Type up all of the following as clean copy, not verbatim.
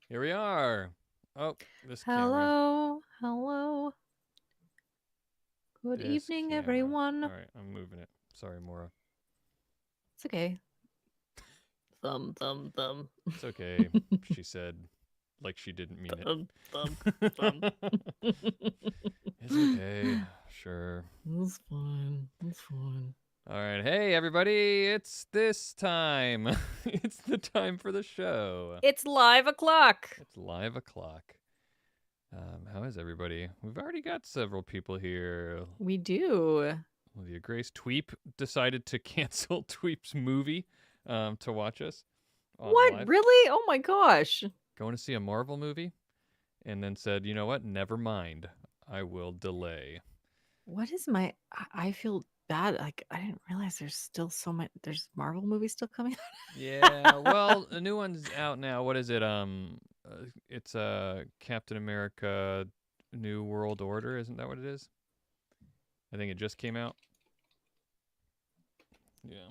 Here we are. Oh, this camera. Hello, hello. Good This evening, camera. All everyone. right, I'm moving it. Sorry, Maura. It's okay. Thumb, thumb, thumb. It's okay, she said, like she didn't mean Thumb, thumb, thumb. it. It's okay. Sure. It's fine. It's fine. All right. Hey, everybody. It's this time. It's the time for the show. It's live o'clock. It's live o'clock. How is everybody? We've already got several people here. We do. Olivia Grace. Tweep decided to cancel Tweep's movie to watch us What? live. Really? Oh my gosh. Going to see a Marvel movie, and then said, you know what? Never mind. I will delay. What is my. I feel bad. Like, I didn't realize there's still so much. There's Marvel movies still coming out. Yeah, well, a new one's out now. What is it? It's Captain America New World Order, isn't that what it is? I think it just came out. Yeah.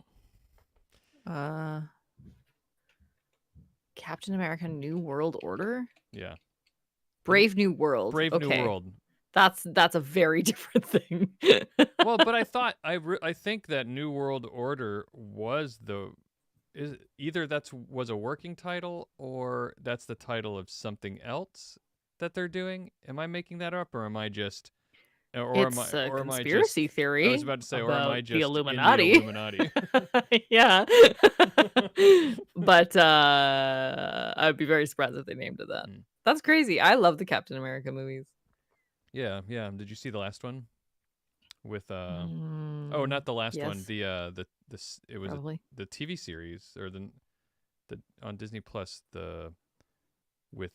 Captain America New World Order? Yeah. Brave New World. Brave New Okay. World. That's a very different thing. Well, but I thought I think that New World Order was either was a working title or that's the title of something else that they're doing. Am I making that up, or am I just It's a or am I conspiracy just theory I was about to say, or am I about the just in the Illuminati. Illuminati? Yeah. But I'd be very surprised if they named it that. Mm. That's crazy. I love the Captain America movies. Yeah, yeah. Did you see the last one with oh, not the last one. Yes, It was probably. the TV series or the on Disney Plus with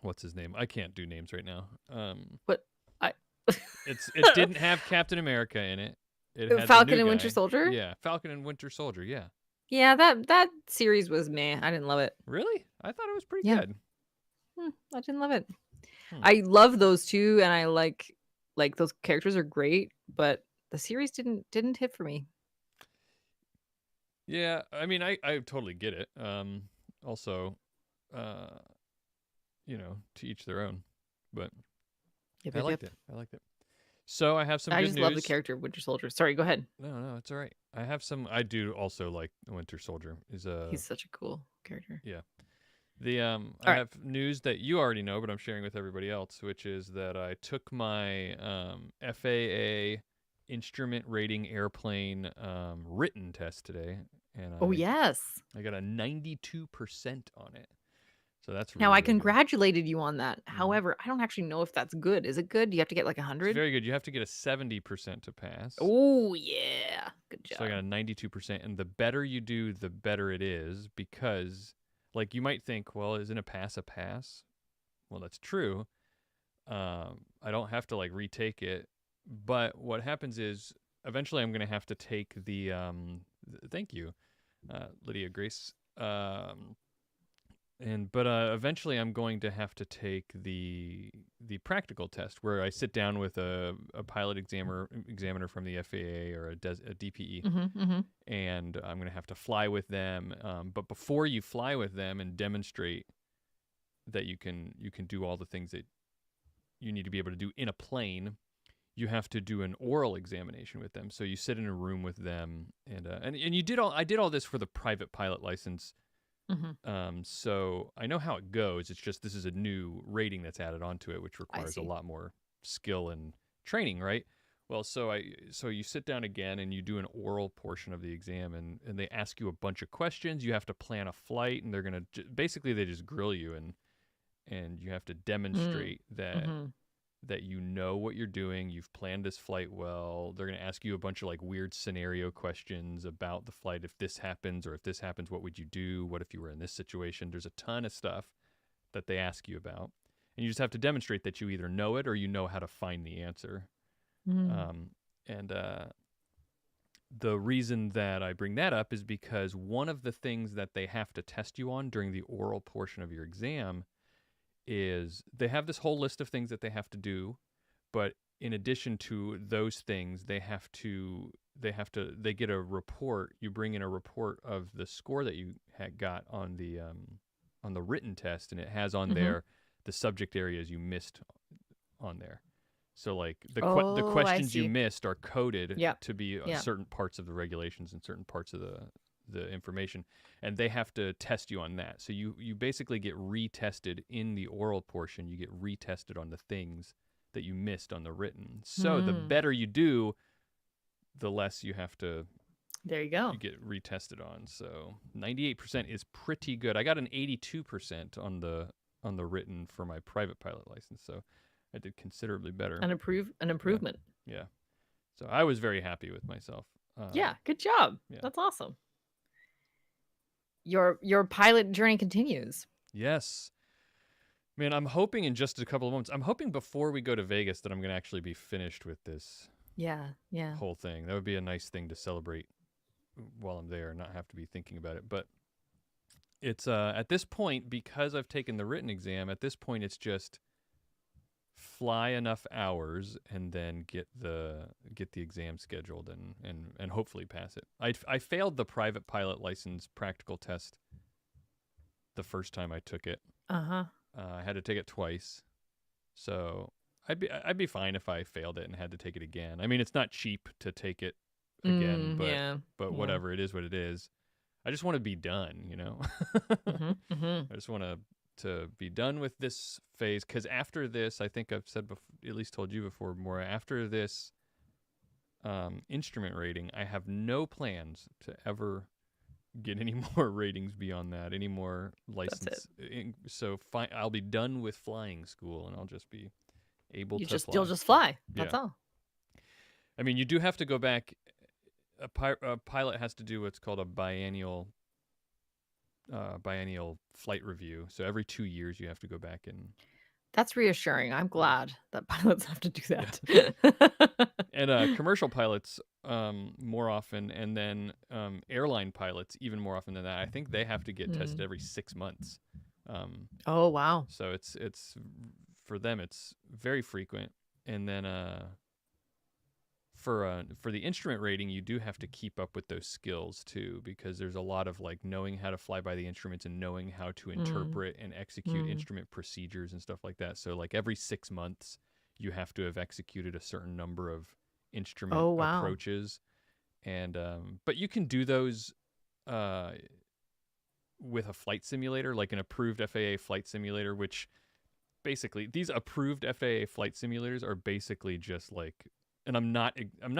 what's his name? I can't do names right now. But I It didn't have Captain America in it. It had the Falcon new and Winter guy. Soldier? Yeah, Falcon and Winter Soldier. Yeah. Yeah, that series was meh. I didn't love it. Really? I thought it was pretty Yeah. good. I didn't love it. Hmm. I love those two, and I like those characters are great, but the series didn't hit for me. Yeah, I mean, I totally get it. Also, to each their own, but Yep, I yep, liked yep. it. I liked it. So I have some I good just love the news. character of Winter Soldier. Sorry, go ahead. No, it's all right. I have some. I do also like Winter Soldier. He's such a cool character. Yeah. The I All right. have news that you already know, but I'm sharing with everybody else, which is that I took my FAA instrument rating airplane written test today, and Oh yes. I got a 92% on it. So that's Now really, I really good. congratulated you on that. However, I don't actually know if that's good. Is it good? Do you have to get like It's 100? very good. You have to get a 70% to pass. Oh yeah. Good job. So I got a 92%, and the better you do, the better it is, because like you might think, well, isn't a pass a pass? Well, that's true. I don't have to like retake it, but what happens is eventually I'm going to have to take the thank you, Lydia Grace. But eventually I'm going to have to take the practical test where I sit down with a pilot examiner from the FAA or a DPE, and I'm going to have to fly with them. But before you fly with them and demonstrate that you can do all the things that you need to be able to do in a plane, you have to do an oral examination with them. So you sit in a room with them, and you did all. I did all this for the private pilot license. So I know how it goes. It's just this is a new rating that's added onto it, which requires a lot more skill and training, right? Well, so you sit down again and you do an oral portion of the exam, and they ask you a bunch of questions. You have to plan a flight, and they're gonna basically they just grill you, and you have to demonstrate that you know what you're doing, you've planned this flight well. They're going to ask you a bunch of like weird scenario questions about the flight. If this happens, or if this happens, what would you do? What if you were in this situation? There's a ton of stuff that they ask you about. And you just have to demonstrate that you either know it or you know how to find the answer. The reason that I bring that up is because one of the things that they have to test you on during the oral portion of your exam is they have this whole list of things that they have to do, but in addition to those things, they get a report. You bring in a report of the score that you got on the written test, and it has on Mm-hmm. there the subject areas you missed on there. So like the Oh, I questions you see. missed are coded Yep. to be Yep. certain parts of the regulations and certain parts of the information, and they have to test you on that. So you basically get retested in the oral portion. You get retested on the things that you missed on the written. So the Hmm. better you do, the less you have to There you go. get retested on. So 98% is pretty good. I got an 82% on the written for my private pilot license, so I did considerably better. An Yeah, improvement. yeah. So I was very happy with myself. Yeah, good job. Yeah. That's awesome. Your pilot journey continues. Yes. Man, I'm hoping in just a couple of moments. I'm hoping before we go to Vegas that I'm going to actually be finished with this Yeah, yeah. whole thing. That would be a nice thing to celebrate while I'm there and not have to be thinking about it. But it's at this point, because I've taken the written exam, at this point it's just fly enough hours and then get the exam scheduled and hopefully pass it. I failed the private pilot license practical test the first time I took it. Uh-huh. I had to take it twice, so I'd be fine if I failed it and had to take it again. I mean, it's not cheap to take it again, but Yeah. but Yeah. whatever, it is what it is. I just want to be done, you know. Mm-hmm. Mm-hmm. I just want to be done with this phase, because after this, I think I've said before, at least told you before, more after this instrument rating, I have no plans to ever get any more ratings beyond that, any more license. So I'll be done with flying school, and I'll just be able to fly. You'll just fly. Yeah. That's all. I mean, you do have to go back. A pilot has to do what's called a biennial flight review. So every 2 years, you have to go back and. That's reassuring. I'm glad that pilots have to do that. And commercial pilots more often, and then airline pilots even more often than that. I think they have to get tested every 6 months. Oh, wow. So it's for them it's very frequent. And then for the instrument rating, you do have to keep up with those skills too, because there's a lot of like knowing how to fly by the instruments and knowing how to interpret and execute instrument procedures and stuff like that. So like every 6 months, you have to have executed a certain number of instrument approaches, and but you can do those with a flight simulator, like an approved FAA flight simulator, which basically these approved FAA flight simulators are basically just like, and I'm not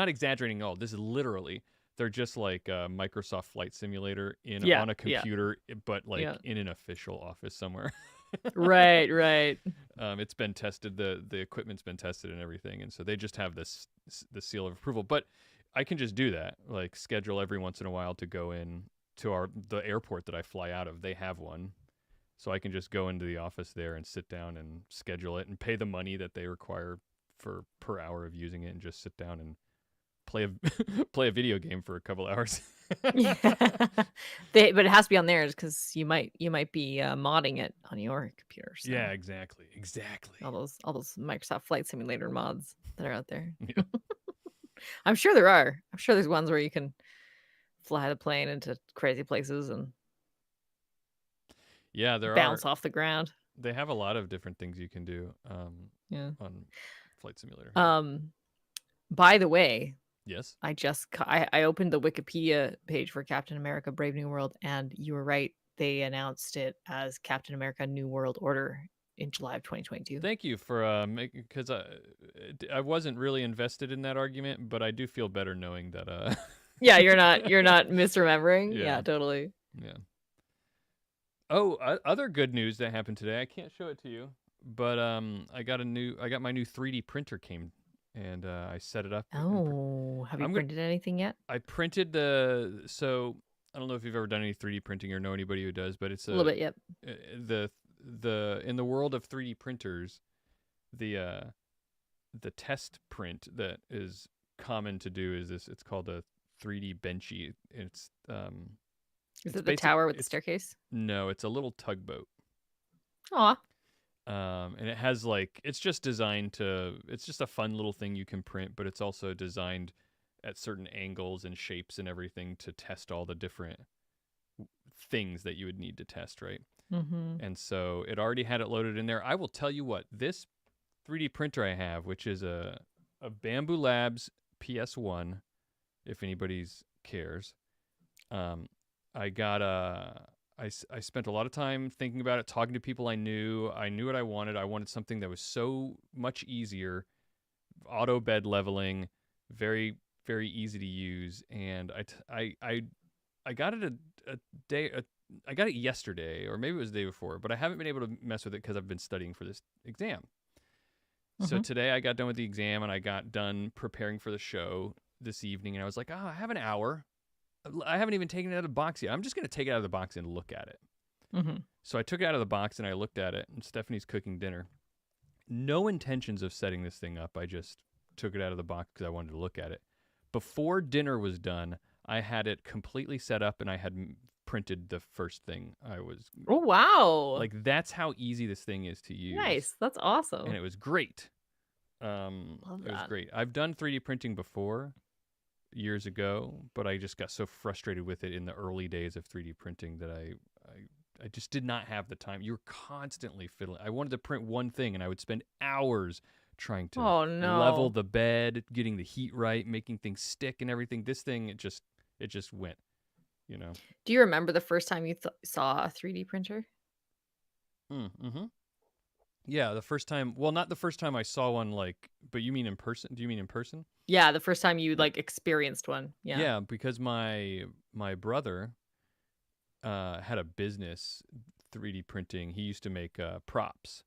exaggerating at all. This is literally, they're just like a Microsoft Flight Simulator on a computer, but like in an official office somewhere. Right. It's been tested. The equipment's been tested and everything, and so they just have the seal of approval. But I can just do that, like schedule every once in a while to go in to the airport that I fly out of. They have one, so I can just go into the office there and sit down and schedule it and pay the money that they require for per hour of using it, and just sit down and play a video game for a couple hours. Yeah. But it has to be on theirs, because you might be modding it on your computer. So. Yeah, exactly. All those Microsoft Flight Simulator mods that are out there. Yeah. I'm sure there are. I'm sure there's ones where you can fly the plane into crazy places and bounce off the ground. They have a lot of different things you can do on Flight Simulator. By the way, yes, I opened the Wikipedia page for Captain America Brave New World, and you were right. They announced it as Captain America New World Order in July of 2022. Thank you for making, because I wasn't really invested in that argument, but I do feel better knowing that. Yeah, you're not misremembering. Yeah, totally. Yeah. Oh, other good news that happened today. I can't show it to you, but I got my new 3D printer came, and I set it up. Oh, have you printed anything yet? I printed so I don't know if you've ever done any 3D printing or know anybody who does, but it's a little bit. Yep. The in the world of 3D printers, the test print that is common to do is this. It's called a 3D benchy. It's Is it the tower with the staircase? No, it's a little tugboat. Aw. And it has it's just designed it's just a fun little thing you can print, but it's also designed at certain angles and shapes and everything to test all the different things that you would need to test, right? Mm-hmm. And so it already had it loaded in there. I will tell you what, this 3D printer I have, which is a Bamboo Labs PS1, if anybody's cares. I got I spent a lot of time thinking about it, talking to people I knew. I knew what I wanted. I wanted something that was so much easier, auto bed leveling, very very easy to use. And I got it a day. I got it yesterday, or maybe it was the day before, but I haven't been able to mess with it because I've been studying for this exam. So Mm-hmm. today I got done with the exam and I got done preparing for the show this evening, and I was like, oh, I have an hour. I haven't even taken it out of the box yet. I'm just going to take it out of the box and look at it. Mm-hmm. So I took it out of the box and I looked at it, and Stephanie's cooking dinner. No intentions of setting this thing up. I just took it out of the box because I wanted to look at it. Before dinner was done, I had it completely set up and I had printed the first thing I was Oh, wow. like. That's how easy this thing is to use. Nice. That's awesome. And it was great. Love It was that. great. I've done 3D printing before years ago, but I just got so frustrated with it in the early days of 3D printing that I just did not have the time. You were constantly fiddling. I wanted to print one thing, and I would spend hours trying to Oh, level no. the bed, getting the heat right, making things stick and everything. This thing, it just went, you know. Do you remember the first time you saw a 3D printer? Mm-hmm. Yeah, the first time. Well, not the first time I saw one, like, but you mean in person? Do you mean in person? Yeah, the first time you, Yeah. like, experienced one. Yeah. Yeah, because my brother had a business 3D printing. He used to make props,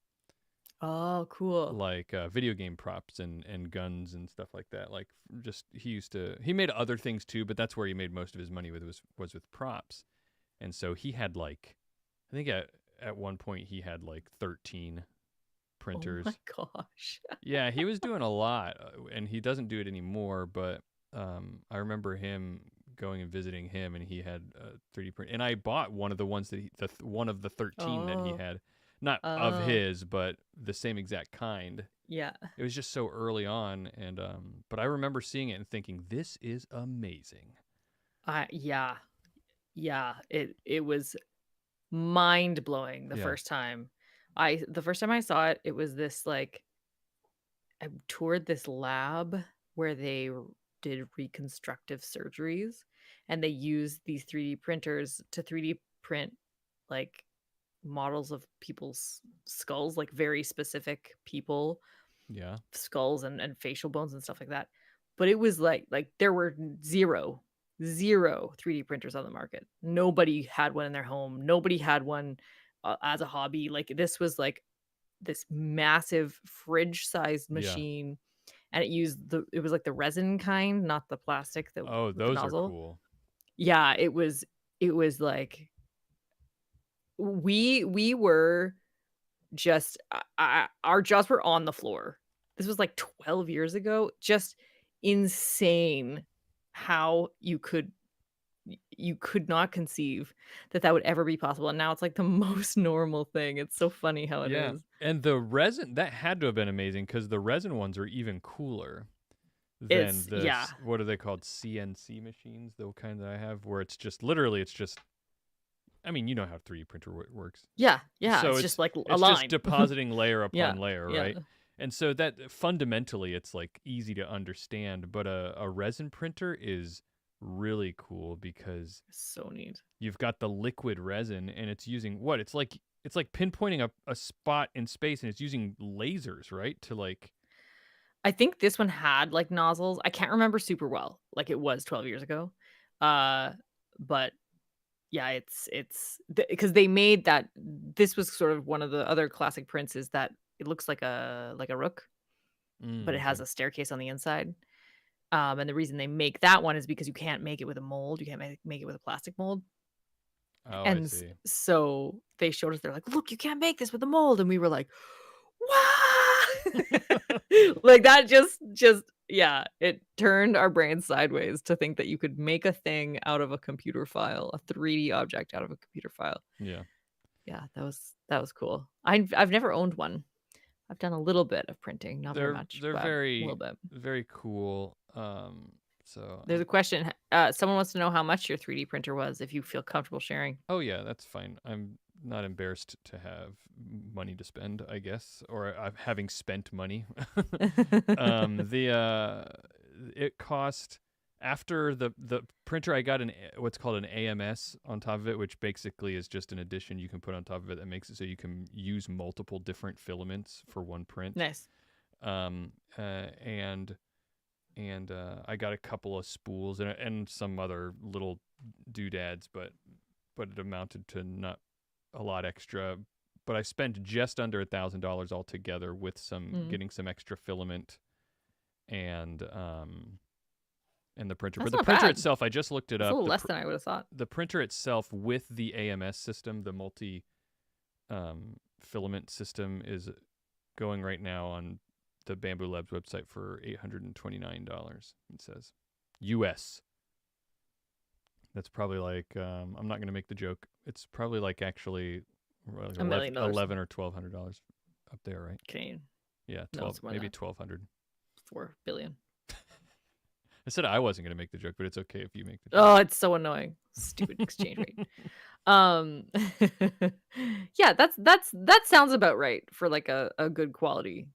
Oh, cool. like video game props and guns and stuff like that. Like, just he made other things too, but that's where he made most of his money was with props. And so he had, like, I think at one point he had like 13 Oh printers. my gosh. Yeah, he was doing a lot, and he doesn't do it anymore. But I remember him going and visiting him, and he had a 3D print. And I bought one of the ones that one of the 13 that he Oh. had, not of Oh. his, but the same exact kind. Yeah. It was just so early on, and but I remember seeing it and thinking, this is amazing. Yeah. Yeah. It was mind-blowing the Yeah, first time. The first time I saw it, it was this, like, I toured this lab where they did reconstructive surgeries, and they used these 3D printers to 3D print, like, models of people's skulls, like very specific people yeah, skulls and facial bones and stuff like that. But it was like there were zero 3D printers on the market. Nobody had one in their home. Nobody had one as a hobby. Like this was like this massive fridge-sized yeah. machine, and it was like the resin kind, not the plastic that Oh, with the those are nozzle. cool. Yeah, it was like we were just our jaws were on the floor. This was like 12 years ago. Just insane how you could not conceive that that would ever be possible, and now it's like the most normal thing. It's so funny how it Yeah, is. and the resin, that had to have been amazing because the resin ones are even cooler than It's yeah. what are they called, CNC machines, the kind that I have, where it's just literally it's just, I mean, you know how 3D printer works. Yeah, yeah, So it's just like a it's just line. depositing layer Yeah, upon layer, yeah. right? And so that fundamentally it's like easy to understand, but a resin printer is really cool because So neat. you've got the liquid resin and it's using what? It's like pinpointing a spot in space, and it's using lasers, right? To like, I think this one had, like, nozzles. I can't remember super well, like, it was 12 years ago. Uh, but yeah, it's because they made that this was sort of one of the other classic prints is that it looks like a rook, but it okay. has a staircase on the inside. And the reason they make that one is because you can't make it with a mold. You can't make it with a plastic mold. Oh, I And see. so they showed us, they're like, "Look, you can't make this with a mold." And we were like, "What?" Like that just yeah, it turned our brains sideways to think that you could make a thing out of a computer file, a 3D object out of a computer file. Yeah. Yeah, that was cool. I've never owned one. I've done a little bit of printing, not very much, They're but a little very bit. very cool. So There's a question, someone wants to know how much your 3D printer was, if you feel comfortable sharing. oh yeah, that's fine. not embarrassed to have money to spend, I guess, or having spent money. It cost, after the printer, I got what's called an AMS on top of it, which basically is just an addition you can put on top of it that makes it so you can use multiple different filaments for one print. Nice. And I got a couple of spools and some other little doodads, but it amounted to not a lot extra. But I spent just under $1,000 altogether with getting some extra filament and the printer. That's But the not printer bad. itself, I just looked it It's up. a little less than I would have thought. The printer itself with the AMS system, the multi filament system, is going right now on the Bamboo Labs website for $829. It says US. That's probably like I'm not going to make the joke. It's probably like actually like $1 million. $1,100 or $1,200 up there, right? Canadian. Yeah, No, 12, it's more maybe than that. 1,200. 4 billion. I said I wasn't going to make the joke, but it's okay if you make the joke. Oh, it's so annoying. Stupid exchange rate. Yeah, that sounds about right for like a good quality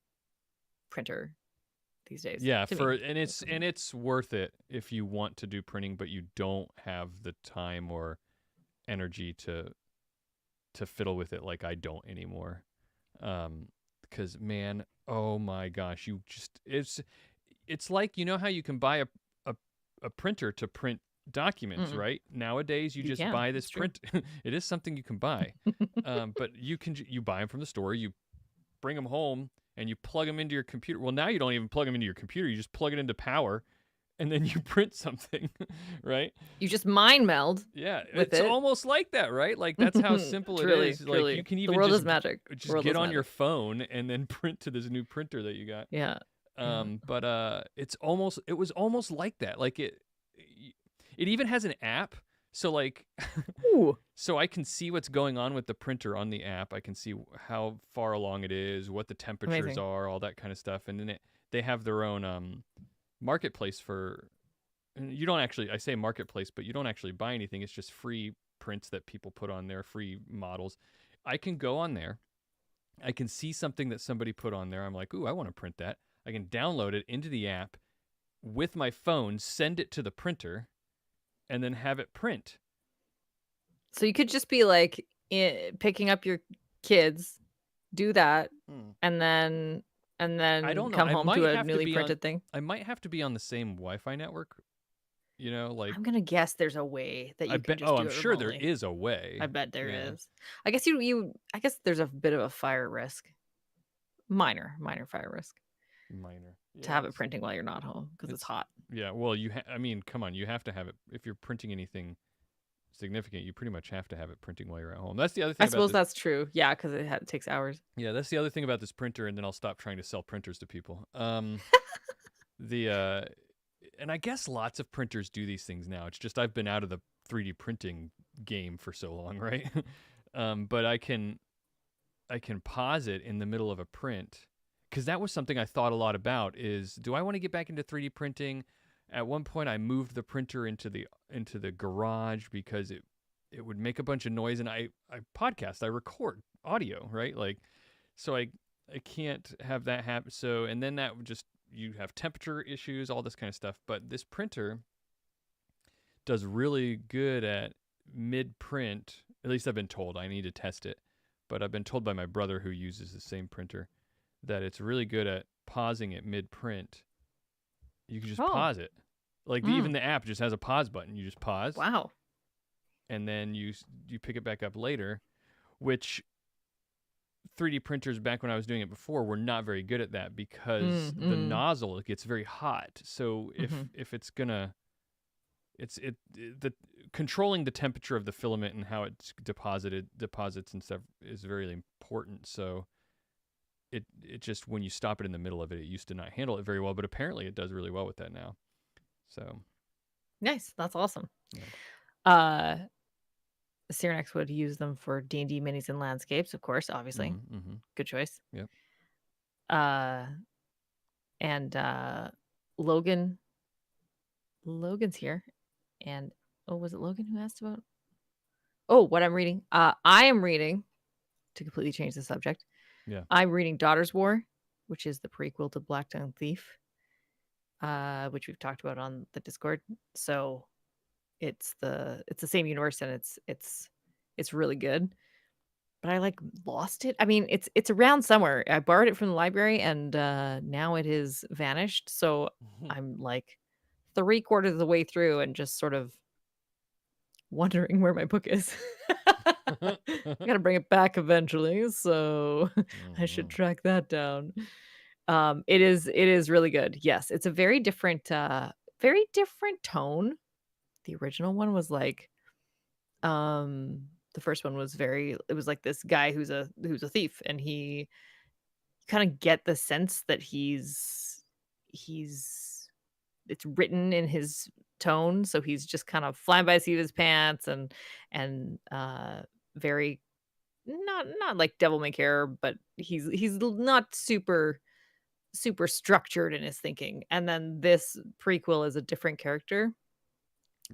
printer these days. Yeah, to me. and it's worth it if you want to do printing, but you don't have the time or energy to fiddle with it like I don't anymore. Because man, oh my gosh, it's like, you know how you can buy a printer to print documents, right? Nowadays, you just can. buy this print. It is something you can buy, but you buy them from the store. You bring them home and you plug them into your computer. Well, now you don't even plug them into your computer. You just plug it into power, and then you print something, right? You just mind meld. Yeah, it's almost like that, right? Like that's how simple it is. Truly. Like you can even the world is magic. Just get on your phone and then print to this new printer that you got. Yeah. But it was almost like that. Like it even has an app. So like, so I can see what's going on with the printer on the app. I can see how far along it is, what the temperatures are, all that kind of stuff. And then they have their own marketplace for. You don't actually, I say marketplace, but you don't actually buy anything. It's just free prints that people put on there, free models. I can go on there. I can see something that somebody put on there. I'm like, ooh, I want to print that. I can download it into the app with my phone, send it to the printer, and then have it print. So you could just be like picking up your kids, do that, and then I don't know. come home to a newly printed thing. I might have to be on the same Wi-Fi network. You know, like I'm gonna guess there's a way that you can just do it I'm sure remotely. there is a way. I bet there is. I guess I guess there's a bit of a fire risk. Minor fire risk. Minor. To have it printing while you're not home because it's hot. Yeah, well, I mean, come on, you have to have it if you're printing anything significant. You pretty much have to have it printing while you're at home. That's the other thing. I suppose that's true. Yeah, because it takes hours. Yeah, that's the other thing about this printer, and then I'll stop trying to sell printers to people. And I guess lots of printers do these things now. It's just I've been out of the 3D printing game for so long, right? But I can pause it in the middle of a print, because that was something I thought a lot about. Is, do I want to get back into 3D printing? At one point, I moved the printer into the garage because it would make a bunch of noise, and I podcast, I record audio, right? Like, so I can't have that happen. So, and then that would just, you have temperature issues, all this kind of stuff. But this printer does really good at mid-print. At least I've been told. I need to test it. But I've been told by my brother, who uses the same printer, that it's really good at pausing it mid-print. You can just pause it. Like even the app just has a pause button. You just pause. Wow. And then you pick it back up later, which 3D printers back when I was doing it before were not very good at that, because the nozzle, it gets very hot. So if it's gonna, the controlling the temperature of the filament and how it's deposits and stuff is very important. So it just, when you stop it in the middle of it, it used to not handle it very well, but apparently it does really well with that now. So nice, that's awesome. Yeah. Cyrenex would use them for D&D minis and landscapes, of course, obviously. Good choice. Yep. And Logan's here. And was it Logan who asked about Oh, what I'm reading? I am reading, to completely change the subject. Yeah. I'm reading Daughter's War, which is the prequel to Black Tongue Thief, which we've talked about on the Discord. So it's the same universe, and it's really good. But I like lost it. I mean, it's around somewhere. I borrowed it from the library, and now it has vanished. So I'm like 3/4 of the way through and just sort of wondering where my book is. I gotta bring it back eventually, so I should track that down. It is really good. Yes, it's a very different tone. The original one was like, the first one was it was like this guy who's a thief, and he kind of get the sense that he's it's written in his tone, so he's just kind of flying by the seat of his pants, and very not like devil may care, but he's not super structured in his thinking. And then this prequel is a different character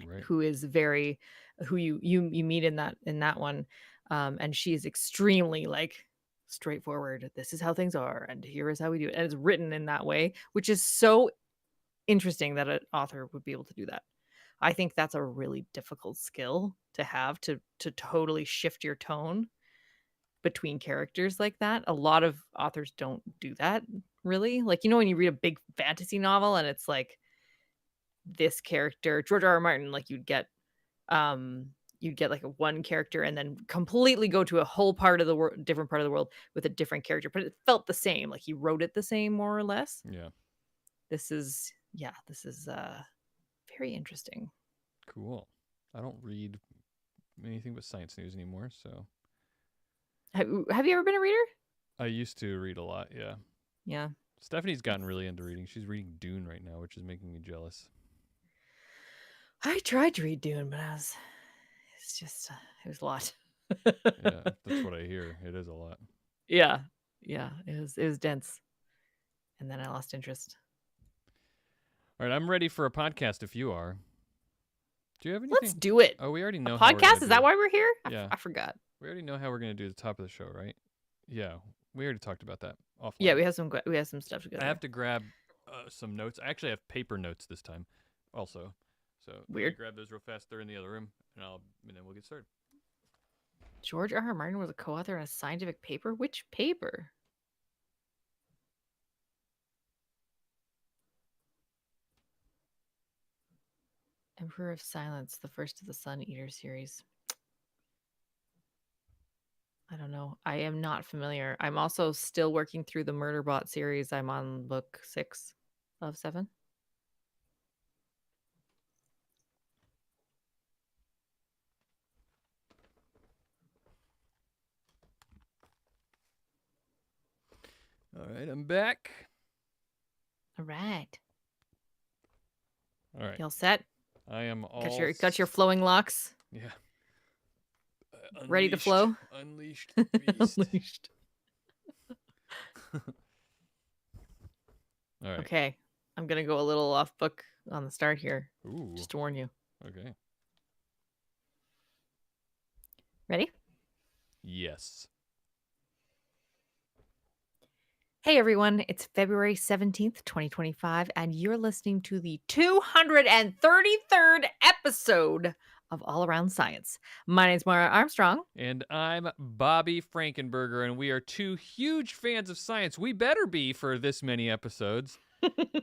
Right. who is very who you meet in that one, and she is extremely like straightforward. This is how things are, and here is how we do it. And it's written in that way, which is so interesting that an author would be able to do that. I think that's a really difficult skill to have, to totally shift your tone between characters like that. A lot of authors don't do that, really. Like, when you read a big fantasy novel and it's like this character, George R. R. Martin, like you'd get like a one character and then completely go to a whole part of the world, different part of the world with a different character, but it felt the same. Like he wrote it the same, more or less. Yeah. This is very interesting. Cool. I don't read anything but science news anymore, so. Have you ever been a reader? I used to read a lot, yeah. Yeah. Stephanie's gotten really into reading. She's reading Dune right now, which is making me jealous. I tried to read Dune, but it's just, it was a lot. Yeah, that's what I hear. It is a lot. Yeah. It was dense. And then I lost interest. All right, I'm ready for a podcast if you are. Do you have anything? Let's do it. Oh, we already know. A podcast? Is that why we're here? Yeah. I forgot. We already know how we're going to do the top of the show, right? Yeah, we already talked about that offline. Yeah, we have some stuff together. I have to grab some notes. I actually have paper notes this time, also. So weird. Grab those real fast. They're in the other room, and then we'll get started. George R. R. Martin was a co-author on a scientific paper. Which paper? Emperor of Silence, the first of the Sun Eater series. I don't know. I am not familiar. I'm also still working through the Murderbot series. I'm on book 6 of 7. All right, I'm back. All right. All right. You all set? I am all... Got your flowing locks? Yeah. Ready to flow? Unleashed beast. Unleashed. All right. Okay. I'm going to go a little off book on the start here. Ooh. Just to warn you. Okay. Ready? Yes. Hey everyone, it's February 17th, 2025, and you're listening to the 233rd episode of All Around Science. My name's Mara Armstrong. And I'm Bobby Frankenberger, and we are two huge fans of science. We better be for this many episodes.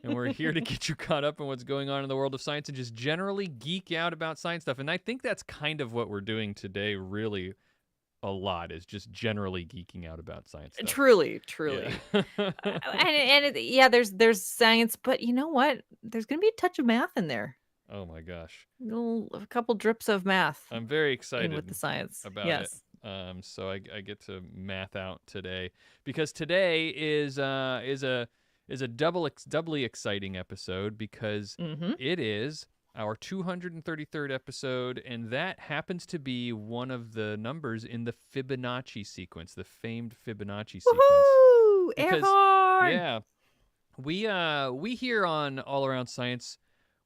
And we're here to get you caught up on what's going on in the world of science and just generally geek out about science stuff. And I think that's kind of what we're doing today, really. A lot is just generally geeking out about science stuff. Truly. Yeah. Yeah, there's science, but you know what? There's going to be a touch of math in there. Oh my gosh. A couple drips of math. I'm very excited with the science about it. So I get to math out today because today is a doubly exciting episode because it is our 233rd episode, and that happens to be one of the numbers in the Fibonacci sequence, the famed Fibonacci sequence. Air horn! Yeah, we here on All Around Science,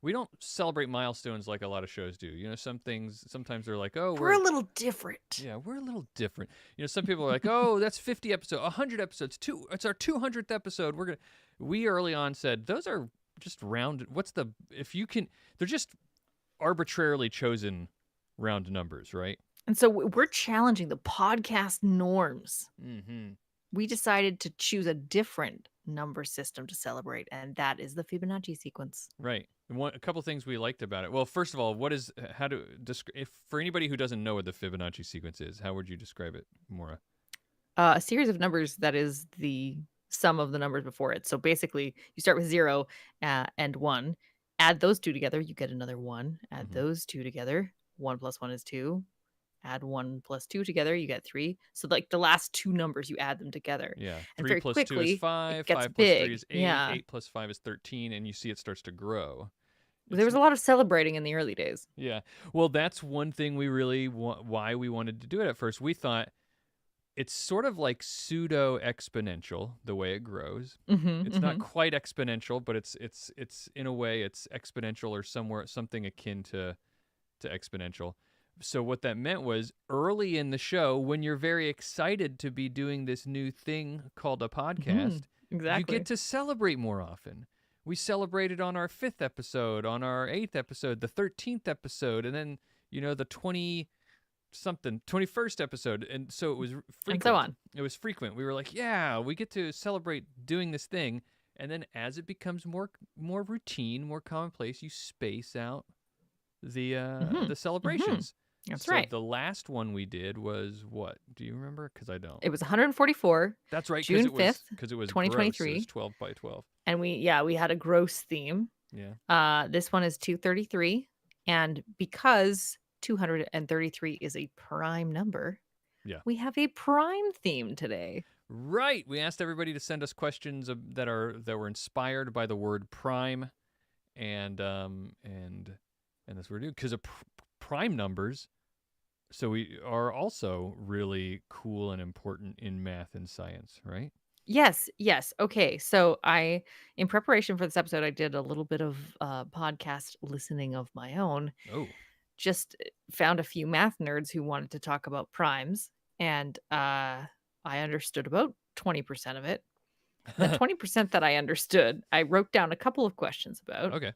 we don't celebrate milestones like a lot of shows do. You know, sometimes they're like, oh, We're a little different. yeah, we're a little different. You know, some people are like, oh, that's 50 episodes, 100 episodes, it's our 200th episode. We early on said those are just round. They're just arbitrarily chosen round numbers, right? And so we're challenging the podcast norms. Mm-hmm. We decided to choose a different number system to celebrate, and that is the Fibonacci sequence. Right. A couple things we liked about it. Well, first of all, if for anybody who doesn't know what the Fibonacci sequence is, how would you describe it, Maura? A series of numbers that is the sum of the numbers before it. So basically, you start with 0 and 1. Add those two together, you get another 1. Add those two together, 1 plus 1 is 2. Add 1 plus 2 together, you get 3. So like the last two numbers, you add them together. Yeah. And 3 very plus quickly, 2 is 5. it gets 5 plus 3 big. is 8. Yeah. 8 plus 5 is 13. And you see it starts to grow. There was a lot of celebrating in the early days. Yeah. Well, that's one thing we really why we wanted to do it at first. We thought it's sort of like pseudo exponential the way it grows. It's not quite exponential, but it's in a way it's exponential or something akin to exponential. So what that meant was early in the show, when you're very excited to be doing this new thing called a podcast, exactly, you get to celebrate more often. We celebrated on our 5th episode, on our 8th episode, the 13th episode, and then, the 21st episode. And so it was frequent. And so on. It was frequent. We were like, yeah, we get to celebrate doing this thing. And then as it becomes more routine, more commonplace, you space out the celebrations. That's right. The last one we did was what? Do you remember? Because I don't. It was 144. That's right. June 5th, because it was 2023. Gross. It was 12 by 12. And we had a gross theme. Yeah. This one is 233, and because 233 is a prime number, we have a prime theme today. Right. We asked everybody to send us questions that were inspired by the word prime, and that's what we're doing because of prime numbers. So we are also really cool and important in math and science, right? Yes. Okay. So in preparation for this episode, I did a little bit of podcast listening of my own. Oh. Just found a few math nerds who wanted to talk about primes, and I understood about 20% of it. The 20% that I understood, I wrote down a couple of questions about. Okay.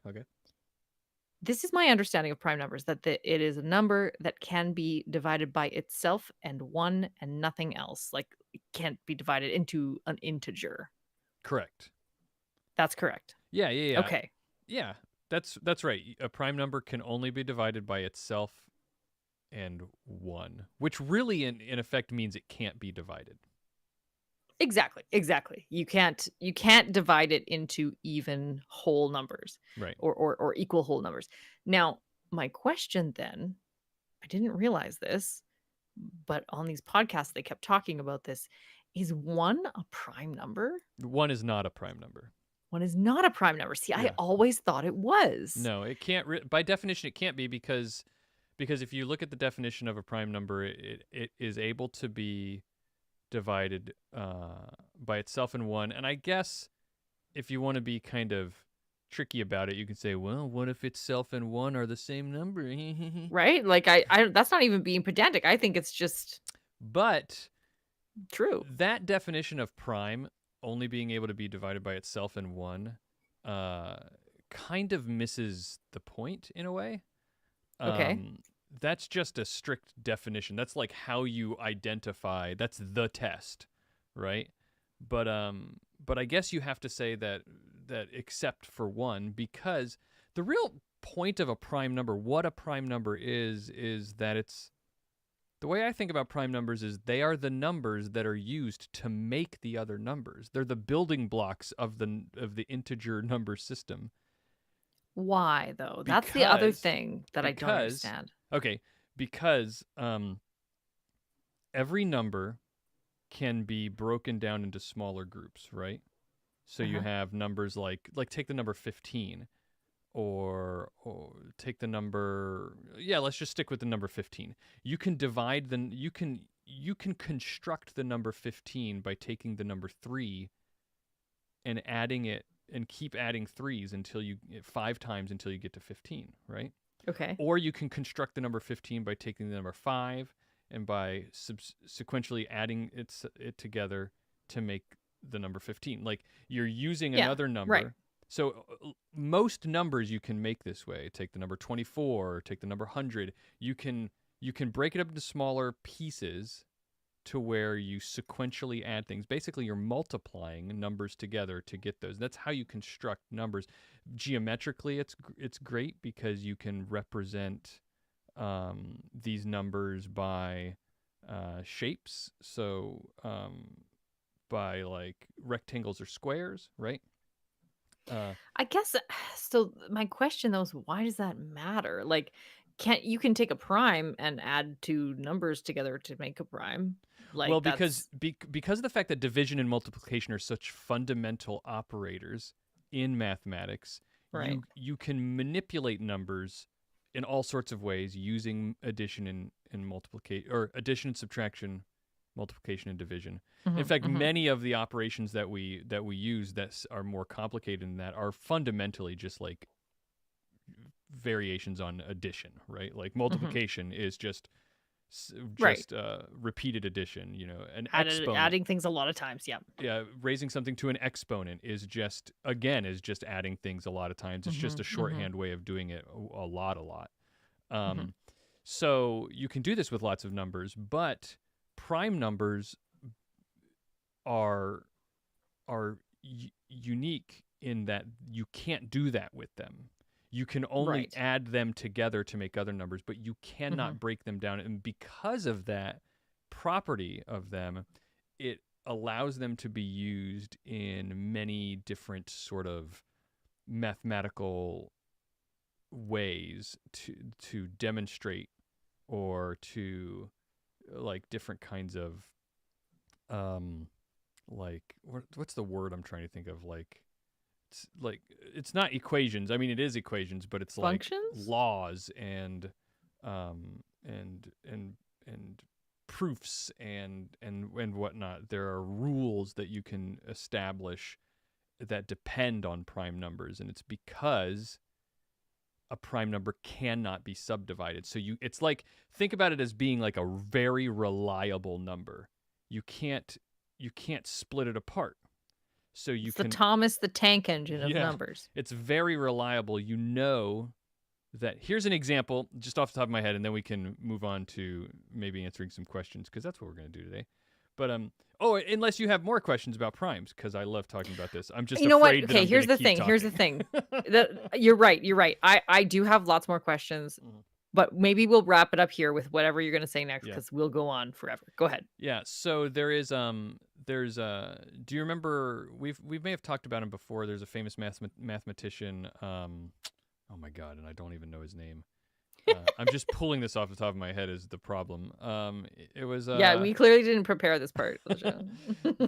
This is my understanding of prime numbers, that it is a number that can be divided by itself and 1 and nothing else. Like, it can't be divided into an integer. Correct. That's correct. Yeah. Okay. Yeah, that's right. A prime number can only be divided by itself and 1, which really in effect means it can't be divided. Exactly. You can't divide it into even whole numbers, right? Or equal whole numbers. Now, my question then, I didn't realize this, but on these podcasts they kept talking about this. Is 1 a prime number? 1 is not a prime number. 1 is not a prime number. See, I always thought it was. No, it can't. By definition, it can't be because if you look at the definition of a prime number, it is able to be divided by itself in 1. And I guess if you want to be kind of tricky about it, you can say, well, what if itself and 1 are the same number? Right? Like I that's not even being pedantic. I think it's just true. That definition of prime only being able to be divided by itself in 1 kind of misses the point in a way. Okay. That's just a strict definition. That's like how you identify. That's the test, right? But I guess you have to say that except for 1, because the real point of a prime number, what a prime number is that it's the way I think about prime numbers is they are the numbers that are used to make the other numbers. They're the building blocks of the integer number system. Why though? That's the other thing that I don't understand. Okay, because every number can be broken down into smaller groups, right? So you have numbers like take the number 15, or take the number. Yeah, let's just stick with the number 15. You can divide you can construct the number 15 by taking the number 3 and adding it keep adding 3s until 5 times until you get to 15, right? Okay. Or you can construct the number 15 by taking the number 5 and by sequentially adding it together to make the number 15. Like, you're using another number. Right. So most numbers you can make this way. Take the number 24, take the number 100. You can break it up into smaller pieces to where you sequentially add things. Basically, you're multiplying numbers together to get those. That's how you construct numbers. Geometrically, it's great because you can represent these numbers by shapes. So by like rectangles or squares, right? I guess so. My question though is, why does that matter? Like, you can take a prime and add two numbers together to make a prime? Like, Well, that's because of the fact that division and multiplication are such fundamental operators in mathematics, right. you can manipulate numbers in all sorts of ways using addition and multiplication, or addition and subtraction, multiplication and division. In fact, many of the operations that we use that are more complicated than that are fundamentally just like variations on addition, right? Like multiplication is just Right. Repeated addition, an exponent. Adding things a lot of times. Yeah. Yeah, raising something to an exponent is just adding things a lot of times. It's just a shorthand way of doing it a lot. So you can do this with lots of numbers, but prime numbers are unique in that you can't do that with them. You can only add them together to make other numbers, but you cannot break them down. And because of that property of them, it allows them to be used in many different sort of mathematical ways to demonstrate or to like different kinds of like what's the word I'm trying to think of, it's not equations. I mean, it is equations, but it's functions? Like laws and proofs and whatnot. There are rules that you can establish that depend on prime numbers, and it's because a prime number cannot be subdivided. So it's like, think about it as being like a very reliable number. You can't split it apart. So it's the Thomas the Tank Engine of numbers. It's very reliable. You know that. Here's an example just off the top of my head, and then we can move on to maybe answering some questions, because that's what we're going to do today. But unless you have more questions about primes, because I love talking about this. I'm just afraid that I'm here's the thing. talking. Here's the thing. You're right. I do have lots more questions. But maybe we'll wrap it up here with whatever you're going to say next, because we'll go on forever. Go ahead. Yeah. So do you remember, we may have talked about him before. There's a famous mathematician. Oh my God. And I don't even know his name. I'm just pulling this off the top of my head is the problem. It was. We clearly didn't prepare this part of the show.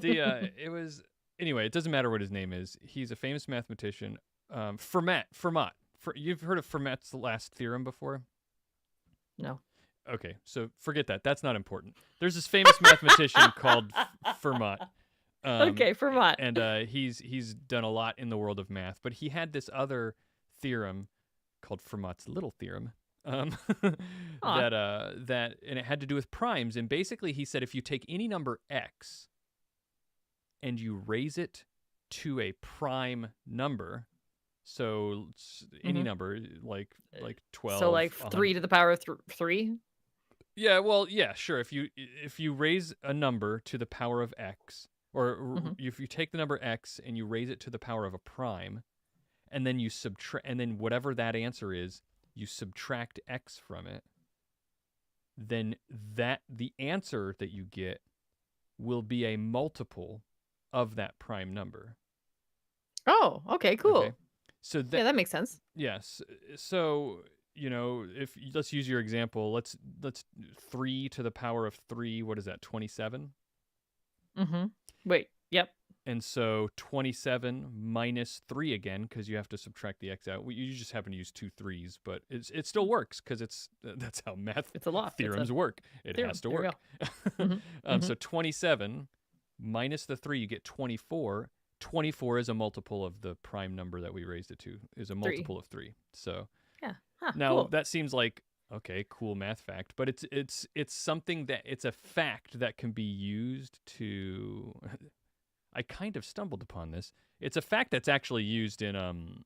It was, anyway, it doesn't matter what his name is. He's a famous mathematician. Fermat. You've heard of Fermat's last theorem before? No. Okay, so forget that. That's not important. There's this famous mathematician called Fermat. Fermat. And he's done a lot in the world of math, but he had this other theorem called Fermat's little theorem. That and it had to do with primes. And basically he said, if you take any number x and you raise it to a prime number, so any number like 12. So like 3 to the power of 3? Yeah, well, yeah, sure. If you raise a number to the power of x, or if you take the number x and you raise it to the power of a prime, and then you subtract, and then whatever that answer is, you subtract x from it, then the answer that you get will be a multiple of that prime number. Oh, okay, cool. Okay. So that makes sense. Yes. So, if let's use your example, let's 3 to the power of 3, what is that, 27? Wait, yep. And so 27 minus 3 again, because you have to subtract the x out. You just happen to use 2 3s, but it still works, because that's how math theorems work. It has to work. So 27 minus the 3, you get 24. 24 is a multiple of the prime number that we raised it to, is a 3. multiple of 3. So Yeah. Huh, now cool. that seems like, okay, cool math fact, but it's something that it's a fact that can be used to I kind of stumbled upon this. It's a fact that's actually used in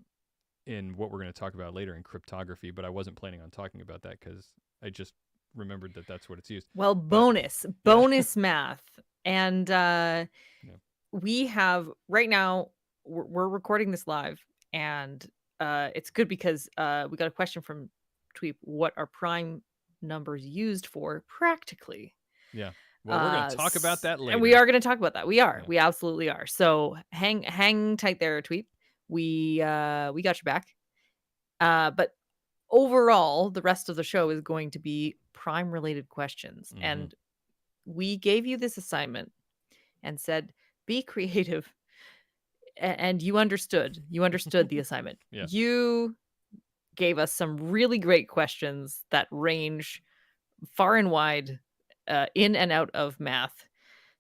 what we're going to talk about later in cryptography, but I wasn't planning on talking about that cuz I just remembered that that's what it's used. Well, But bonus math. And yeah. we have right now, we're recording this live, and it's good because we got a question from Tweep. What are prime numbers used for practically? Yeah. Well, we're going to talk about that later. And we are going to talk about that. We are. Yeah. We absolutely are. So hang tight there, Tweep. We got your back. But overall, the rest of the show is going to be prime related questions. Mhm. And we gave you this assignment and said, be creative. And you understood the assignment. Yeah. You gave us some really great questions that range far and wide, in and out of math.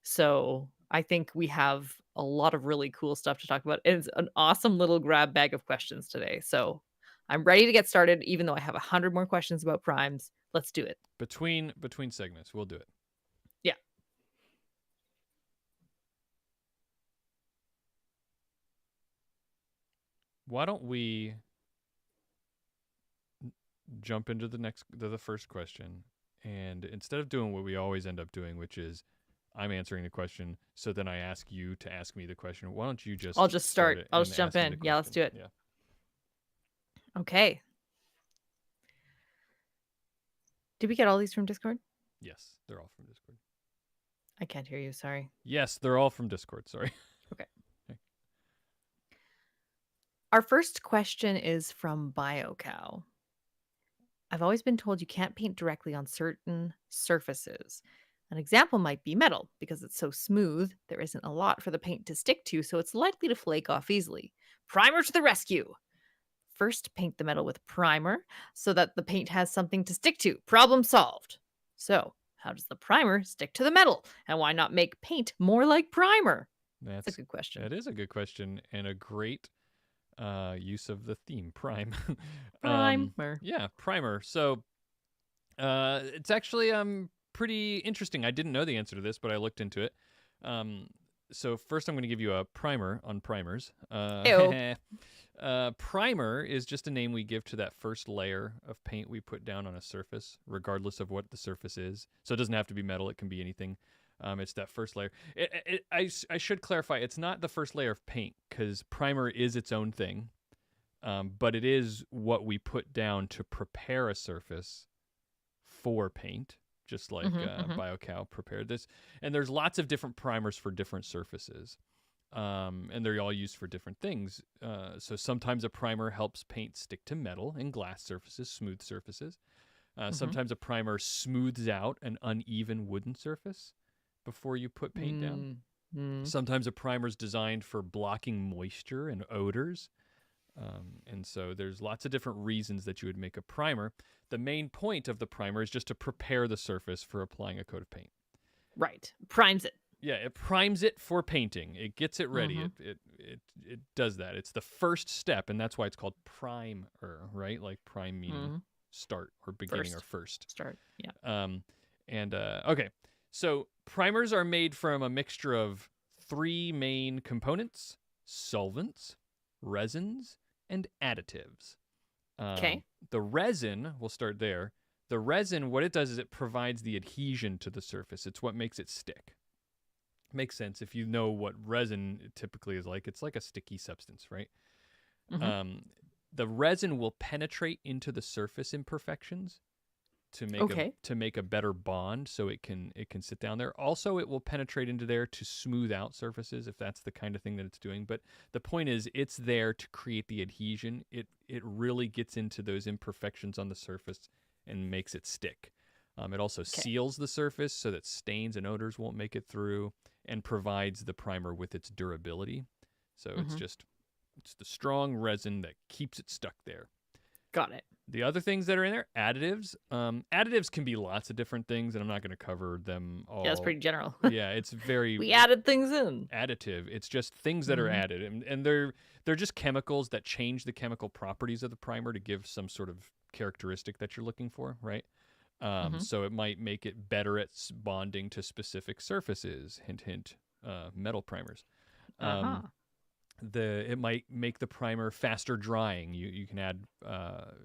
So I think we have a lot of really cool stuff to talk about. It's an awesome little grab bag of questions today. So I'm ready to get started, even though I have 100 more questions about primes. Let's do it. Between segments, we'll do it. Yeah. Why don't we jump into the first question, and instead of doing what we always end up doing, which is I'm answering the question, so then I ask you to ask me the question. Why don't you just I'll just start. it I'll and just jump ask me in. the Yeah, let's do question? it. Yeah. Okay. Did we get all these from Discord? Yes, they're all from Discord. I can't hear you. Sorry. Yes, they're all from Discord. Sorry. Okay. Our first question is from BioCow. I've always been told you can't paint directly on certain surfaces. An example might be metal, because it's so smooth, there isn't a lot for the paint to stick to, so it's likely to flake off easily. Primer to the rescue! First, paint the metal with primer so that the paint has something to stick to. Problem solved. So, how does the primer stick to the metal? And why not make paint more like primer? That's a good question. That is a good question and a great use of the theme prime. Primer. Yeah, primer. So it's actually pretty interesting. I didn't know the answer to this, but I looked into it. So first I'm going to give you a primer on primers. Primer is just a name we give to that first layer of paint we put down on a surface, regardless of what the surface is. So it doesn't have to be metal. It can be anything. It's that first layer. I should clarify, it's not the first layer of paint, because primer is its own thing, but it is what we put down to prepare a surface for paint, just like BioCow prepared this. And there's lots of different primers for different surfaces, and they're all used for different things. So sometimes a primer helps paint stick to metal and glass surfaces, smooth surfaces. Sometimes a primer smooths out an uneven wooden surface before you put paint down. Sometimes a primer is designed for blocking moisture and odors. And so there's lots of different reasons that you would make a primer. The main point of the primer is just to prepare the surface for applying a coat of paint. Right. Primes it. Yeah, it primes it for painting. It gets it ready. It does that. It's the first step, and that's why it's called primer, right? Like prime meaning start or beginning or first. Start, yeah. Okay. So primers are made from a mixture of 3 main components: solvents, resins, and additives. Okay. The resin, we'll start there. The resin, what it does is it provides the adhesion to the surface. It's what makes it stick. Makes sense if you know what resin typically is like. It's like a sticky substance, right? The resin will penetrate into the surface imperfections to make a better bond, so it can sit down there. Also, it will penetrate into there to smooth out surfaces if that's the kind of thing that it's doing. But the point is, it's there to create the adhesion. It really gets into those imperfections on the surface and makes it stick. It also seals the surface so that stains and odors won't make it through, and provides the primer with its durability. So it's the strong resin that keeps it stuck there. Got it. The other things that are in there, additives. Additives can be lots of different things, and I'm not going to cover them all. Yeah, it's pretty general. Yeah, it's very we added things in. additive. It's just things that are added, and they're just chemicals that change the chemical properties of the primer to give some sort of characteristic that you're looking for, right? So it might make it better at bonding to specific surfaces. Hint, hint. Metal primers. It might make the primer faster drying. You can add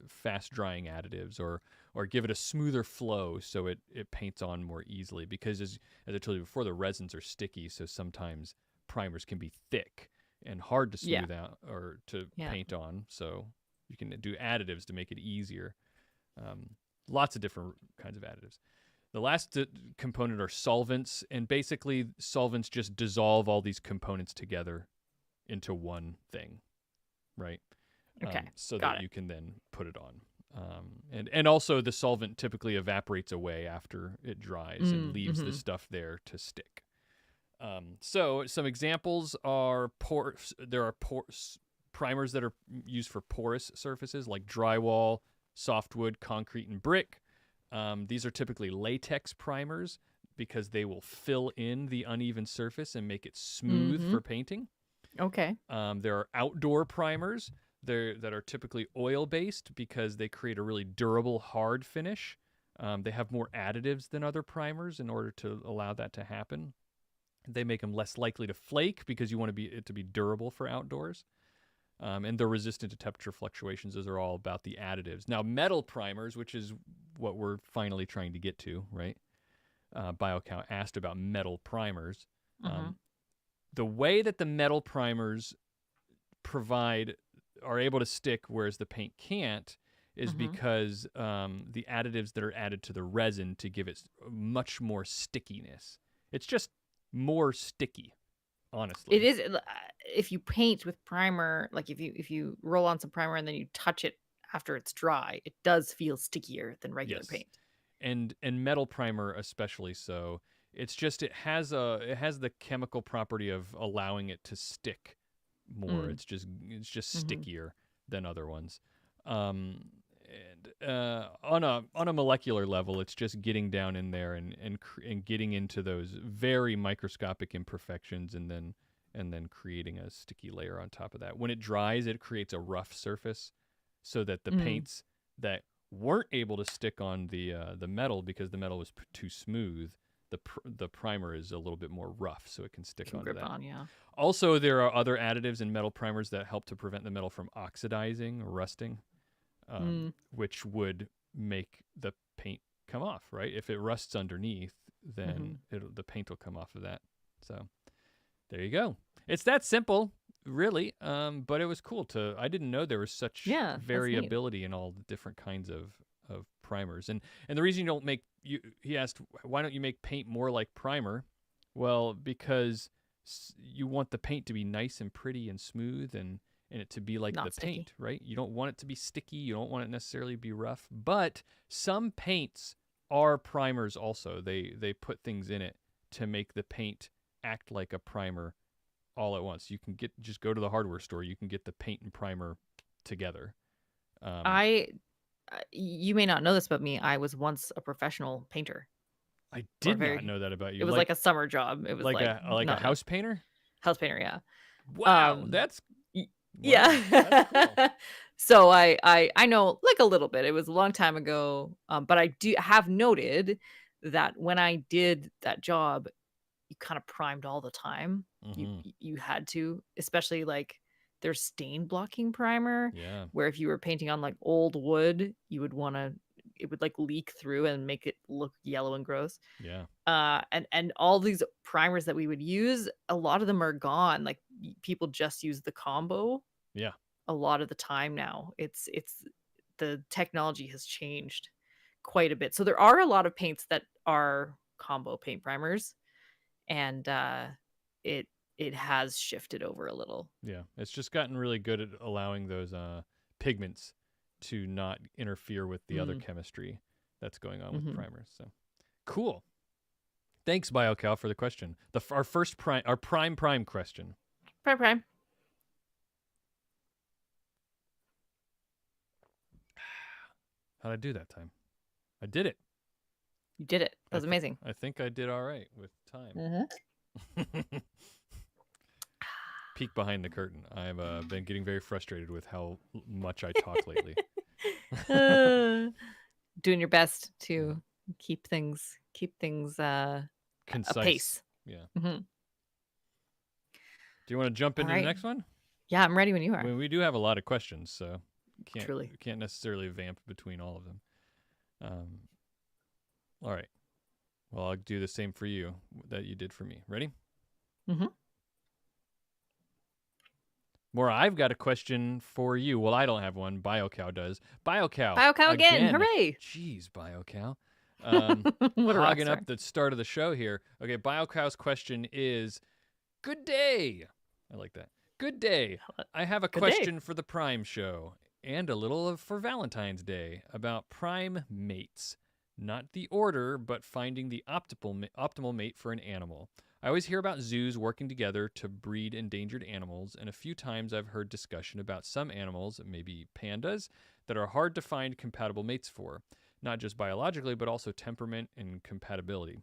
fast drying additives or give it a smoother flow so it paints on more easily, because as I told you before, the resins are sticky, so sometimes primers can be thick and hard to smooth out or to paint on, so you can do additives to make it easier. Lots of different kinds of additives. The last component are solvents, and basically solvents just dissolve all these components together into one thing, right? Okay, so that you can then put it on. And also the solvent typically evaporates away after it dries and leaves the stuff there to stick. So some examples are there are primers that are used for porous surfaces like drywall, softwood, concrete, and brick. These are typically latex primers because they will fill in the uneven surface and make it smooth for painting. Okay. There are outdoor primers that are typically oil-based because they create a really durable, hard finish. They have more additives than other primers in order to allow that to happen. They make them less likely to flake because you want it to be durable for outdoors. And they're resistant to temperature fluctuations. Those are all about the additives. Now, metal primers, which is what we're finally trying to get to, right? BioCow asked about metal primers. The way that the metal primers are able to stick, whereas the paint can't, is because the additives that are added to the resin to give it much more stickiness. It's just more sticky, honestly. It is. If you paint with primer, like if you roll on some primer and then you touch it after it's dry, it does feel stickier than regular paint. And metal primer especially so. It's just it has the chemical property of allowing it to stick more. It's just stickier than other ones. And on a molecular level, it's just getting down in there and getting into those very microscopic imperfections, and then creating a sticky layer on top of that. When it dries, it creates a rough surface, so that the paints that weren't able to stick on the metal because the metal was too smooth, the primer is a little bit more rough, so it can stick onto that. Also, there are other additives in metal primers that help to prevent the metal from oxidizing or rusting, which would make the paint come off, right? If it rusts underneath, then the paint will come off of that. So there you go. It's that simple, really. But it was cool I didn't know there was such variability in all the different kinds of primers. And the reason you don't he asked, why don't you make paint more like primer? Well, because you want the paint to be nice and pretty and smooth and it to be like the paint, right? You don't want it to be sticky. You don't want it necessarily to be rough. But some paints are primers also. They put things in it to make the paint act like a primer all at once. You can just go to the hardware store. You can get the paint and primer together. You may not know this about me. I was once a professional painter. I did not know that about you. It was like a summer job. It was like a house painter? House painter, yeah. Wow, that's yeah. That's cool. So I know like a little bit. It was a long time ago, but I do have noted that when I did that job, you kind of primed all the time. You had to, especially like there's stain blocking primer, where if you were painting on like old wood, you would want to, it would like leak through and make it look yellow and gross. And all these primers that we would use, a lot of them are gone. Like people just use the combo. A lot of the time now, it's the technology has changed quite a bit. So there are a lot of paints that are combo paint primers, and it has shifted over a little. Yeah, it's just gotten really good at allowing those pigments to not interfere with the other chemistry that's going on with primers. So cool. Thanks, BioCal, for the question. Our first prime question. Prime. How'd I do that time? I did it. You did it. That was amazing. I think I did all right with time. Peek behind the curtain. I've been getting very frustrated with how much I talk lately. Doing your best Yeah. to keep things Concise. apace. Yeah. Mm-hmm. Do you want to jump into the next one? Yeah, I'm ready when you are. Well, we do have a lot of questions, so Truly. can't necessarily vamp between all of them. All right. Well, I'll do the same for you that you did for me. Ready? Mm-hmm. Maura, I've got a question for you. Well, I don't have one. BioCow does. BioCow. BioCow again. Hooray. Jeez, BioCow. What a rock Hogging star. up the start of the show here. Okay, BioCow's question is, good day. I like that. Good day. I have a question for the Prime show and a little for Valentine's Day about prime mates. Not the order, but finding the optimal mate for an animal. I always hear about zoos working together to breed endangered animals, and a few times I've heard discussion about some animals, maybe pandas, that are hard to find compatible mates for, not just biologically, but also temperament and compatibility.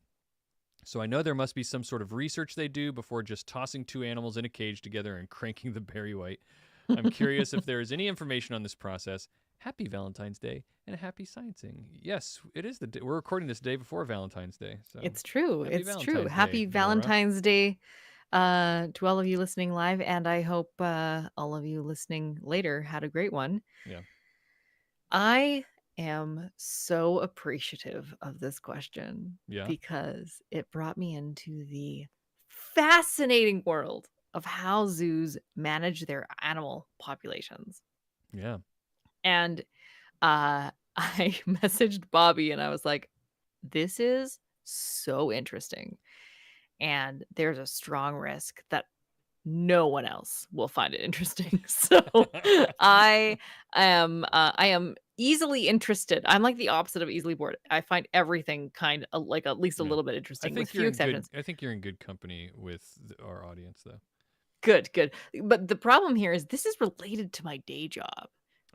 So I know there must be some sort of research they do before just tossing two animals in a cage together and cranking the berry white. I'm curious if there is any information on this process. Happy Valentine's Day and a happy sciencing. Yes, it is the day. We're recording this day before Valentine's Day. So it's true. It's true. Happy Day, Valentine's Day to all of you listening live, and I hope all of you listening later had a great one. Yeah. I am so appreciative of this question Yeah. because it brought me into the fascinating world of how zoos manage their animal populations. Yeah. And I messaged Bobby and I was like, this is so interesting. And there's a strong risk that no one else will find it interesting. So I am easily interested. I'm like the opposite of easily bored. I find everything kind of like at least a little bit interesting with few exceptions. I think you're in good company with our audience, though. Good. But the problem here is this is related to my day job,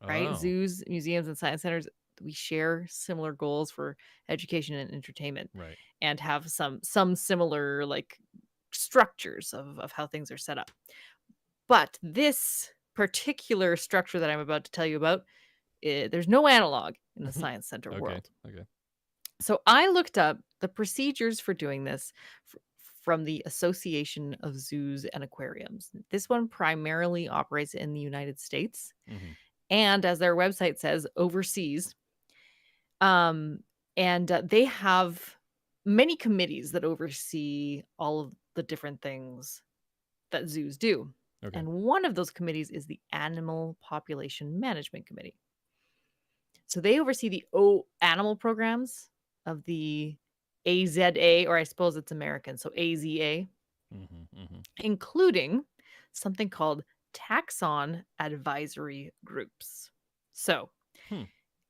right? Oh. Zoos, museums, and science centers, we share similar goals for education and entertainment, right, and have some similar like structures of how things are set up. But this particular structure that I'm about to tell you about, there's no analog in the science center world. Okay. So I looked up the procedures for doing this from the Association of Zoos and Aquariums. This one primarily operates in the United States, and as their website says, overseas. And they have many committees that oversee all of the different things that zoos do. Okay. And one of those committees is the Animal Population Management Committee. So they oversee the animal programs of the AZA, or I suppose it's American, so AZA, including something called taxon advisory groups. So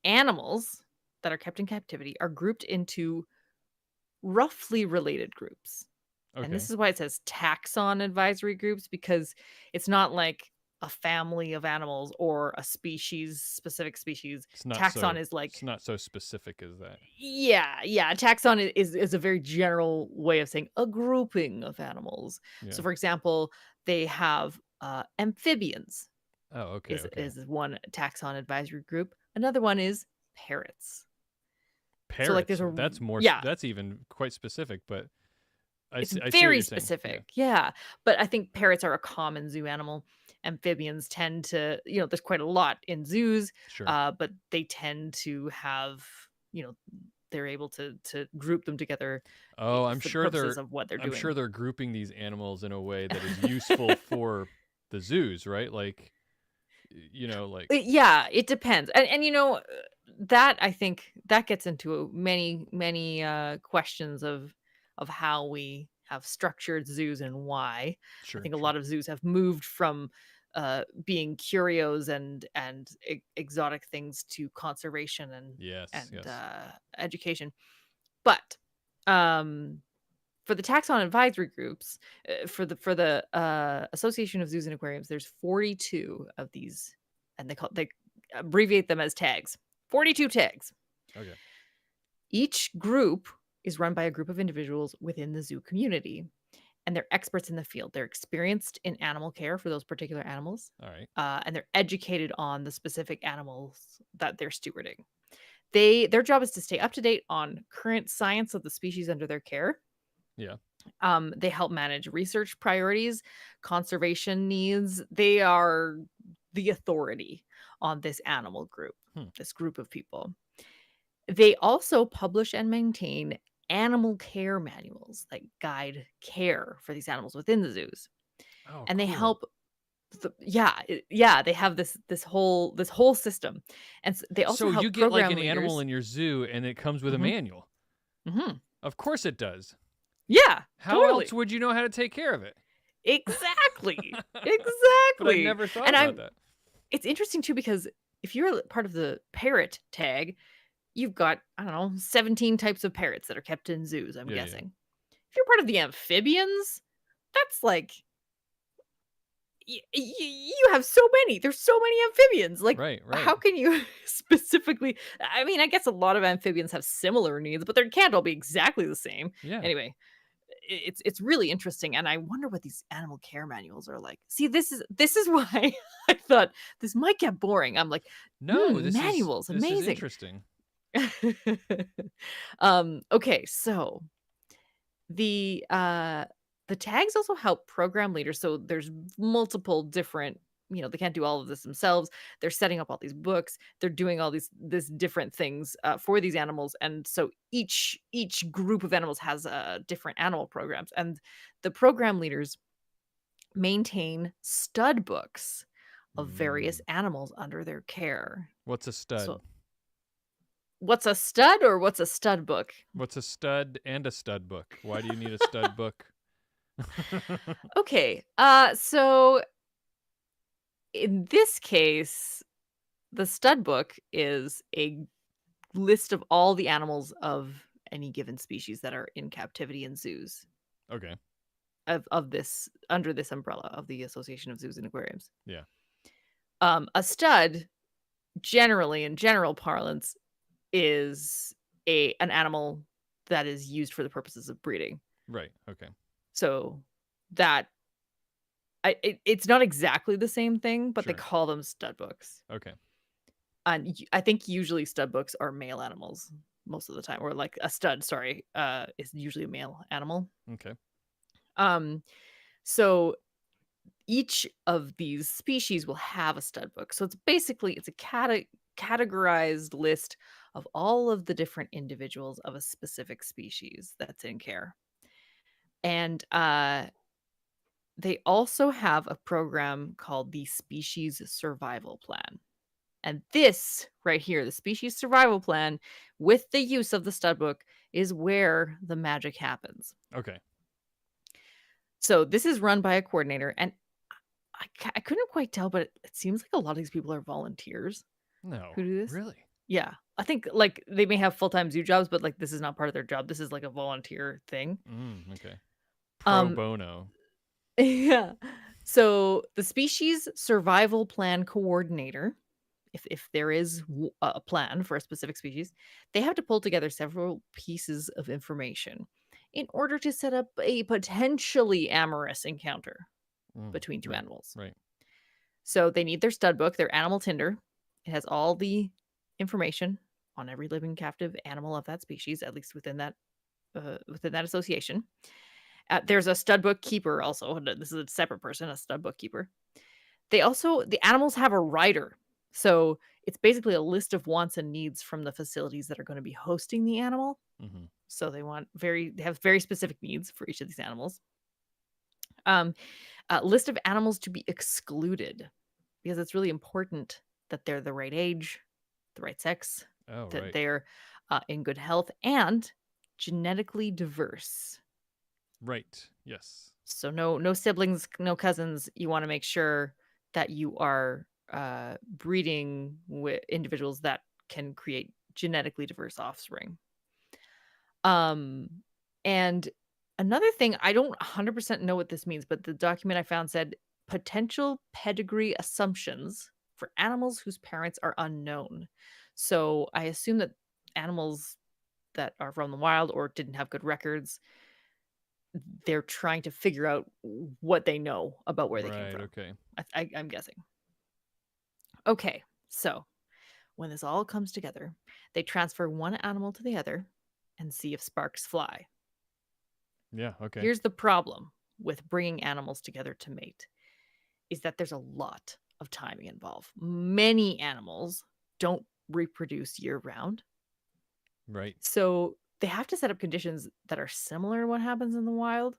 animals that are kept in captivity are grouped into roughly related groups. Okay. And this is why it says taxon advisory groups, because it's not like a family of animals or a specific species. Taxon is like, it's not so specific as that. Yeah. Taxon is a very general way of saying a grouping of animals. Yeah. So for example, they have amphibians. Oh, okay. Is one taxon advisory group. Another one is parrots. Parrots. So like that's more. Yeah. That's even quite specific, but it's very specific. Yeah. But I think parrots are a common zoo animal. Amphibians tend to, there's quite a lot in zoos, sure. But they tend to have, they're able to group them together. Oh, I'm sure of what they're doing. I'm sure they're grouping these animals in a way that is useful for the zoos, right? Like, yeah, it depends. And that, I think that gets into many questions of how we have structured zoos and why. Sure, I think a lot of zoos have moved from being curios and exotic things to conservation and education. But for the taxon advisory groups, for the Association of Zoos and Aquariums, there's 42 of these, and they abbreviate them as tags. 42 tags. Okay. Each group is run by a group of individuals within the zoo community, and they're experts in the field. They're experienced in animal care for those particular animals, All right. and they're educated on the specific animals that they're stewarding. Their job is to stay up to date on current science of the species under their care. Yeah. They help manage research priorities, conservation needs. They are the authority on this animal group, Hmm. this group of people. They also publish and maintain animal care manuals that guide care for these animals within the zoos. Oh, And they cool. help yeah, they have this whole system. And they also So you help get like program an animal leaders. in your zoo and it comes with a Mhm, manual. mhm. Of course it does. Yeah, How else totally. would you know how to take care of it? Exactly. But I Exactly. never thought And about that. it's interesting too because if you're part of the parrot tag, you've got, I don't know, 17 types of parrots that are kept in zoos, I'm Yeah, yeah. guessing. If you're part of the amphibians, that's like you have so many. There's so many amphibians. Like, Right, right. how can you specifically? I mean, I guess a lot of amphibians have similar needs, but they can't all be exactly the same. Yeah. Anyway, it's really interesting, and I wonder what these animal care manuals are like. See, this is why I thought this might get boring. I'm like, No, manuals, this is amazing. interesting. Okay, so the uh the tags also help program leaders. So there's multiple different, they can't do all of this themselves. They're setting up all these books. They're doing all this different things for these animals, and so each group of animals has different animal programs, and the program leaders maintain stud books of various Mm. animals under their care. What's a stud? So what's a stud, or what's a stud book? What's a stud and a stud book? Why do you need a stud book? Okay, so in this case, the stud book is a list of all the animals of any given species that are in captivity in zoos Okay. of this under this umbrella of the Association of Zoos and Aquariums. Yeah. A stud, generally in general parlance, is an animal that is used for the purposes of breeding. Right. Okay. So that it's not exactly the same thing, but they Sure. call them stud books. Okay. And I think usually stud books are male animals most of the time, or like a stud, sorry, is usually a male animal. Okay. Um, so each of these species will have a stud book. So it's a categorized list of all of the different individuals of a specific species that's in care. And they also have a program called the Species Survival Plan. And this right here, the species survival plan with the use of the stud book, is where the magic happens. Okay. So this is run by a coordinator, and I couldn't quite tell, but it seems like a lot of these people are volunteers No. who do this. Really? Yeah. I think like they may have full-time zoo jobs, but like this is not part of their job. This is like a volunteer thing. Okay. Pro Um bono. yeah. So the species survival plan coordinator, if there is a plan for a specific species, they have to pull together several pieces of information in order to set up a potentially amorous encounter between two Right. animals. Right. So they need their stud book, their animal tinder. It has all the information on every living captive animal of that species, at least within that association. There's a stud book keeper also. This is a separate person, a stud book keeper. The animals have a rider. So it's basically a list of wants and needs from the facilities that are going to be hosting the animal. Mm-hmm. So they have very specific needs for each of these animals. A list of animals to be excluded, because it's really important that they're the right age, the right sex, Oh, that right. they're in good health and genetically diverse. Right. Yes. So no siblings, no cousins. You want to make sure that you are breeding with individuals that can create genetically diverse offspring. And another thing, I don't 100% know what this means, but the document I found said potential pedigree assumptions for animals whose parents are unknown. So I assume that animals that are from the wild or didn't have good records, they're trying to figure out what they know about where they came Right. from. Okay. I'm guessing. Okay, so when this all comes together, they transfer one animal to the other and see if sparks fly. Yeah. Okay. Here's the problem with bringing animals together to mate is that there's a lot of timing involved. Many animals don't reproduce year round. Right. So they have to set up conditions that are similar to what happens in the wild.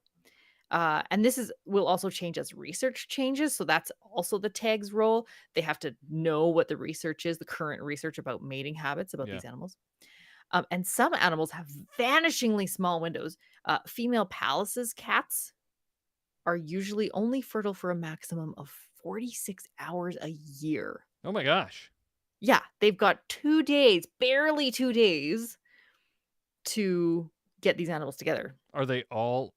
And this is will also change as research changes. So that's also the tag's role. They have to know what the research is, the current research about mating habits about Yeah. these animals. And some animals have vanishingly small windows. Female Pallas's cats are usually only fertile for a maximum of 46 hours a year. Oh my gosh. Yeah, they've got 2 days, barely 2 days to get these animals together. Are they all?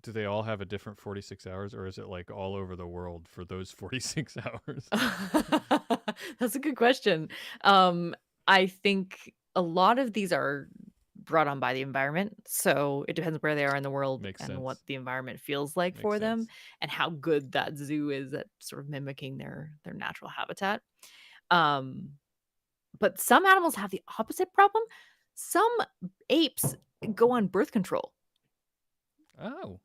Do they all have a different 46 hours, or is it like all over the world for those 46 hours? That's a good question. Um, I think a lot of these are brought on by the environment. So it depends where they are in the world Makes and what sense. the environment feels like Makes for them sense. and how good that zoo is at sort of mimicking their natural habitat. Um, but some animals have the opposite problem. Some apes go on birth control. Oh,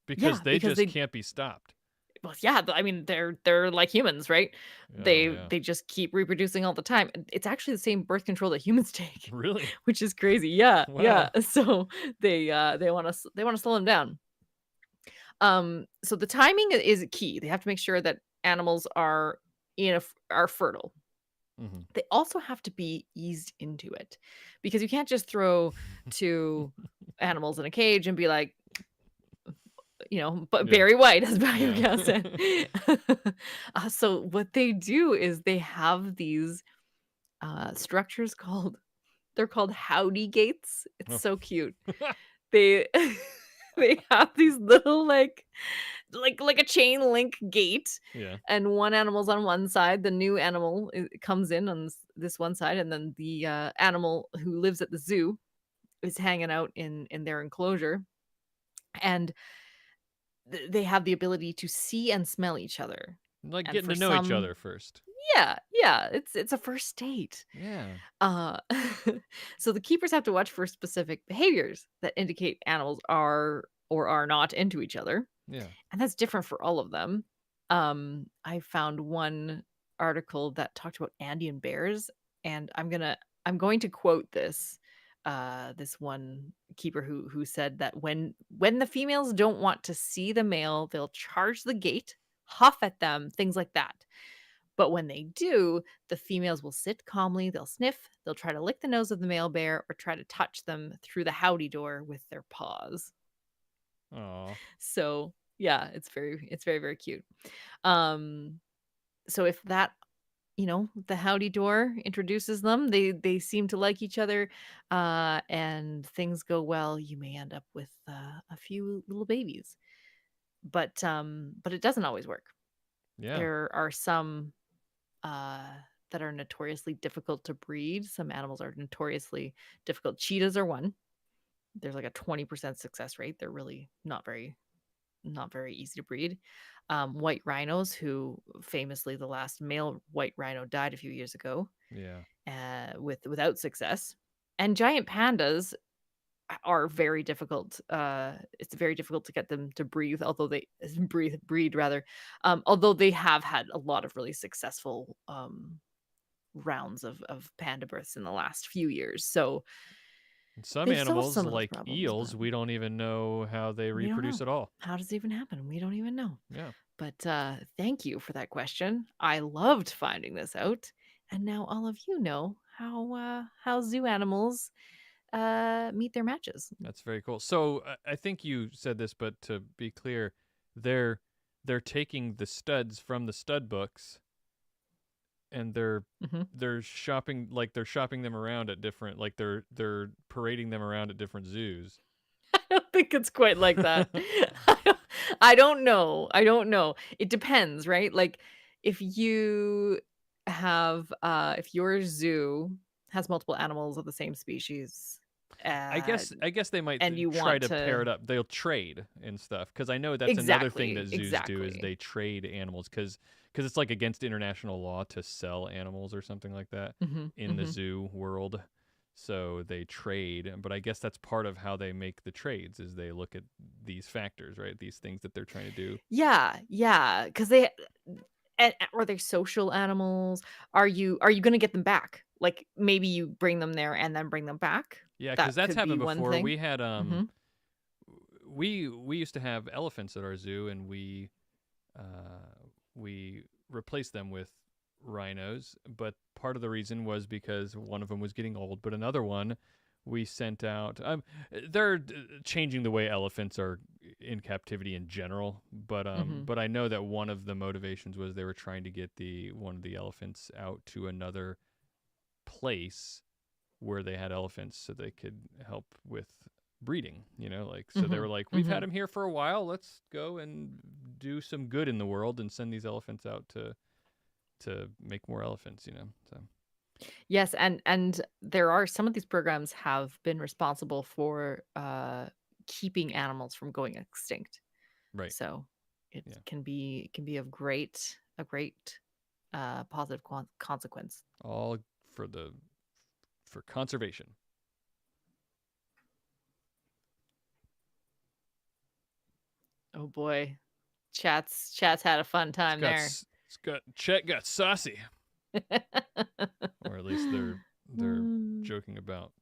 because Yeah, they because just they can't be stopped. well, yeah, I mean, they're like humans, right? Oh They yeah. they just keep reproducing all the time. And it's actually the same birth control that humans take, Really? which is crazy. Yeah, yeah. Wow. So they want to slow them down. So the timing is key. They have to make sure that animals are fertile. Hmm. They also have to be eased into it because you can't just throw two animals in a cage and be like, but Yeah. Barry White has Yeah. biogas in. So what they do is they have these structures they're called howdy gates. It's Oh. so cute. They they have these little like a chain link gate, Yeah. and one animal's on one side. The new animal comes in on this one side, and then the animal who lives at the zoo is hanging out in their enclosure. And they have the ability to see and smell each other. Like And getting for to know each some other first. yeah, yeah, it's a first date. Yeah. Uh, so the keepers have to watch for specific behaviors that indicate animals are or are not into each other, Yeah. and that's different for all of them. I found one article that talked about Andean bears, and I'm going to quote this one keeper who said that when the females don't want to see the male, they'll charge the gate, huff at them, things like that. But when they do, the females will sit calmly, they'll sniff, they'll try to lick the nose of the male bear or try to touch them through the howdy door with their paws. Aw. So, yeah, it's very, very cute. Um, so if the howdy door introduces them, they seem to like each other, and things go well, you may end up with a few little babies. But it doesn't always work. Yeah. There are some uh, that are notoriously difficult to breed. Some animals are notoriously difficult. Cheetahs are one. There's like a 20% success rate. They're really not very easy to breed. White rhinos, who famously the last male white rhino died a few years ago, Yeah. without success. And giant pandas are very difficult. It's very difficult to get them to breathe, although they breed rather. Although they have had a lot of really successful rounds of panda births in the last few years. So And some they've solved animals, some of those like problems, eels, but we don't even know how they we don't reproduce know. at all. How does it even happen? We don't even know. Yeah. But thank you for that question. I loved finding this out. And now all of you know how zoo animals meet their matches. That's very cool. So I think you said this, but to be clear, they're they're taking the studs from the stud books and Mhm. they're shopping them around at different like they're parading them around at different zoos. I don't think it's quite like that. I don't know. I don't know. It depends, right? Like if you have if your zoo has multiple animals of the same species, I uh, guess they might and you try want to pair to it up. They'll trade and stuff because I know that's another thing exactly, that zoos do is exactly. they trade animals because it's like against international law to sell animals or something like that Mhm, in the mhm. zoo world. So they trade, but I guess that's part of how they make the trades is they look at these factors, right? These things that they're trying to do. Yeah, yeah, because they and are they social animals? Are you gonna get them back? Like, maybe you bring them there and then bring them back? Yeah, because That that's could be happened one before. thing. We had Mhm, we used to have elephants at our zoo, and we replaced them with rhinos. But part of the reason was because one of them was getting old, but another one we sent out. They're changing the way elephants are in captivity in general, mhm, but I know that one of the motivations was they were trying to get the one of the elephants out to another place where they had elephants so they could help with breeding, like so they were mhm, like, we've had mhm. him here for a while, let's go and do some good in the world and send these elephants out to make more elephants, so Yes, and there are some of these programs have been responsible for, keeping animals from going extinct. right. So, it Yeah, can be of a great, positive consequence. all for the for conservation. Oh boy. Chat's had a fun time there. It's got Chet got saucy, or at least they're Mm. joking about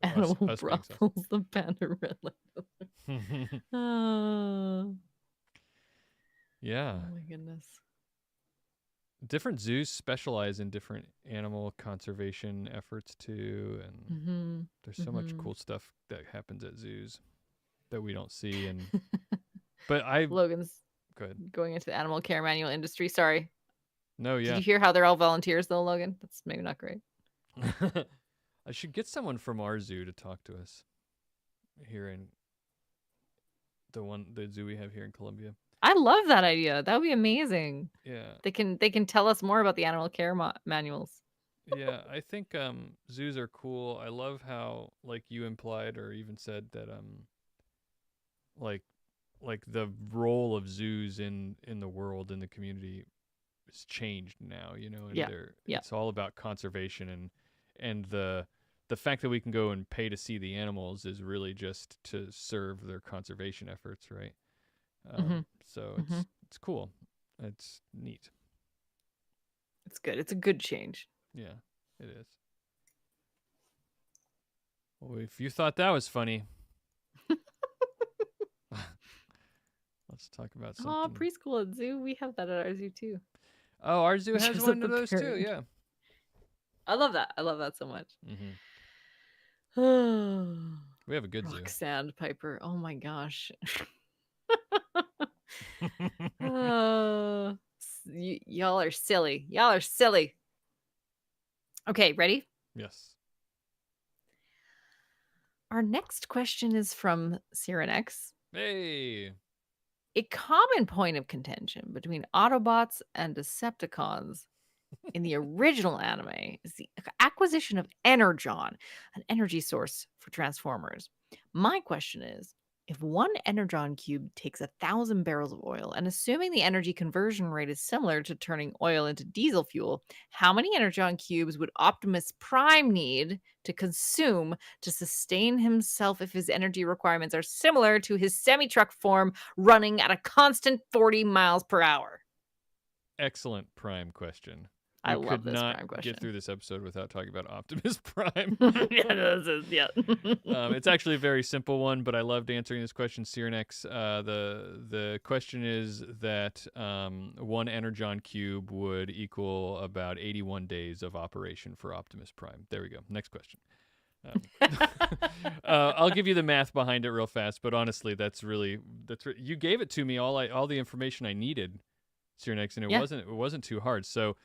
Animal us being saucy. brothels, the Banderella. Oh. Yeah, Oh my goodness. different zoos specialize in different animal conservation efforts too, and Mhm. there's so much Mhm. cool stuff that happens at zoos that we don't see. And but I Logan's go ahead. going into the animal care manual industry. Sorry. No, Did yeah, you hear how they're all volunteers though, Logan? That's maybe not great. I should get someone from our zoo to talk to us here in the zoo we have here in Columbia. I love that idea. That would be amazing. Yeah, They can tell us more about the animal care manuals. yeah, I think zoos are cool. I love how like you implied or even said that like the role of zoos in the world in the community has changed now, and Yeah. they're Yeah. it's all about conservation and the fact that we can go and pay to see the animals is really just to serve their conservation efforts, right? Mhm. So Mhm. it's cool. It's neat. It's good. It's a good change. Yeah, it is. Well, if you thought that was funny, let's talk about Oh, something. preschool at zoo. We have that at our zoo too. Oh, our zoo It has shows up one the of those too. parent. Yeah. I love that. I love that so much. Hmm. Rock We have a good zoo. sandpiper. Oh my gosh. Y'all are silly. Y'all are silly. Okay, ready? Yes. Our next question is from Cyrenex. Hey. A common point of contention between Autobots and Decepticons in the original anime is the acquisition of Energon, an energy source for Transformers. My question is, if one Energon cube takes 1,000 barrels of oil, and assuming the energy conversion rate is similar to turning oil into diesel fuel, how many Energon cubes would Optimus Prime need to consume to sustain himself if his energy requirements are similar to his semi-truck form running at a constant 40 miles per hour? Excellent Prime question. I We love could this not Prime get question. through this episode without talking about Optimus Prime. Yeah, this is yeah. It's actually a very simple one, but I loved answering this question, Cyrenex. The question is that one Energon cube would equal about 81 days of operation for Optimus Prime. There we go. Next question. I'll give you the math behind it real fast, but honestly, you gave it to me all the information I needed, Cyrenex, and Yeah. it wasn't too hard. So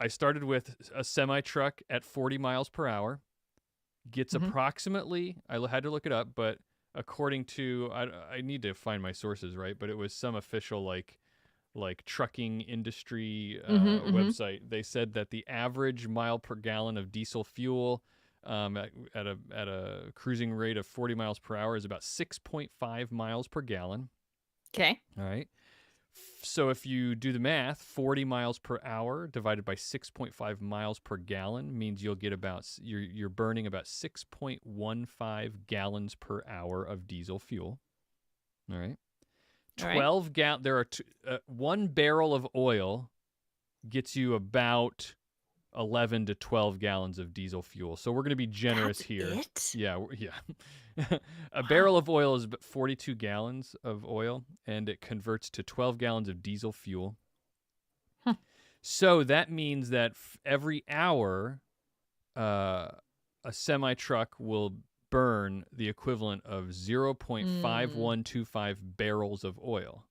I started with a semi truck at 40 miles per hour. Gets Mhm. approximately, I had to look it up, but according to I need to find my sources, right, but it was some official like like trucking industry Mm-hmm. website. They said that the average mile per gallon of diesel fuel at a cruising rate of 40 miles per hour is about 6.5 miles per gallon. Okay. All right. So if you do the math, 40 miles per hour divided by 6.5 miles per gallon means you'll get about you're burning about 6.15 gallons per hour of diesel fuel. All right. All right. 12 there are 1 barrel of oil gets you about 11 to 12 gallons of diesel fuel. So we're going to be generous That's here. it? Yeah, a barrel Wow. of oil is 42 gallons of oil, and it converts to 12 gallons of diesel fuel. Huh. So that means that every hour, a semi truck will burn the equivalent of Mm. 0.5125 barrels of oil,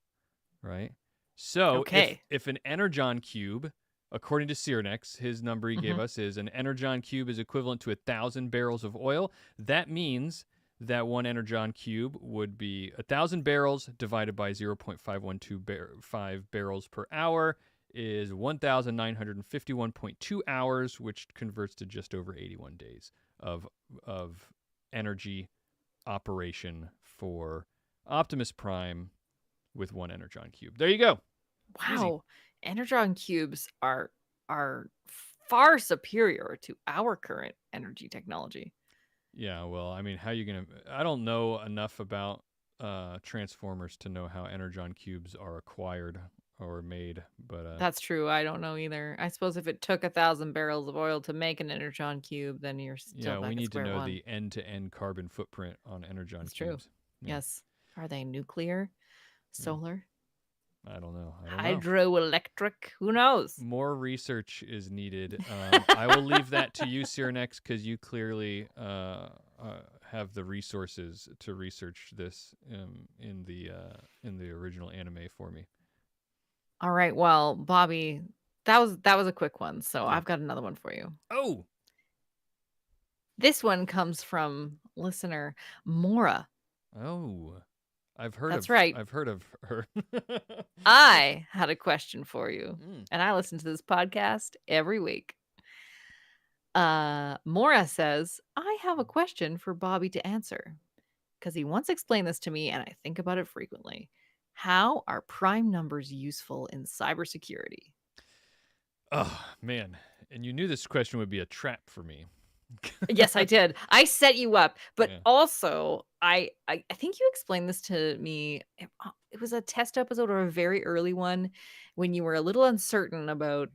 right? So Okay. if an energon cube, according to Cyrenex, his number he gave Mm-hmm. us is an energon cube is equivalent to 1,000 barrels of oil. That means that one energon cube would be 1,000 barrels divided by 0.512 barrels per hour is 1,951.2 hours, which converts to just over 81 days of energy operation for Optimus Prime with one energon cube. There you go. Easy. Wow. Energon cubes are far superior to our current energy technology. Yeah, well, I mean, how you gonna? I don't know enough about Transformers to know how energon cubes are acquired or made, but That's true. I don't know either. I suppose if it took 1,000 barrels of oil to make an energon cube, then you're still yeah, we back at need to square know one. the end-to-end carbon footprint on energon That's true. cubes. Yeah, Yes. Are they nuclear? yeah. Solar? I don't know. I don't know. Hydroelectric? Who knows? More research is needed. I will leave that to you, Cyrenex, because you clearly have the resources to research this in the original anime for me. All right. Well, Bobby, that was a quick one. So Yeah. I've got another one for you. Oh. This one comes from listener Mora. Oh. That's right. I've heard of her. I had a question for you, Mm. and I listen to this podcast every week. Mora says, I have a question for Bobby to answer because he once explained this to me and I think about it frequently. How are prime numbers useful in cybersecurity? Oh man, and you knew this question would be a trap for me. Yes, I did. I set you up, but Yeah. also I think you explained this to me. It was a test episode or a very early one when you were a little uncertain about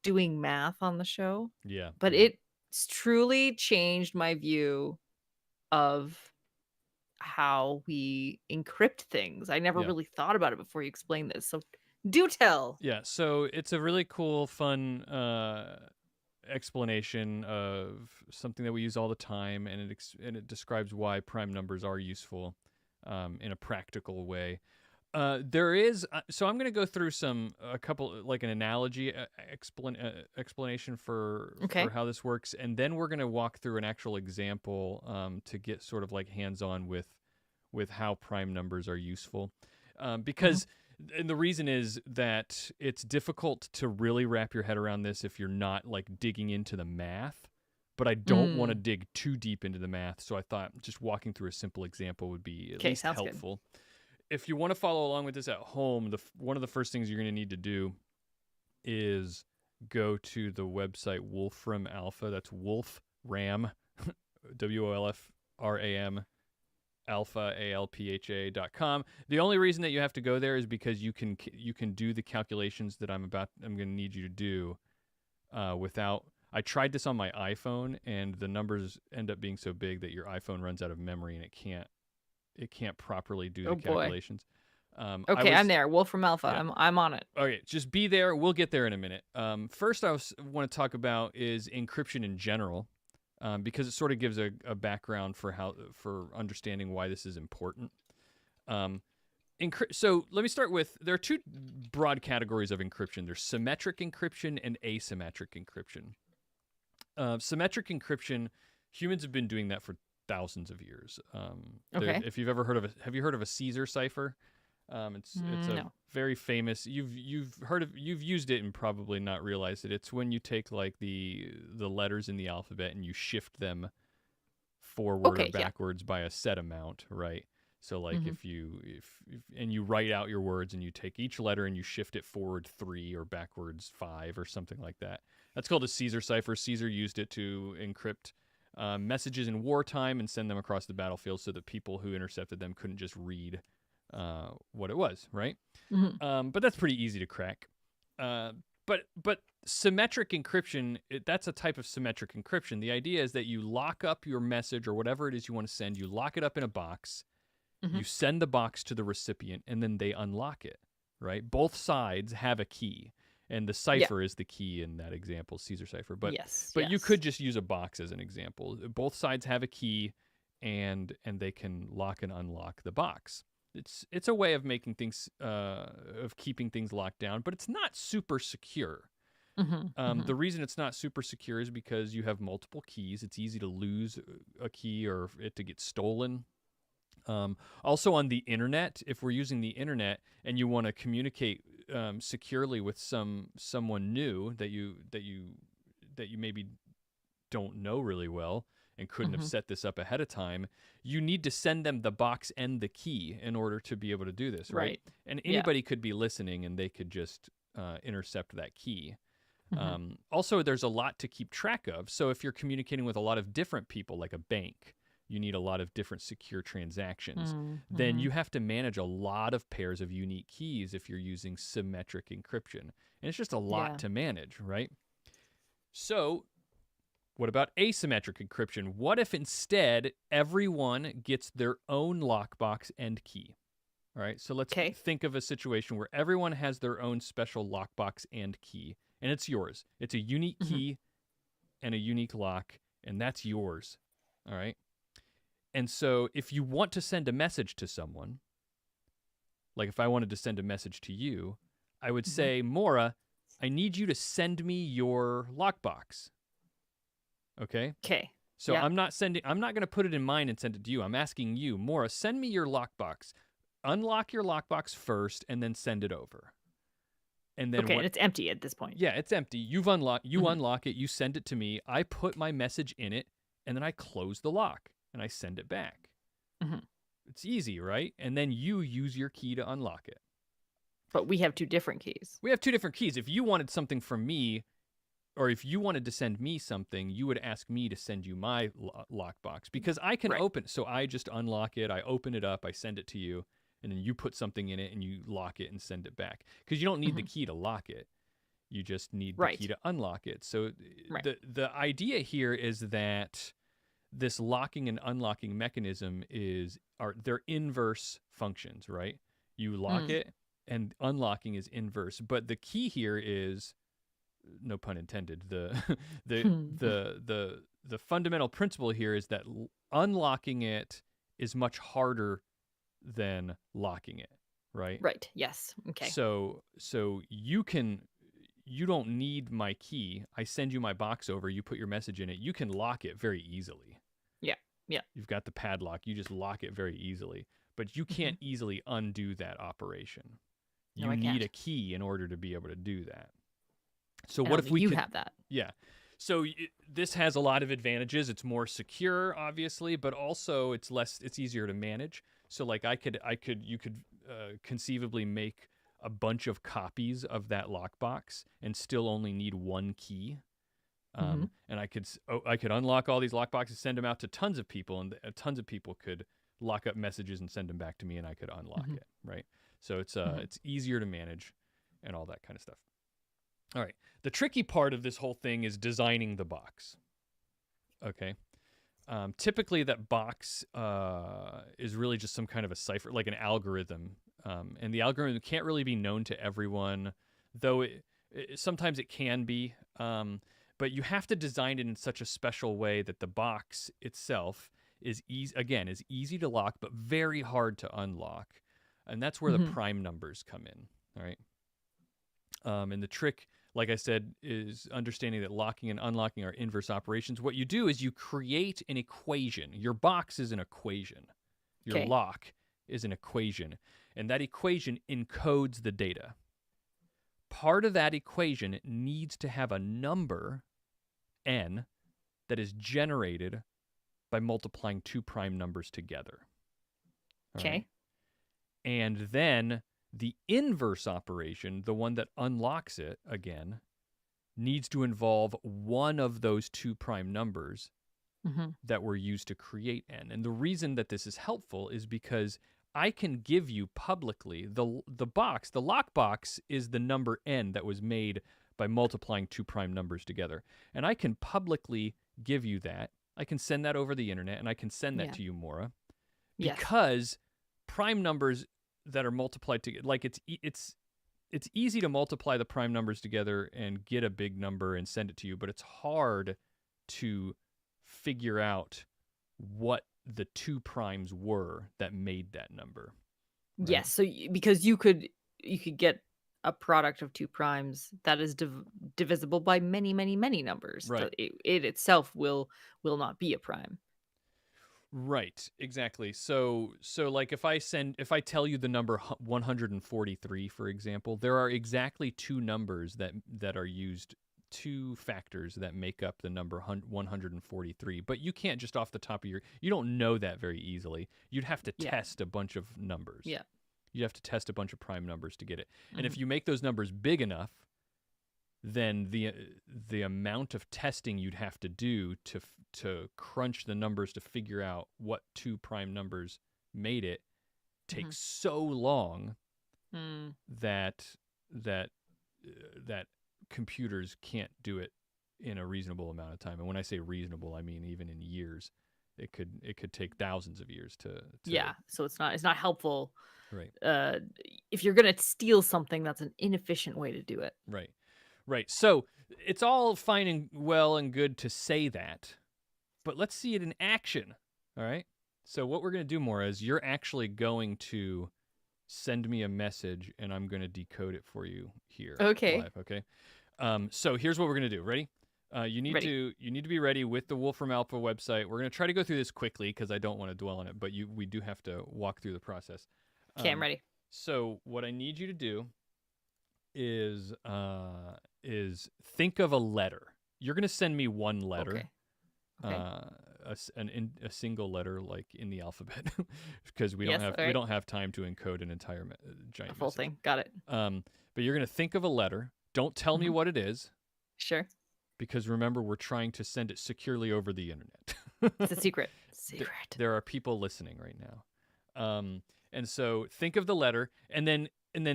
doing math on the show, Yeah. but Yeah. it's truly changed my view of how we encrypt things. I never Yeah. really thought about it before you explained this. So do tell. Yeah. So it's a really cool, fun explanation of something that we use all the time, and it describes why prime numbers are useful in a practical way. There is so I'm going to go through a couple like an analogy explanation for Okay. how this works, and then we're going to walk through an actual example to get sort of like hands on with how prime numbers are useful, Mhm. because and the reason is that it's difficult to really wrap your head around this if you're not like digging into the math. But I don't want to Mm. dig too deep into the math, so I thought just walking through a simple example would be at Okay, least sounds good. helpful. If you want to follow along with this at home, one of the first things you're going to need to do is go to the website Wolfram Alpha. That's Wolfram, WOLFRAM alpha alpha.com. The only reason that you have to go there is because you can do the calculations that I'm going to need you to do without. I tried this on my iPhone, and the numbers end up being so big that your iPhone runs out of memory and it can't properly do Oh the boy. calculations. I Okay, I'm was there. Wolf from Alpha. Yeah. I'm on it. Okay, just be there. We'll get there in a minute. First, want to talk about is encryption in general, because it sort of gives a background for understanding why this is important. So let me start with there are two broad categories of encryption. There's symmetric encryption and asymmetric encryption. Symmetric encryption, humans have been doing that for thousands of years. Okay. If you've ever heard of have you heard of a Caesar cipher? It's a No. very famous. You've heard of, you've used it and probably not realized it. It's when you take like the letters in the alphabet and you shift them forward or Okay, yeah. backwards by a set amount, right? So like Mhm. if and you write out your words and you take each letter and you shift it forward 3 or backwards 5 or something like that. That's called a Caesar cipher. Caesar used it to encrypt messages in wartime and send them across the battlefield so that people who intercepted them couldn't just read what it was, right? Mhm. But that's pretty easy to crack. But symmetric encryption, that's a type of symmetric encryption. The idea is that you lock up your message or whatever it is you want to send, you lock it up in a box, you Mhm. send the box to the recipient, and then they unlock it, right? Both sides have a key, and the Yeah. cipher is the key in that example, Caesar cipher. Yes. But you Yes. could just use a box as an example. Both sides have a key, and they can lock and unlock the box. It's a way of making things of keeping things locked down, but it's not super secure. Mhm. The Mhm. reason it's not super secure is because you have multiple keys. It's easy to lose a key or it to get stolen. Also on the internet, if we're using the internet and you want to communicate securely with someone new that you maybe don't know really well and couldn't have Mhm. set this up ahead of time, you need to send them the box and the key in order to be able to do this, right? Right. And Yeah. anybody could be listening and they could just intercept that key. Mhm. Also, there's a lot to keep track of. So if you're communicating with a lot of different people, like a bank, you need a lot of different secure transactions. Then Mhm. you have to manage a lot of pairs of unique keys if you're using symmetric encryption. And it's just a lot Yeah. to manage, right? So what about asymmetric encryption? What if instead everyone gets their own lockbox and key? All right, so let's Okay. think of a situation where everyone has their own special lockbox and key, and it's yours. It's a unique Mhm. key and a unique lock, and that's yours. All right. And so if you want to send a message to someone, like if I wanted to send a message to you, I would Mhm. say, Mora, I need you to send me your lockbox. Okay. Okay. So Yeah. I'm not going to put it in mine and send it to you. I'm asking you, Mora, send me your lockbox. Unlock your lockbox first and then send it over. And then Okay, what and it's empty at this point. Yeah, it's empty. You Mhm. unlock it, you send it to me. I put my message in it and then I close the lock and I send it back. Mhm. It's easy, right? And then you use your key to unlock it. But we have two different keys. We have two different keys. If you wanted something from me, or if you wanted to send me something, you would ask me to send you my lockbox because I can Right. open it. So I just unlock it, I open it up, I send it to you, and then you put something in it and you lock it and send it back. Because you don't need the Mhm. key to lock it. You just need the key Right. to unlock it. So Right. the idea here is that this locking and unlocking mechanism are they're inverse functions, right? You lock Mm. it and unlocking is inverse. But the key here is, no pun intended, the the fundamental principle here is that unlocking it is much harder than locking it, right? Right. Yes. Okay. So you don't need my key. I send you my box over, you put your message in it. You can lock it very easily. Yeah. Yeah. You've got the padlock. You just lock it very easily. But you Mhm. can't easily undo that operation. No, You I need can't. a key in order to be able to do that. So And what only if we you could have that. Yeah. So this has a lot of advantages. It's more secure, obviously, but also it's easier to manage. So like you could conceivably make a bunch of copies of that lockbox and still only need one key. Mhm. And I could unlock all these lockboxes, send them out to tons of people, and tons of people could lock up messages and send them back to me, and I could unlock Mhm. it. Right. So Mhm. it's easier to manage, and all that kind of stuff. All right. The tricky part of this whole thing is designing the box. Okay. Typically, that box is really just some kind of a cipher, like an algorithm. And the algorithm can't really be known to everyone, though sometimes it can be. But you have to design it in such a special way that the box itself is easy to lock, but very hard to unlock. And that's where the Mhm. prime numbers come in. All right. And the trick, like I said, is understanding that locking and unlocking are inverse operations. What you do is you create an equation. Your box is an equation. Your Okay. lock is an equation. and that equation encodes the data. Part of that equation needs to have a number, n, that is generated by multiplying two prime numbers together. All right? And then the inverse operation, the one that unlocks it again, needs to involve one of those two prime numbers that were used to create n. And the reason that this is helpful is because I can give you publicly the lockbox is the number n that was made by multiplying two prime numbers together. And I can publicly give you that. I can send that over the internet, and I can send that to you, Maura, because prime numbers that are multiplied together, like it's easy to multiply the prime numbers together and get a big number and send it to you, but it's hard to figure out what the two primes were that made that number. Right? Yes, so because you could get a product of two primes that is divisible by many, many, many numbers. Right. It itself will not be a prime. Right, exactly. So like if I tell you the number 143, for example, there are exactly two numbers that are used, two factors that make up the number 143, but you can't just off the top of you don't know that very easily. You'd have to test a bunch of numbers. Yeah. You'd have to test a bunch of prime numbers to get it. And if you make those numbers big enough, then the amount of testing you'd have to do to crunch the numbers to figure out what two prime numbers made it takes so long that computers can't do it in a reasonable amount of time. And when I say reasonable, I mean even in years. It could take thousands of years to so it's not helpful. Right. If you're going to steal something, that's an inefficient way to do it. Right. So it's all fine and well and good to say that, but let's see it in action. All right. So what we're going to do, Maura, is you're actually going to send me a message, and I'm going to decode it for you here. Okay. Live, okay. So here's what we're going to do. Ready? You need to be ready with the Wolfram Alpha website. We're going to try to go through this quickly because I don't want to dwell on it, but we do have to walk through the process. Okay, I'm ready. So what I need you to do is think of a letter. You're going to send me one letter. Okay. A single letter, like in the alphabet, because we don't have time to encode an entire giant full thing. Got it. But you're going to think of a letter. Don't tell me what it is. Sure. Because remember, we're trying to send it securely over the internet. It's a secret. There are people listening right now. And so think of the letter, and then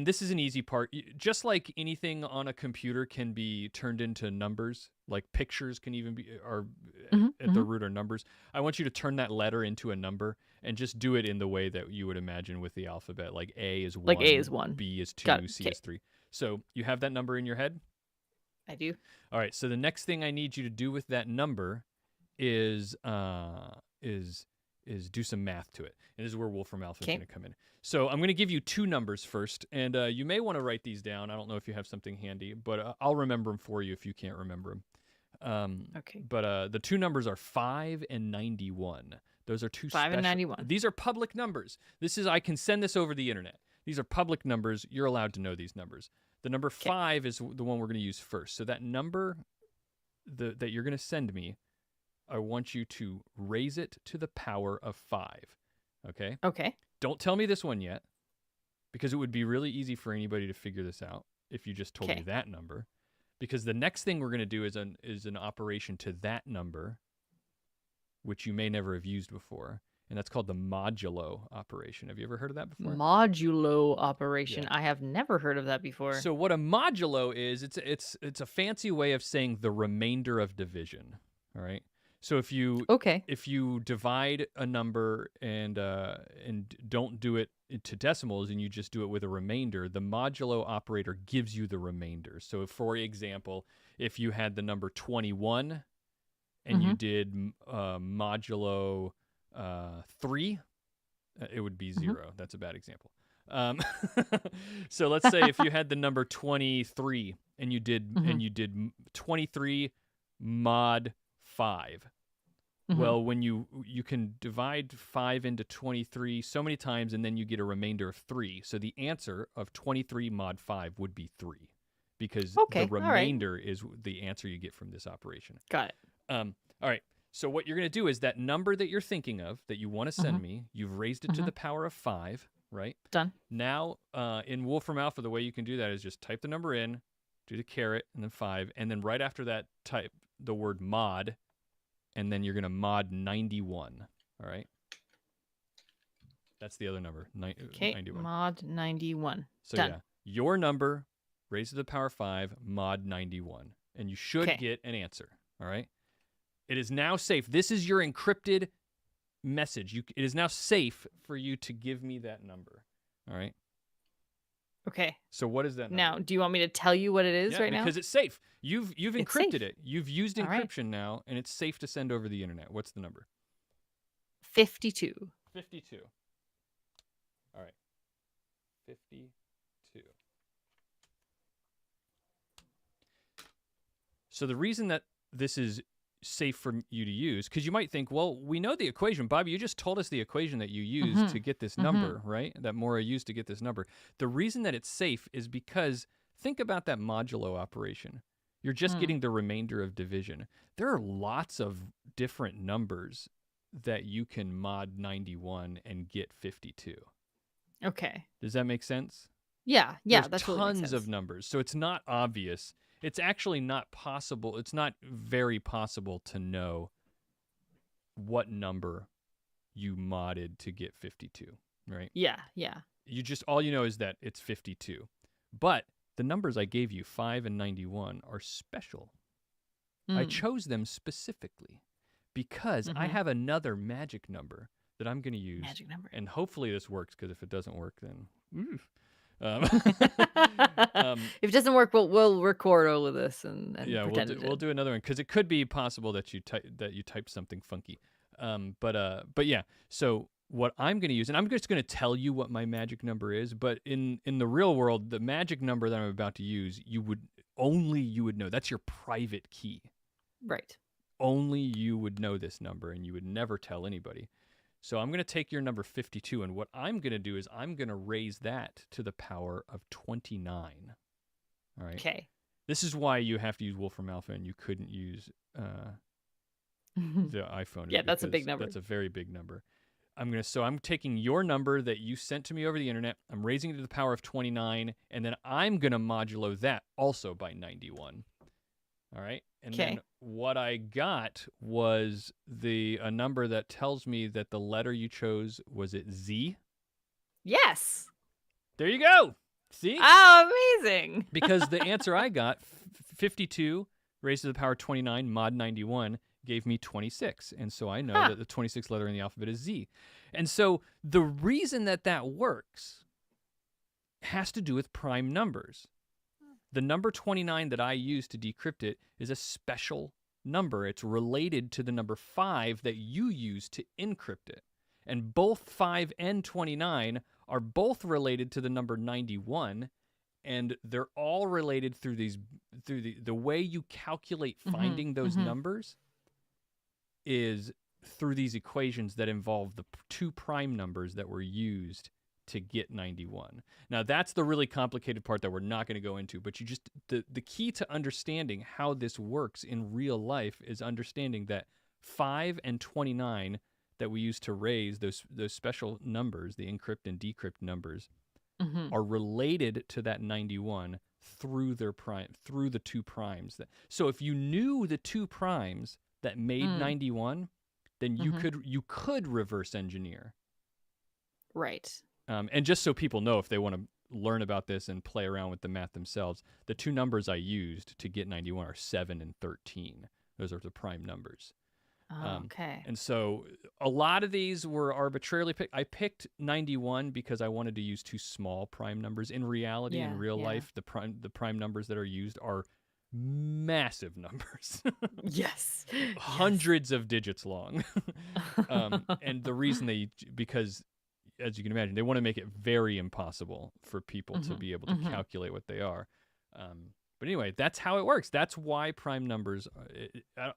this is an easy part. Just like anything on a computer can be turned into numbers, like pictures can even be at the root are numbers. I want you to turn that letter into a number and just do it in the way that you would imagine with the alphabet. Like A is 1. Like A is 1. B is 2. C is 3. So you have that number in your head? I do. All right. So the next thing I need you to do with that number is do some math to it. And this is where Wolfram Alpha is going to come in. So I'm going to give you two numbers first, and you may want to write these down. I don't know if you have something handy, but I'll remember them for you if you can't remember them. Okay. But the two numbers are 5 and 91. Those are two 5 and 91. These are public numbers. I can send this over the internet. These are public numbers. You're allowed to know these numbers. The number 5 is the one we're going to use first. So that number that you're going to send me, I want you to raise it to the power of 5. Okay? Okay. Don't tell me this one yet, because it would be really easy for anybody to figure this out if you just told me that number. Because the next thing we're going to do is an operation to that number, which you may never have used before, and that's called the modulo operation. Have you ever heard of that before? Modulo operation. Yeah. I have never heard of that before. So what a modulo is, it's a fancy way of saying the remainder of division. All right. So if you divide a number and don't do it to decimals and you just do it with a remainder, the modulo operator gives you the remainder. So for example, if you had the number 21 and you did modulo 3, it would be 0. That's a bad example. So let's say if you had the number 23 and you did 23 mod 5, Well, when you can divide 5 into 23 so many times, and then you get a remainder of 3. So the answer of 23 mod 5 would be 3, because the remainder is the answer you get from this operation. Got it. All right. So what you're going to do is that number that you're thinking of that you want to send me, you've raised it to the power of 5, right? Done. Now, in Wolfram Alpha, the way you can do that is just type the number in, do the caret, and then 5, and then right after that, type the word mod, and then you're going to mod 91, all right? That's the other number, 91. Mod 91. So Done. yeah, your number, raised to the power 5, mod 91, and you should get an answer, all right? It is now safe. This is your encrypted message. It is now safe for you to give me that number, all right? Okay. So what is that number? Now, do you want me to tell you what it is right now? Because it's safe. You've encrypted safe. it. You've used encryption now, and it's safe to send over the internet. What's the number? 52. 52. All right. 52. So the reason that this is safe for you to use, because you might think, well, we know the equation. Bobby, you just told us the equation that you used to get this number, right? That Maura used to get this number. The reason that it's safe is because think about that modulo operation. You're just getting the remainder of division. There are lots of different numbers that you can mod 91 and get 52. Okay. Does that make sense? Yeah, There's that's tons of numbers, so it's not obvious. It's actually not possible. It's not very possible to know what number you modded to get 52, right? Yeah. You just, all you know is that it's 52. But the numbers I gave you, 5 and 91, are special. I chose them specifically because I have another magic number that I'm going to use. Magic number. And hopefully this works, because if it doesn't work, then... if it doesn't work, we'll record all of this and pretend we'll do another one, because it could be possible that you type something funky. But yeah. So what I'm going to use, and I'm just going to tell you what my magic number is. But in the real world, the magic number that I'm about to use, you would know. That's your private key. Right. Only you would know this number, and you would never tell anybody. So I'm going to take your number 52, and what I'm going to do is I'm going to raise that to the power of 29. All right? Okay. This is why you have to use Wolfram Alpha, and you couldn't use the iPhone. Yeah, that's a big number. That's a very big number. I'm taking your number that you sent to me over the internet, I'm raising it to the power of 29, and then I'm going to modulo that also by 91. All right? And then what I got was a number that tells me that the letter you chose, was it Z? Yes. There you go. See? Oh, amazing. Because the answer I got, 52 raised to the power of 29 mod 91, gave me 26. And so I know that the 26th letter in the alphabet is Z. And so the reason that works has to do with prime numbers. The number 29 that I use to decrypt it is a special number. It's related to the number 5 that you use to encrypt it. And both 5 and 29 are both related to the number 91, and they're all related through the way you calculate finding those numbers is through these equations that involve the two prime numbers that were used to get 91. Now, that's the really complicated part that we're not going to go into, but the key to understanding how this works in real life is understanding that 5 and 29 that we use to raise those special numbers, the encrypt and decrypt numbers, are related to that 91 through the two primes. So if you knew the two primes that made 91, then you could reverse engineer. Right. And just so people know, if they want to learn about this and play around with the math themselves, the two numbers I used to get 91 are 7 and 13. Those are the prime numbers. Okay. And so a lot of these were arbitrarily picked. I picked 91 because I wanted to use two small prime numbers. In reality, in real life, the prime numbers that are used are massive numbers. Yes. Hundreds of digits long. And the reason because as you can imagine, they want to make it very impossible for people to be able to calculate what they are. But anyway, that's how it works. That's why prime numbers.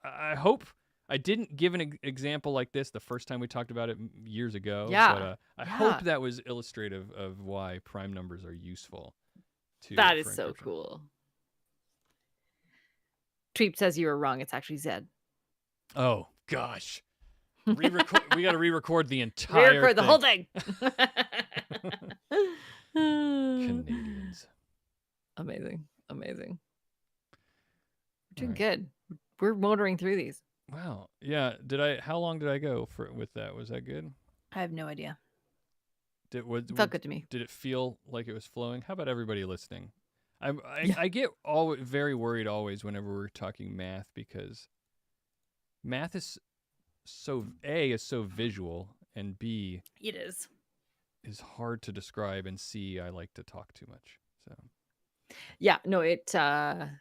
I hope I didn't give an example like this the first time we talked about it years ago, Yeah. but I hope Yeah. that was illustrative of why prime numbers are useful That is for so encryption. cool. Treep says you were wrong. It's actually Zed. Oh gosh. Re-record. We got to re-record the entire Re-record the thing. whole thing. Canadians. Amazing. Amazing. We're doing Right. good. We're motoring through these. Wow. Yeah. How long did I go with that? Was that good? I have no idea. It felt good to me. Did it feel like it was flowing? How about everybody listening? Yeah. I get very worried always whenever we're talking math, because math is so visual, and B, It is hard to describe, and C, I like to talk too much. So yeah, no, that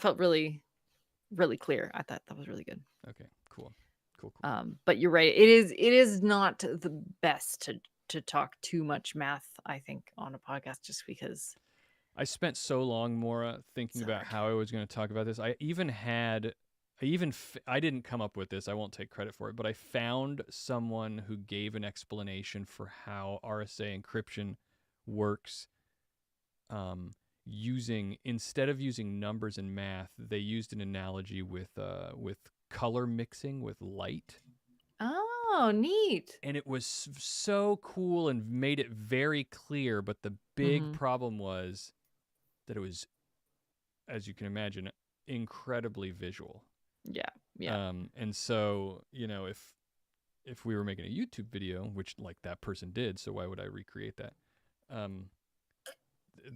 felt really, really clear. I thought that was really good. okay, cool. But you're right. It is not the best to talk too much math, I think, on a podcast, just because I spent so long, Maura, thinking about how I was going to talk about this. I didn't come up with this. I won't take credit for it, but I found someone who gave an explanation for how RSA encryption works. Instead of using numbers and math, they used an analogy with color mixing with light. Oh, neat. And it was so cool and made it very clear. But the big problem was that it was, as you can imagine, incredibly visual. Yeah. Yeah. And so, if we were making a YouTube video, which like that person did, so why would I recreate that?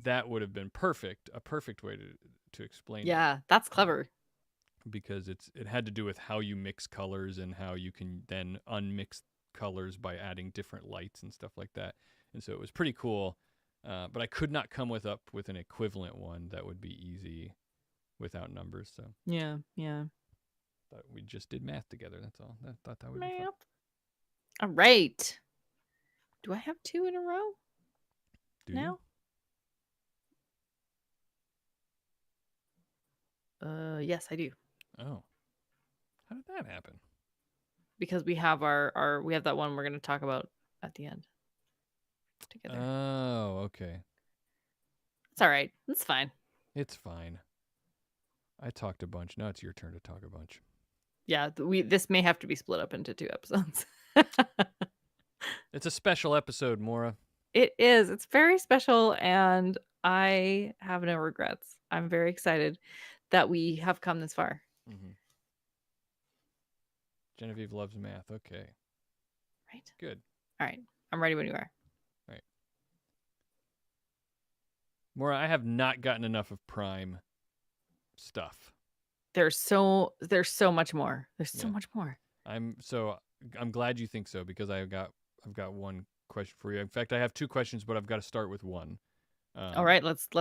That would have been a perfect way to explain it. Yeah, that's clever. Because it had to do with how you mix colors and how you can then unmix colors by adding different lights and stuff like that. And so it was pretty cool. But I could not come up with an equivalent one that would be easy without numbers. So yeah. but we just did math together. That's all. I thought that would be fun. All right. Do I have 2 in a row? Do now? You? Yes, I do. Oh. How did that happen? Because we have we have that one we're going to talk about at the end together. Oh, okay. It's all right. It's fine. It's fine. I talked a bunch. Now it's your turn to talk a bunch. Yeah, this may have to be split up into 2 episodes. It's a special episode, Maura. It is. It's very special, and I have no regrets. I'm very excited that we have come this far. Mm-hmm. Genevieve loves math. Okay. Right. Good. All right. I'm ready when you are. Right. Maura, I have not gotten enough of Prime stuff. There's so much more. There's so much more. I'm glad you think so, because I've got one question for you. In fact, I have 2 questions, but I've got to start with one. All right, let's do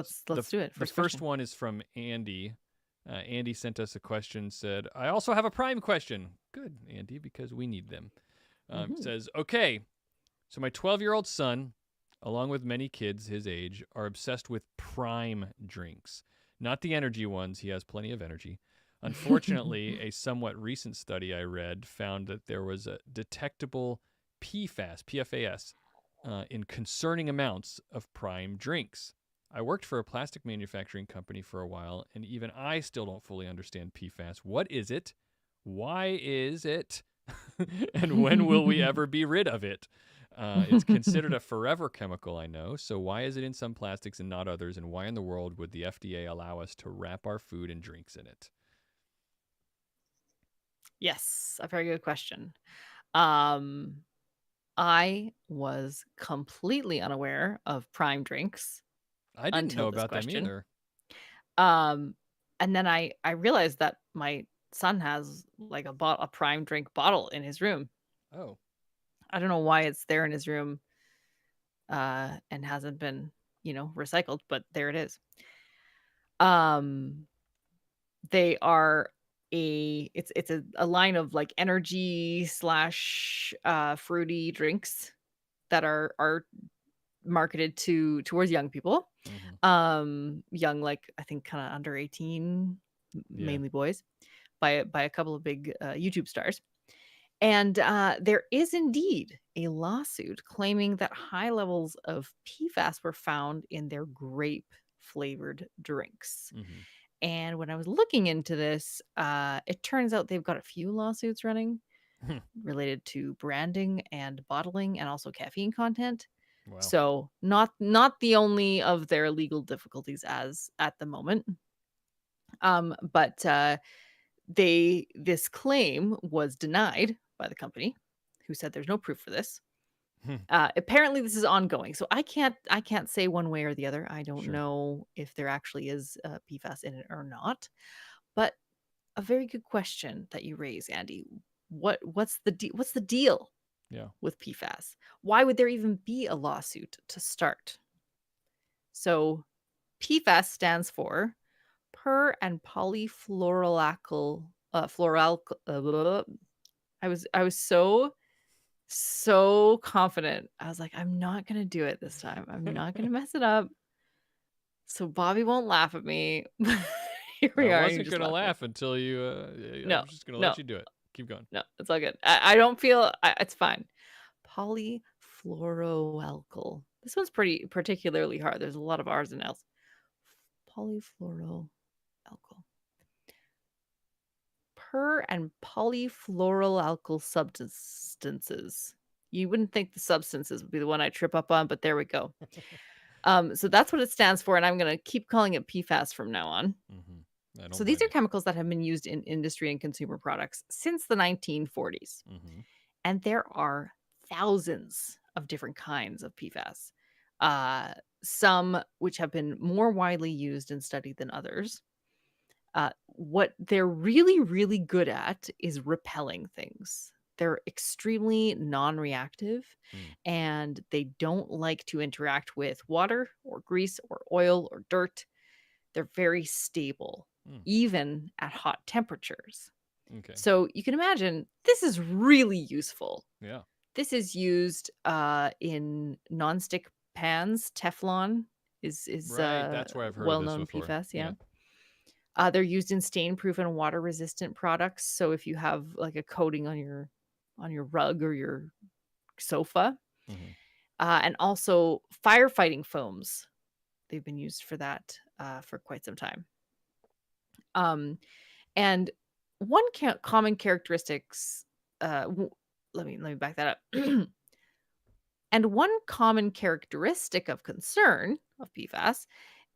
it. The first one is from Andy. Andy sent us a question, said, I also have a Prime question. Good, Andy, because we need them. Says, okay, so my 12-year-old son, along with many kids his age, are obsessed with Prime drinks. Not the energy ones. He has plenty of energy. Unfortunately, a somewhat recent study I read found that there was a detectable PFAS, in concerning amounts of Prime drinks. I worked for a plastic manufacturing company for a while, and even I still don't fully understand PFAS. What is it? Why is it? And when will we ever be rid of it? It's considered a forever chemical, I know. So why is it in some plastics and not others? And why in the world would the FDA allow us to wrap our food and drinks in it? Yes, a very good question. I was completely unaware of Prime drinks. I didn't know about them either. And then I realized that my son has like a Prime drink bottle in his room. Oh. I don't know why it's there in his room and hasn't been, recycled, but there it is. They are it's a line of like energy / fruity drinks that are marketed towards young people. Young, like I think kind of under 18, mainly boys. by a couple of big YouTube stars. And there is indeed a lawsuit claiming that high levels of PFAS were found in their grape flavored drinks. Mm-hmm. And when I was looking into this, it turns out they've got a few lawsuits running related to branding and bottling and also caffeine content. Wow. So not the only of their legal difficulties as at the moment. But this claim was denied by the company, who said there's no proof for this. Apparently this is ongoing, so I can't say one way or the other. I don't Sure. know if there actually is PFAS in it or not. But a very good question that you raise, Andy. What's the deal Yeah. with PFAS? Why would there even be a lawsuit to start? So PFAS stands for per and polyfluoroalkyl I was so confident. I was like, I'm not gonna do it this time. I'm not gonna mess it up. So Bobby won't laugh at me. Here I we are. You wasn't just gonna laughed at me. laugh until you. I No, was just gonna no, let you do it. Keep going. no. It's all good. I don't feel it's fine. Polyfluoroalkyl. This one's pretty particularly hard. There's a lot of R's and L's. Polyfluoroalkyl. Per and polyfluoroalkyl substances. You wouldn't think the substances would be the one I trip up on, but there we go. So that's what it stands for, and I'm going to keep calling it PFAS from now on. Mm-hmm. I So don't these blame are you. chemicals that have been used in industry and consumer products since the 1940s. Mm-hmm. And there are thousands of different kinds of PFAS. Uh, some which have been more widely used and studied than others. What they're really, really good at is repelling things. They're extremely non reactive Mm. and they don't like to interact with water or grease or oil or dirt. They're very stable, Mm. even at hot temperatures. Okay. So you can imagine this is really useful. Yeah. This is used in nonstick pans. Teflon is Right. That's where I've heard of well this known before. PFAS. Yeah. Yeah. They're used in stain-proof and water-resistant products. So if you have like a coating on your rug or your sofa, Mm-hmm. and also firefighting foams, they've been used for that for quite some time. And one common characteristics. Let me back that up. And one common characteristic of concern of PFAS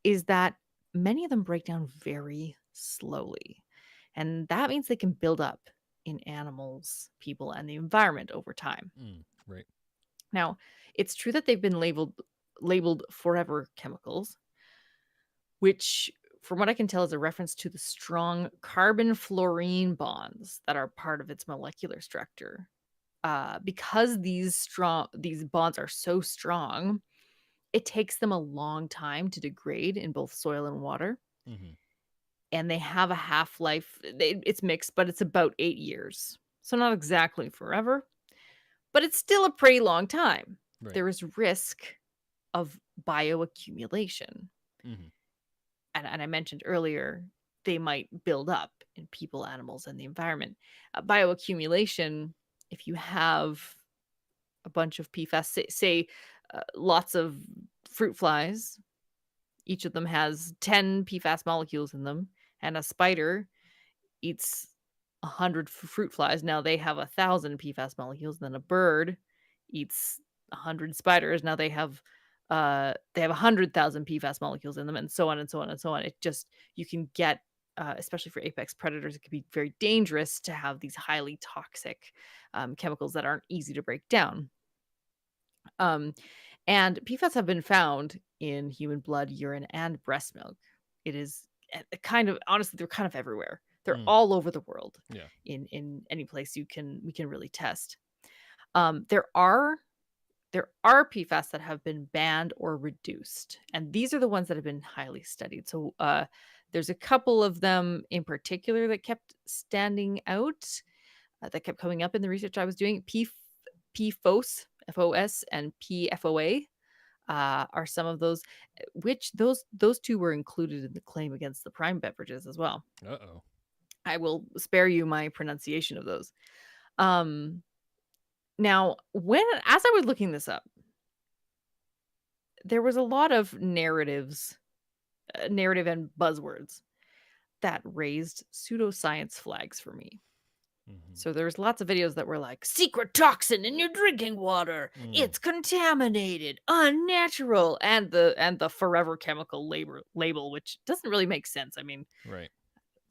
is that many of them break down very slowly. And that means they can build up in animals, people, and the environment over time. Mm. Right. Now, it's true that they've been labeled forever chemicals, which from what I can tell is a reference to the strong carbon fluorine bonds that are part of its molecular structure. Because these bonds are so strong, it takes them a long time to degrade in both soil and water. Mm-hmm. And they have a half-life, it's mixed, but it's about 8 years. So not exactly forever, but it's still a pretty long time. Right. There is risk of bioaccumulation. Mm-hmm. And I mentioned earlier, they might build up in people, animals, and the environment. Bioaccumulation, if you have a bunch of PFAS, say lots of fruit flies, each of them has 10 PFAS molecules in them, and a spider eats 100 fruit flies. Now they have 1,000 PFAS molecules. Then a bird eats 100 spiders. Now they have 100,000 PFAS molecules in them, and so on and so on and so on. It just you can get, especially for apex predators, it can be very dangerous to have these highly toxic chemicals that aren't easy to break down. Um, and PFAS have been found in human blood, urine, and breast milk. It is kind of honestly, they're kind of everywhere. They're Mm. all over the world Yeah. in any place we can really test. There are PFAS that have been banned or reduced, and these are the ones that have been highly studied. So there's a couple of them in particular that kept standing out, that kept coming up in the research I was doing. PFOS, FOS, and PFOA are some of those, which those two were included in the claim against the Prime beverages as well. Uh-oh. I will spare you my pronunciation of those. Um, Now, as I was looking this up, there was a lot of narrative and buzzwords that raised pseudoscience flags for me. Mm-hmm. So there's lots of videos that were like, secret toxin in your drinking water. Mm. It's contaminated, unnatural, and the forever chemical label, which doesn't really make sense. I mean, Right.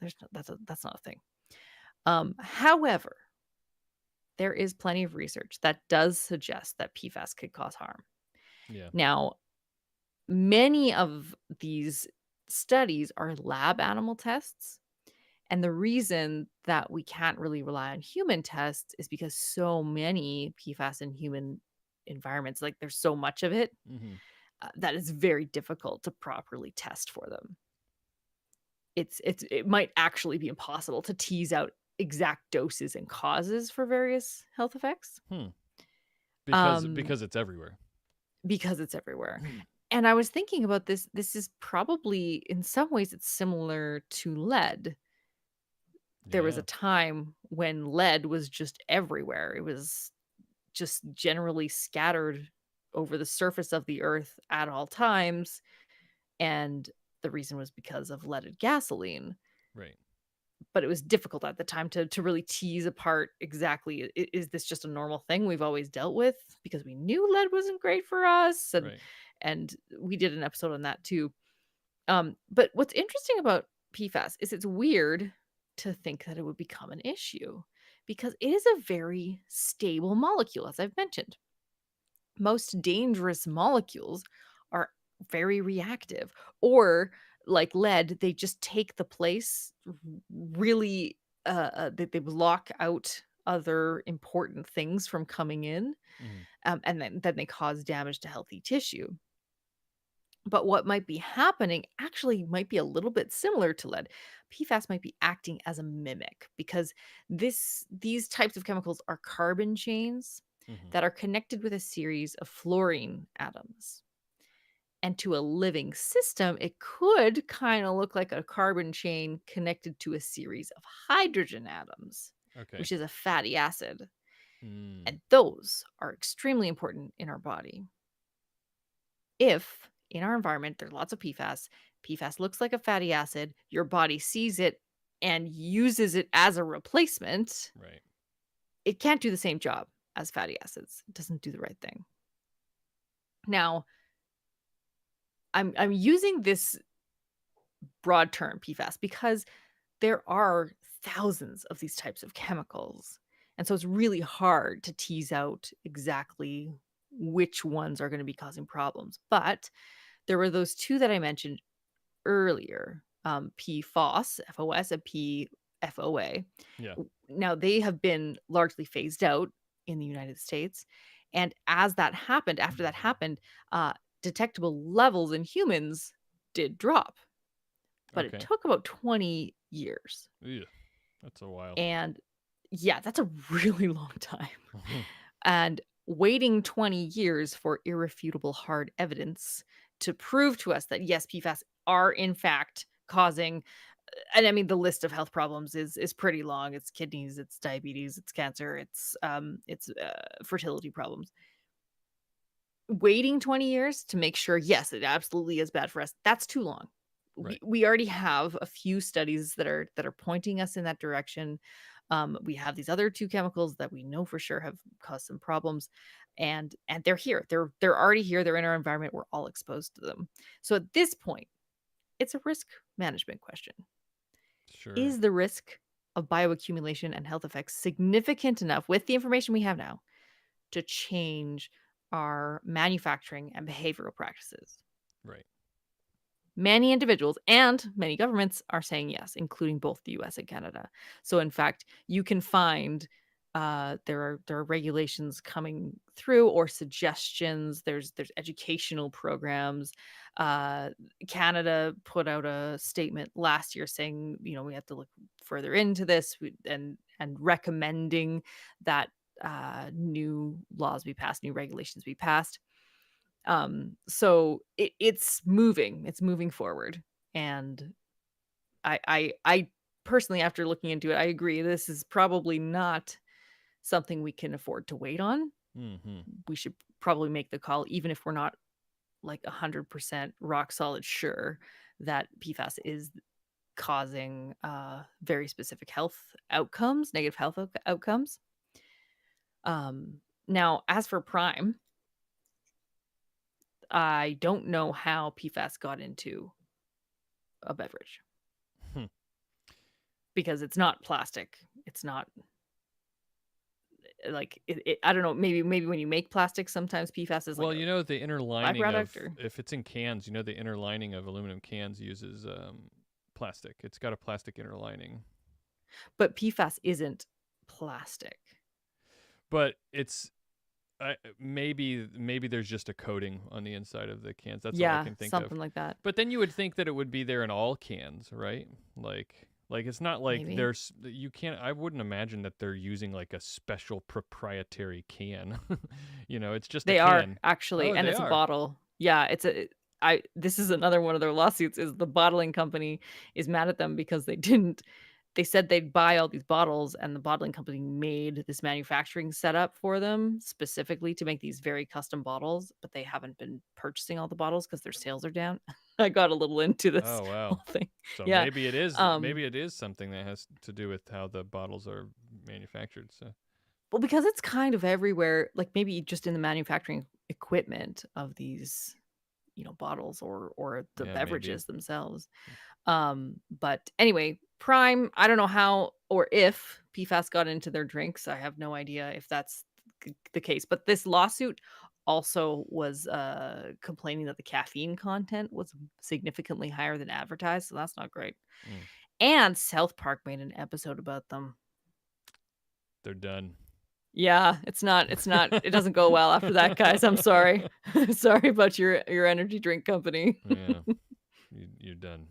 that's not a thing. However, there is plenty of research that does suggest that PFAS could cause harm. Yeah. Now, many of these studies are lab animal tests. And the reason that we can't really rely on human tests is because so many PFAS in human environments, like there's so much of it, Mm-hmm. that it's very difficult to properly test for them. It might actually be impossible to tease out exact doses and causes for various health effects. Hmm. Um, Because it's everywhere. because it's everywhere. And I was thinking about this. This is probably, in some ways, it's similar to lead. There was a Yeah. time when lead was just everywhere. It was just generally scattered over the surface of the earth at all times, and the reason was because of leaded gasoline. Right. But it was difficult at the time to really tease apart exactly, is this just a normal thing we've always dealt with? Because we knew lead wasn't great for us, Right. and we did an episode on that too. But what's interesting about PFAS is it's weird to think that it would become an issue because it is a very stable molecule, as I've mentioned. Most dangerous molecules are very reactive, or like lead, they just take the place really, they block out other important things from coming in, Mm-hmm. and then they cause damage to healthy tissue. But what might be happening actually might be a little bit similar to lead. PFAS might be acting as a mimic because these types of chemicals are carbon chains Mm-hmm. that are connected with a series of fluorine atoms. And to a living system, it could kind of look like a carbon chain connected to a series of hydrogen atoms, Okay. which is a fatty acid. Mm. And those are extremely important in our body. If in our environment there's lots of PFAS looks like a fatty acid, your body sees it and uses it as a replacement, Right. it can't do the same job as fatty acids. It doesn't do the right thing. Now, I'm using this broad term PFAS because there are thousands of these types of chemicals. And so it's really hard to tease out exactly which ones are going to be causing problems. But there were those two that I mentioned earlier, PFOS, FOS, and PFOA. Yeah. Now they have been largely phased out in the United States, and after that happened, detectable levels in humans did drop, but it Okay. took about 20 years. Yeah. That's a while. And yeah, that's a really long time. And waiting 20 years for irrefutable hard evidence to prove to us that yes, PFAS are in fact causing, and I mean the list of health problems is pretty long. It's kidneys, it's diabetes, it's cancer, it's fertility problems. Waiting 20 years to make sure yes, it absolutely is bad for us. That's too long. We Right. we already have a few studies that are pointing us in that direction. We have these other two chemicals that we know for sure have caused some problems, and they're here. They're already here. They're in our environment. We're all exposed to them. So at this point, it's a risk management question. Sure. Is the risk of bioaccumulation and health effects significant enough with the information we have now to change our manufacturing and behavioral practices? Right. Many individuals and many governments are saying yes, including both the US and Canada. So, in fact, you can find there are regulations coming through or suggestions. There's educational programs. Uh, Canada put out a statement last year saying, we have to look further into this and recommending that new laws be passed, new regulations be passed. So it's moving forward, and I personally, after looking into it, I agree. This is probably not something we can afford to wait on. Mm-hmm. We should probably make the call, even if we're not like 100% rock solid sure that PFAS is causing very specific health outcomes, negative health outcomes. Now, as for Prime, I don't know how PFAS got into a beverage Hmm. because it's not plastic. It's not like I don't know. Maybe when you make plastic, sometimes PFAS is like Well, a the inner lining of, byproduct, or if it's in cans, the inner lining of aluminum cans uses plastic. It's got a plastic inner lining, but PFAS isn't plastic. but it's maybe there's just a coating on the inside of the cans. That's all I Yeah, can think of. something like that. But then you would think that it would be there in all cans, right? Like it's not like Maybe you can't. I wouldn't imagine that they're using like a special proprietary can. It's just a they are can. actually, Oh, and they it's a are. bottle. Yeah, it's a. I this is another one of their lawsuits. Is the bottling company is mad at them because they didn't. They said they'd buy all these bottles, and the bottling company made this manufacturing setup for them specifically to make these very custom bottles, but they haven't been purchasing all the bottles because their sales are down. I got a little into this Oh wow. whole thing. So Yeah. maybe it is something that has to do with how the bottles are manufactured. So Well, because it's kind of everywhere, like maybe just in the manufacturing equipment of these, bottles or the yeah, maybe. beverages themselves. But anyway, Prime, I don't know how or if PFAS got into their drinks. I have no idea if that's the case. But this lawsuit also was complaining that the caffeine content was significantly higher than advertised, so that's not great. Mm, And South Park made an episode about them. they're done. Yeah, it doesn't go well after that, guys. I'm sorry. Sorry about your energy drink company. Yeah, you're done.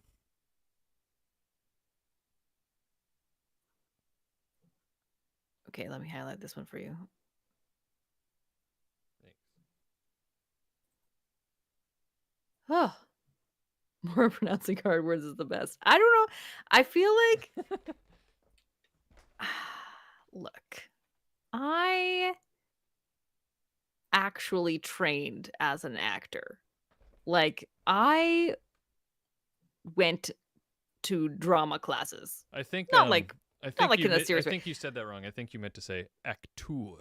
Okay, let me highlight this one for you. Thanks. Oh, more pronouncing hard words is the best. I don't know. I feel like look, I actually trained as an actor. Like I went to drama classes. I think Not like I not think like you in a I serious way. think you said that wrong. I think you meant to say acteur.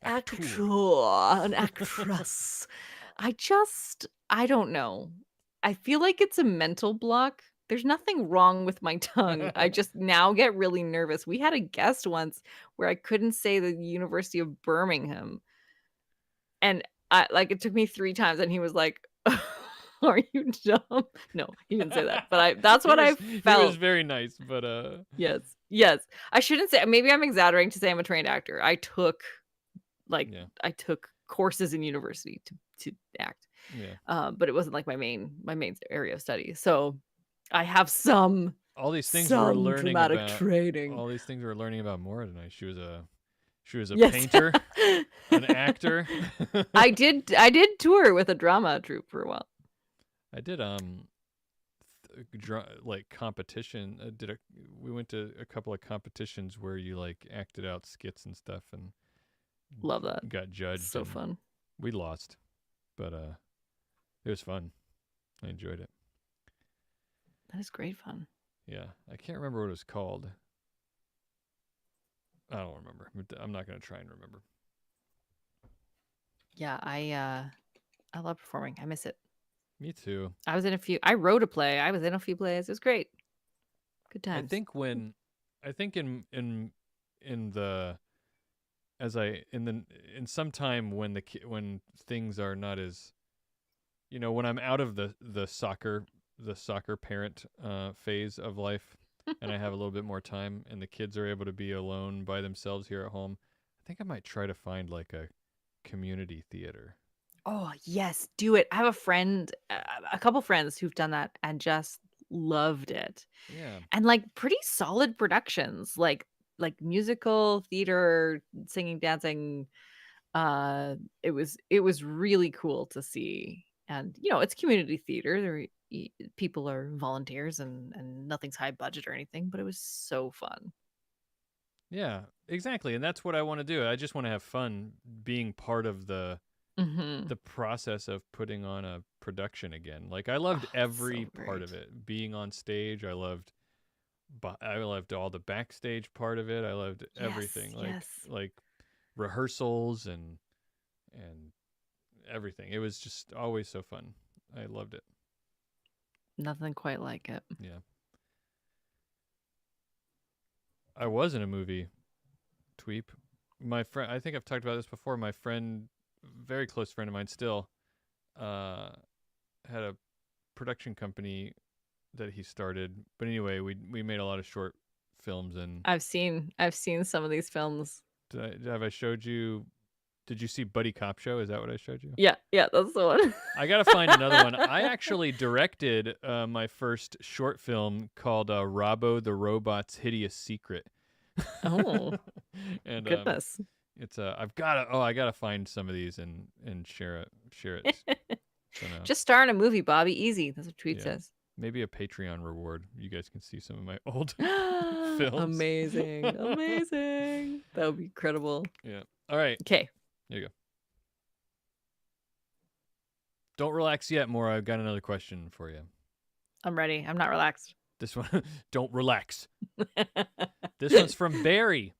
Actor, Acteur. an actress. I don't know. I feel like it's a mental block. There's nothing wrong with my tongue. I just now get really nervous. We had a guest once where I couldn't say the University of Birmingham, and it took me 3 times, and he was like, "Are you dumb?" No, he didn't say that, but that's what I He was felt. very nice, but Yes, yes. I shouldn't say. Maybe I'm exaggerating to say I'm a trained actor. Like yeah. I took courses in university to act, Yeah. but it wasn't like my main area of study. So I have some All these things we're learning dramatic about training. all these things we're learning about Maura tonight. She was a Yes, painter, an actor. I did tour with a drama troupe for a while. I did like competition. We went to a couple of competitions where you like acted out skits and stuff and Love that. got judged, So and fun. we lost, but it was fun. I enjoyed it. That is great fun. Yeah, I can't remember what it was called. I don't remember. I'm not gonna try and remember. Yeah, I love performing. I miss it. Me too. I wrote a play. I was in a few plays. It was great. Good I times. think when I think in the as I in some time when when things are not as when I'm out of the soccer parent phase of life, and I have a little bit more time and the kids are able to be alone by themselves here at home, I think I might try to find like a community theater. Oh, yes, do it. I have a couple friends who've done that and just loved it. Yeah. And like pretty solid productions, like musical theater, singing, dancing. It was really cool to see. And it's community theater. people are volunteers and nothing's high budget or anything, but it was so fun. Yeah, exactly. And that's what I want to do. I just want to have fun being part of Mm-hmm. the process of putting on a production again. Like I loved Oh, it's every so part of great. it. Being on stage, I loved all the backstage part of it. I loved Yes, everything. yes. Like rehearsals and everything. It was just always so fun. I loved it. Nothing quite like it. Yeah. I was in a movie, Tweep. My friend, I think I've talked about this before. My friend, very close friend of mine still, uh, had a production company that he started. But anyway, we made a lot of short films. And I've seen some of these films. have I showed you? Did you see Buddy Cop Show? Is that what I showed you? Yeah, yeah, that's the one. I gotta find another one. I actually directed my first short film called "Robbo the Robot's Hideous Secret," Oh, and goodness. it's I gotta find some of these and share it. Send out. Just star in a movie, Bobby. Easy. That's what Tweet Yeah, says. maybe a Patreon reward. You guys can see some of my old films. Amazing. Amazing. That would be incredible. Yeah. All right. Okay. Here you go. Don't relax yet, Maura. I've got another question for you. I'm ready. I'm not relaxed. This one, don't relax. This one's from Barry,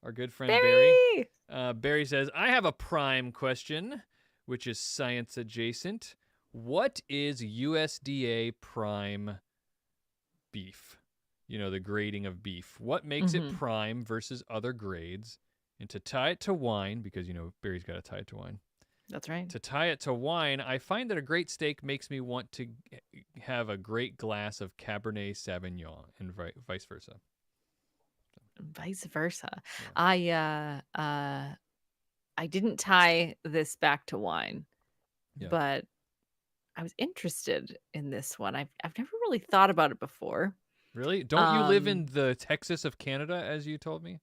our good friend Barry. Barry! Barry says, I have a prime question, which is science adjacent. What is USDA prime beef? You know, the grading of beef. What makes it prime versus other grades? And to tie it to wine, because, you know, Barry's got to tie it to wine. That's right. To tie it to wine, I find that a great steak makes me want to have a great glass of Cabernet Sauvignon and vice versa. Vice versa. Yeah. I didn't tie this back to wine, Yeah. but I was interested in this one. I've never really thought about it before. Really? Don't you live in the Texas of Canada, as you told me?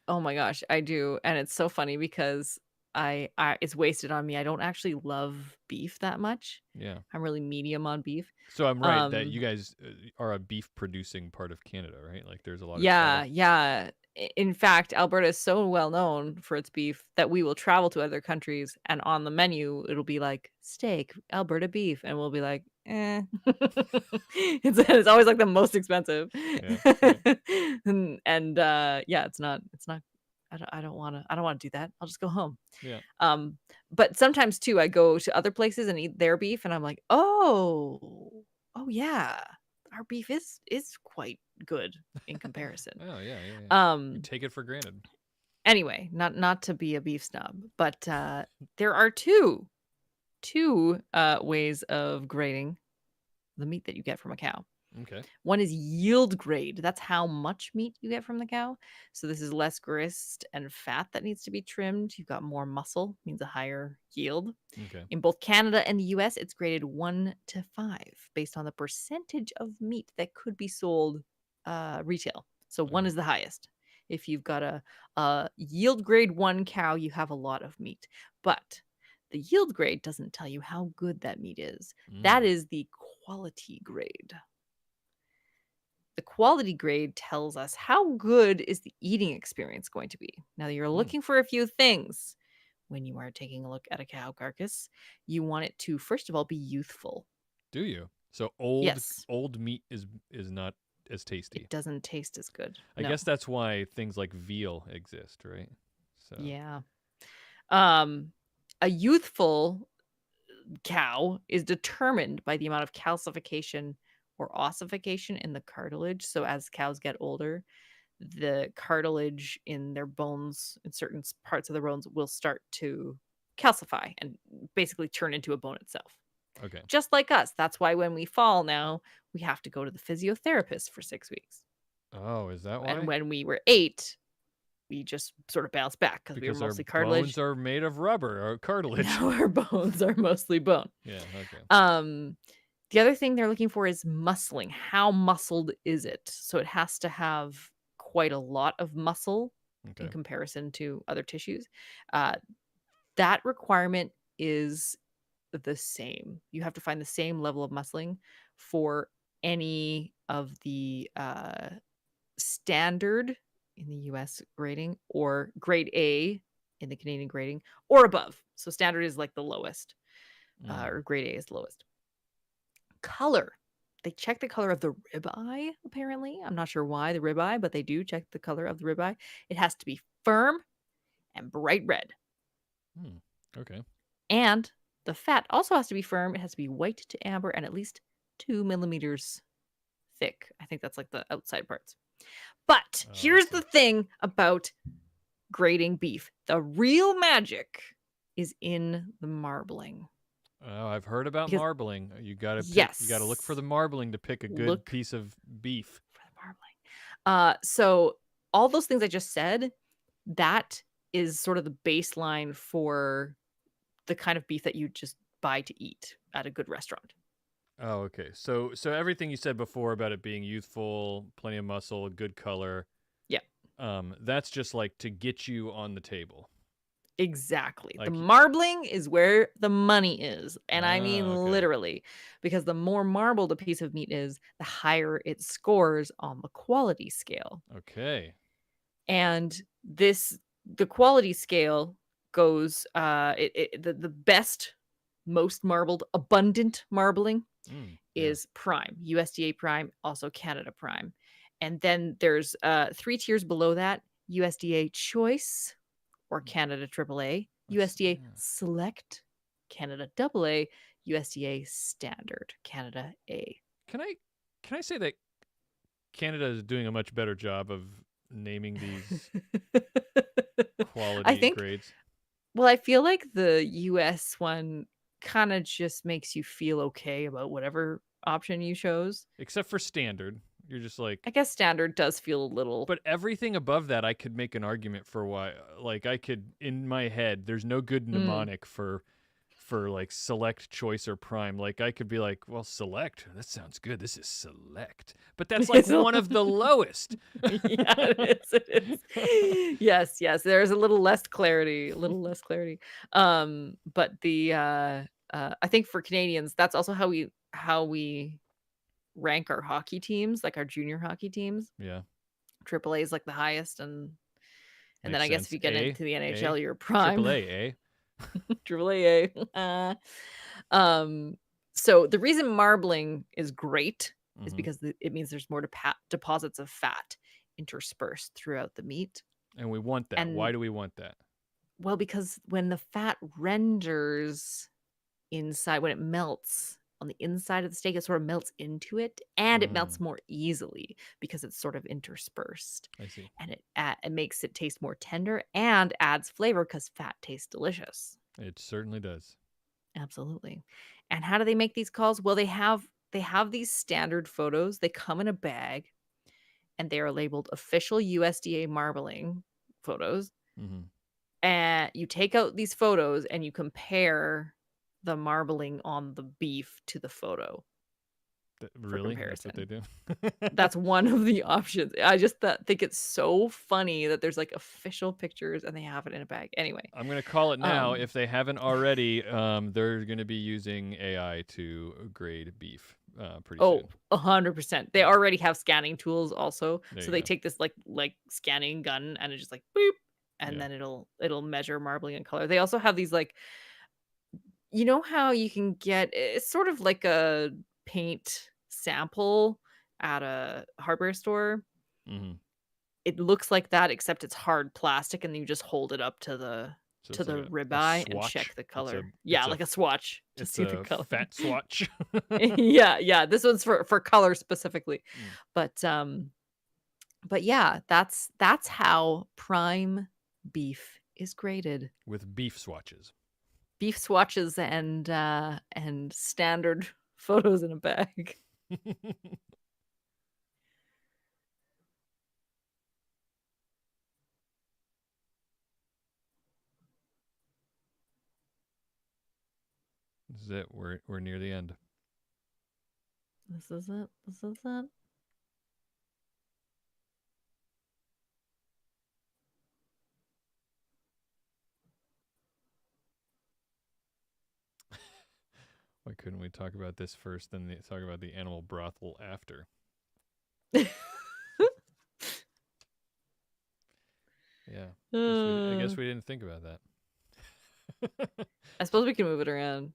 Oh my gosh, I do, and it's so funny because I it's wasted on me. I don't actually love beef that much. Yeah. I'm really medium on beef. So I'm right that you guys are a beef producing part of Canada, right? Like there's a lot of Yeah, cattle. yeah. In fact, Alberta is so well known for its beef that we will travel to other countries, and on the menu it'll be like steak, Alberta beef, and we'll be like, eh. It's always like the most expensive. Yeah. Right. Yeah, it's not. I don't want to do that. I'll just go home. Yeah. But sometimes too, I go to other places and eat their beef, and I'm like, oh yeah, our beef is quite good in comparison. Oh yeah, yeah, yeah. You take it for granted. Anyway, not to be a beef snob, but there are two ways of grading the meat that you get from a cow. Okay. One is yield grade. That's how much meat you get from the cow. So this is less grist and fat that needs to be trimmed. You've got more muscle, means a higher yield. Okay. In both Canada and the US, it's graded 1 to 5 based on the percentage of meat that could be sold retail. So 1 is the highest. If you've got a yield grade 1 cow, you have a lot of meat. But the yield grade doesn't tell you how good that meat is. That is the quality grade. The quality grade tells us how good is the eating experience going to be. Now, you're looking for a few things when you are taking a look at a cow carcass. You want it to, first of all, be youthful. Do you? So Yes. old meat is not as tasty. It doesn't taste as good. I guess that's why things like veal exist, right? So Yeah. A youthful cow is determined by the amount of calcification or ossification in the cartilage. So as cows get older, the cartilage in their bones, in certain parts of the bones, will start to calcify and basically turn into a bone itself. Okay. Just like us. That's why when we fall now, we have to go to the physiotherapist for 6 weeks. Oh, is that why? And when we were 8, we just sort of bounced back because we were mostly cartilage. Bones are made of rubber or cartilage. Now our bones are mostly bone. Yeah, okay. The other thing they're looking for is muscling. How muscled is it? So it has to have quite a lot of muscle in comparison to other tissues. That requirement is the same. You have to find the same level of muscling for any of the standard in the US grading or grade A in the Canadian grading or above. So standard is like the lowest, or grade A is the lowest. Color. They check the color of the ribeye, apparently. I'm not sure why the ribeye, but they do check the color of the ribeye. It has to be firm and bright red. Okay. And the fat also has to be firm. It has to be white to amber and at least 2 millimeters thick. I think that's like the outside parts. But here's the thing about grading beef. The real magic is in the marbling. Oh, I've heard about Because marbling. You gotta pick. yes, You gotta look for the marbling to pick a good piece of beef. For the marbling. So all those things I just said, that is sort of the baseline for the kind of beef that you just buy to eat at a good restaurant. Oh, okay. So everything you said before about it being youthful, plenty of muscle, good color. Yeah. That's just like to get you on the table. Exactly. Like, the marbling is where the money is. And I mean okay. literally, because the more marbled a piece of meat is, the higher it scores on the quality scale. Okay. And the quality scale goes the best, most marbled, abundant marbling is prime, USDA prime, also Canada prime. And then there's 3 tiers below that: USDA choice or Canada AAA, USDA select, Canada AA, USDA standard, Canada A. Can I say that Canada is doing a much better job of naming these quality grades? Well, I feel like the US one kind of just makes you feel okay about whatever option you chose. Except for standard. You're just like, I guess standard does feel a little. But everything above that, I could make an argument for why. Like, I could, in my head, there's no good mnemonic for like select, choice, or prime. Like, I could be like, well, select, that sounds good. This is select. But that's like one of the lowest. Yeah, it is. Yes. There's a little less clarity. But the I think for Canadians, that's also how we rank our hockey teams, like our junior hockey teams. Yeah. AAA is like the highest, and Makes then I guess sense. if you get into the NHL, A, you're prime. AAA, AAA. So the reason marbling is great is because it means there's more deposits of fat interspersed throughout the meat. And we want that. Why do we want that? Well, because when the fat renders inside, when it melts on the inside of the steak, it sort of melts into it, and it melts more easily because it's sort of interspersed. I see. And it makes it taste more tender and adds flavor because fat tastes delicious. It certainly does. Absolutely. And how do they make these calls? Well, they have these standard photos. They come in a bag, and they are labeled official USDA marbling photos. And you take out these photos and you compare the marbling on the beef to the photo. Really? That's what they do? That's one of the options. I just think it's so funny that there's like official pictures and they have it in a bag. Anyway, I'm going to call it now. If they haven't already, they're going to be using AI to grade beef pretty soon. 100%. They already have scanning tools also. So they go. take this like scanning gun and it just like boop, and then it'll measure marbling and color. They also have these like, you know how you can get, it's sort of like a paint sample at a hardware store. It looks like that, except it's hard plastic, and you just hold it up to the ribeye and check the color. Like a swatch to see the color. Fat swatch. yeah. This one's for color specifically, but yeah, that's how prime beef is graded with beef swatches. Beef swatches and standard photos in a bag. This is it. We're near the end. This is it. Why couldn't we talk about this first, then talk about the animal brothel after? Yeah. I guess we didn't think about that. I suppose we can move it around.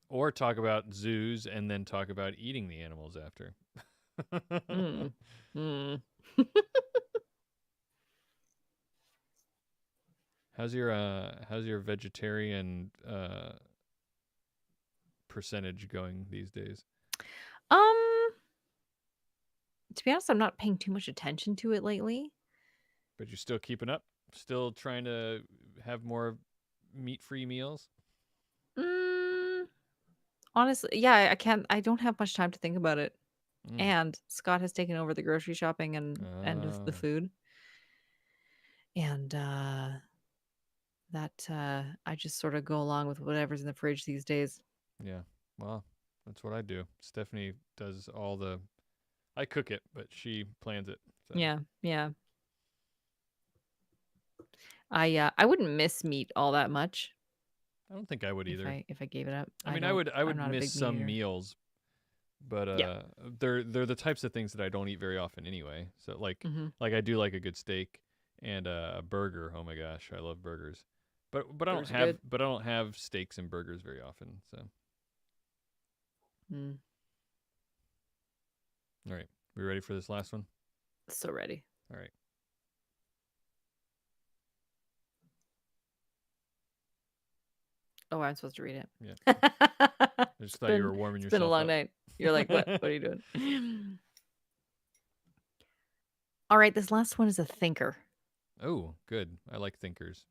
Or talk about zoos and then talk about eating the animals after. Mm. Mm. How's your vegetarian percentage going these days? Um, to be honest, I'm not paying too much attention to it lately. But you're still keeping up? Still trying to have more meat-free meals? Mm, honestly, yeah, I don't have much time to think about it. Mm. And Scott has taken over the grocery shopping and of the Oh, food. And that I just sort of go along with whatever's in the fridge these days. yeah. Well, that's what I do. Stephanie does all the. I cook it, but she plans it. So Yeah, yeah. I wouldn't miss meat all that much I don't think I would either. if I gave it up. I mean, I I'm would not a miss big meat some eater. meals, but Yeah. they're the types of things that I don't eat very often anyway. So Mm-hmm. like I do like a good steak and a burger. Oh my gosh, I love burgers. Burgers are good. I don't have steaks and burgers very often. So Mm, all right, we ready for this last one? so ready. All right. Oh, I'm supposed to read it. Yeah. I it's just thought you been were warming it's been a yourself long up. night. You're like, what? What are you doing? All right, this last one is a thinker. Oh, good. I like thinkers.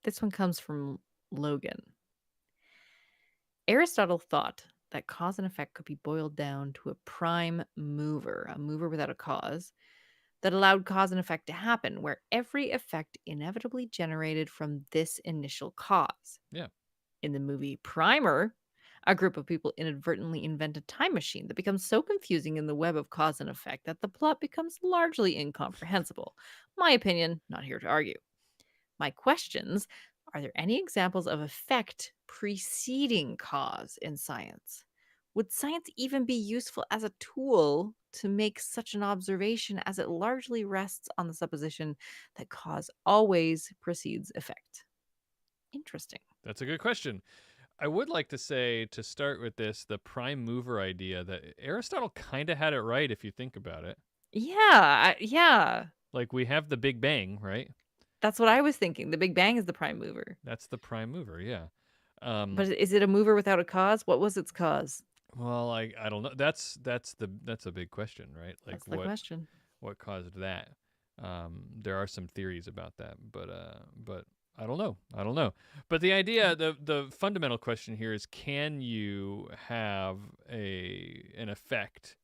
This one comes from Logan. Aristotle thought that cause and effect could be boiled down to a prime mover, a mover without a cause, that allowed cause and effect to happen, where every effect inevitably generated from this initial cause. Yeah. In the movie Primer, a group of people inadvertently invent a time machine that becomes so confusing in the web of cause and effect that the plot becomes largely incomprehensible. My opinion, not here to argue. My questions: are there any examples of effect preceding cause in science? Would science even be useful as a tool to make such an observation, as it largely rests on the supposition that cause always precedes effect? Interesting. That's a good question. I would like to say, to start with this, the prime mover idea, that Aristotle kind of had it right if you think about it. Yeah. Like, we have the Big Bang, right? That's what I was thinking. The Big Bang is the prime mover. That's the prime mover, yeah. But is it a mover without a cause? What was its cause? Well, I don't know. That's a big question, right? Like That's the question. what caused that? There are some theories about that, but I don't know. I don't know. But the idea, the fundamental question here is: can you have an effect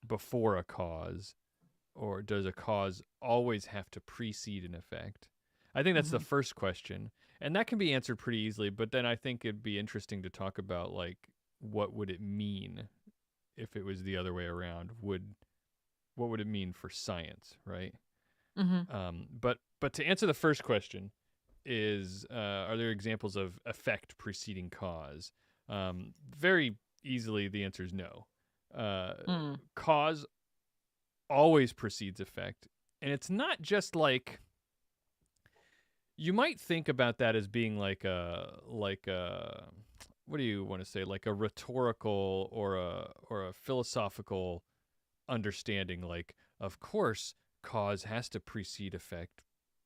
before a cause, or does a cause always have to precede an effect? I think that's the Mhm. first question, and that can be answered pretty easily. But then I think it'd be interesting to talk about, like, what would it mean if it was the other way around? What would it mean for science, right? Mhm. But to answer the first question is, are there examples of effect preceding cause? Very easily, the answer is no. Mm. Cause always precedes effect, and it's not just like, you might think about that as being like a what do you want to say, like a rhetorical or a philosophical understanding, like, of course cause has to precede effect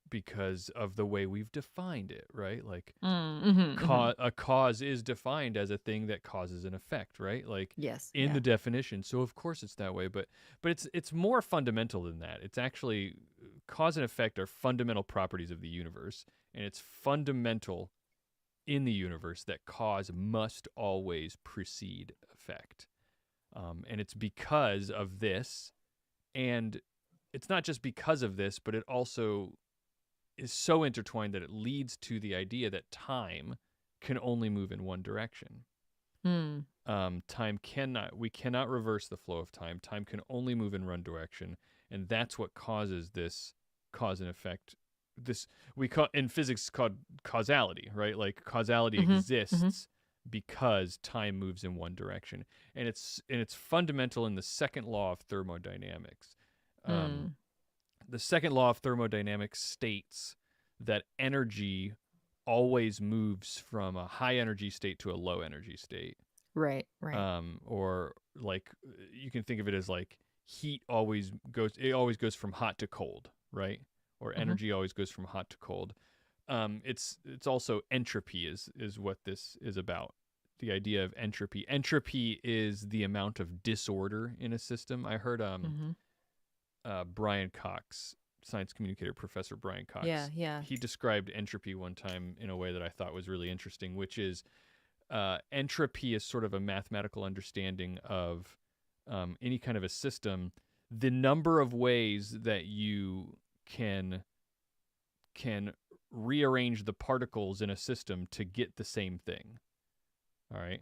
because of the way we've defined it, right? Like, Mm. Mhm. Mhm. a cause is defined as a thing that causes an effect, right? Like, Yes. in Yeah. the definition. So of course it's that way, but it's more fundamental than that. It's actually, cause and effect are fundamental properties of the universe, and it's fundamental in the universe that cause must always precede effect. And it's because of this, and it's not just because of this, but it also is so intertwined that it leads to the idea that time can only move in one direction. Mm. We cannot reverse the flow of time. Time can only move in one direction, and that's what causes this cause and effect. This we call in physics called causality, right? Like, causality Mhm. Mhm. exists because time moves in one direction, and it's fundamental in the second law of thermodynamics. Um, Mm. the second law of thermodynamics states that energy always moves from a high energy state to a low energy state. Right, right. Or like you can think of it as like heat always goes from hot to cold, right? Or Mm-hmm. energy always goes from hot to cold. It's also entropy is what this is about. The idea of entropy. Entropy is the amount of disorder in a system. I heard Mm-hmm. Brian Cox, science communicator Professor Brian Yeah, Cox, yeah. he described entropy one time in a way that I thought was really interesting, which is entropy is sort of a mathematical understanding of any kind of a system, the number of ways that you can rearrange the particles in a system to get the same thing. All right.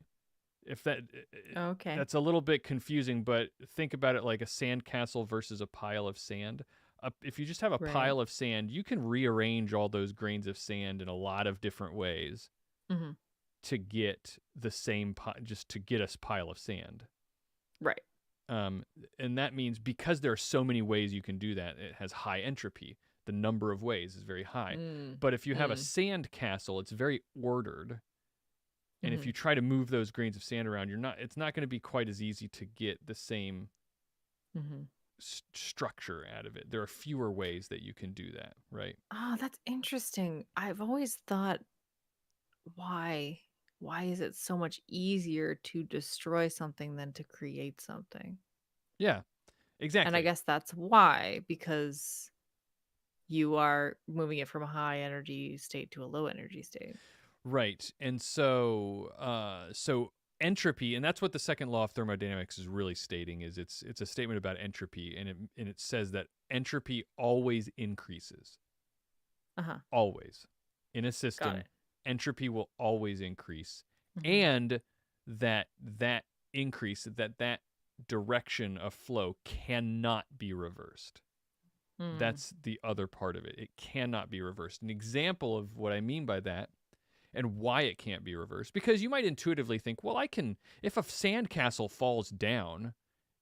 If Okay. that's a little bit confusing, but think about it like a sandcastle versus a pile of sand. If you just have a Right. pile of sand, you can rearrange all those grains of sand in a lot of different ways Mm-hmm. to get the same just to get a pile of sand. Right. Um, and that means because there are so many ways you can do that, it has high entropy. The number of ways is very high. Mm. But if you have a Mm. sand castle, it's very ordered. And if Mm-hmm. you try to move those grains of sand around, it's not going to be quite as easy to get the same Mm-hmm. structure out of it. There are fewer ways that you can do that, right? Oh, that's interesting. I've always thought, why? Why is it so much easier to destroy something than to create something? Yeah, And I exactly. guess that's why, because you are moving it from a high energy state to a low energy state. Right. And so entropy, and that's what the second law of thermodynamics is really stating, is it's a statement about entropy, and it says that entropy always increases. Uh-huh. Always. In a Got system, it. entropy will always increase. Mm-hmm. And that increase, that direction of flow cannot be reversed. Mm. That's the other part of it. It cannot be reversed. An example of what I mean by that and why it can't be reversed, because you might intuitively think, well, if a sandcastle falls down,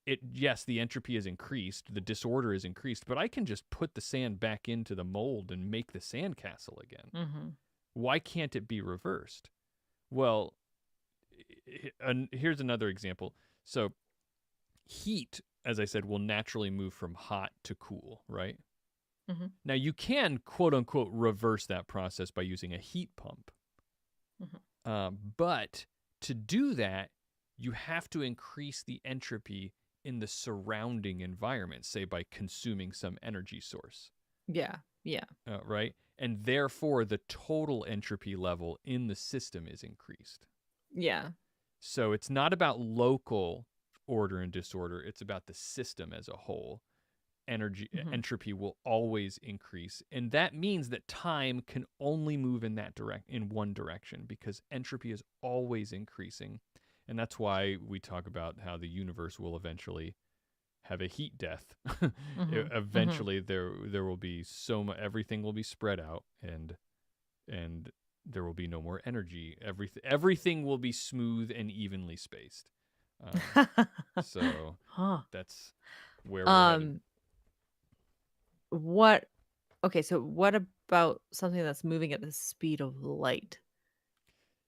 yes, the entropy is increased, the disorder is increased, but I can just put the sand back into the mold and make the sandcastle again. Mm-hmm. Why can't it be reversed? Well, here's another example. So heat, as I said, will naturally move from hot to cool, right? Mm-hmm. Now you can quote unquote reverse that process by using a heat pump. Mm-hmm. But to do that, you have to increase the entropy in the surrounding environment, say by consuming some energy source. Yeah. Yeah. Right? And therefore, the total entropy level in the system is increased. Yeah. So it's not about local order and disorder, it's about the system as a whole. Mm-hmm. Entropy will always increase, and that means that time can only move in one direction, because entropy is always increasing. And that's why we talk about how the universe will eventually have a heat death. Mm-hmm. Mm-hmm. Eventually there will be everything will be spread out, and there will be no more energy. Everything will be smooth and evenly spaced. So Huh. that's where we're headed. Um, what Okay, so what about something that's moving at the speed of light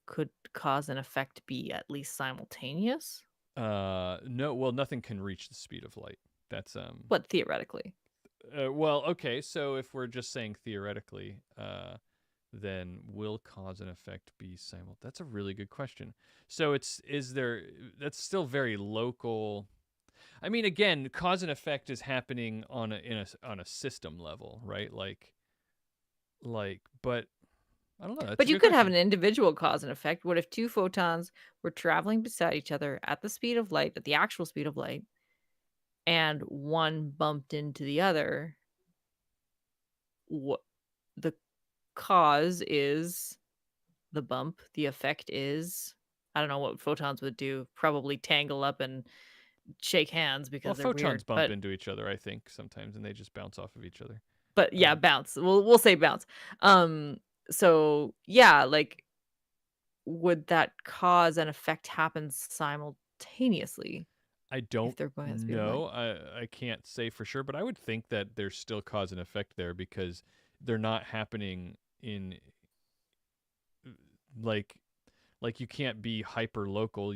could cause and effect be at least simultaneous? No, well, nothing can reach the speed of light. That's But theoretically. well, okay. So if we're just saying theoretically, then will cause and effect be simul? That's a really good question. So that's still very local. I mean, again, cause and effect is happening on a system level, right? But I don't know. That's a But you good could have question. an individual cause and effect. What if two photons were traveling beside each other at the speed of light, at the actual speed of light, and one bumped into the other? What the cause is the bump, the effect is, I don't know what photons would do, probably tangle up and shake hands Well, because they're photons weird. bump into each other, I think, sometimes, and they just bounce off of each other. But yeah, bounce. We'll say bounce. Um so yeah, like would that cause and effect happen simultaneously I if don't they're going at the speed of light? know. I can't say for sure, but I would think that there's still cause and effect there because they're not happening in like you can't be hyper local.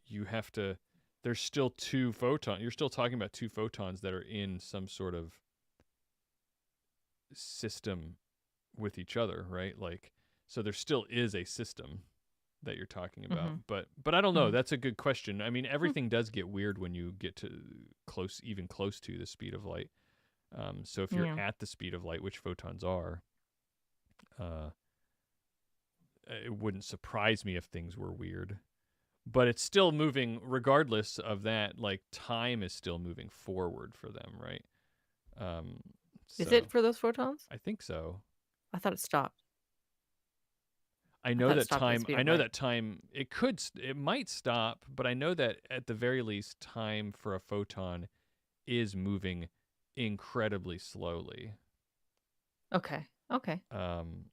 You have to. There's still two photons. You're still talking about two photons that are in some sort of system with each other, right? Like, so there still is a system that you're talking about. Mhm. But I don't know. Mhm. That's a good question. I mean, Hmm. everything does get weird when you get to even close to the speed of light. So if you're Yeah. at the speed of light, which photons are, uh, it wouldn't surprise me if things were weird. But it's still moving, regardless of that. Like time is still moving forward for them, right? Um, Is so it for those photons? I think so. I thought it stopped. I I know thought it that stopped at the time. speed I of know light. that time. It might stop, but I know that at the very least, time for a photon is moving incredibly slowly. Okay. Okay. Um,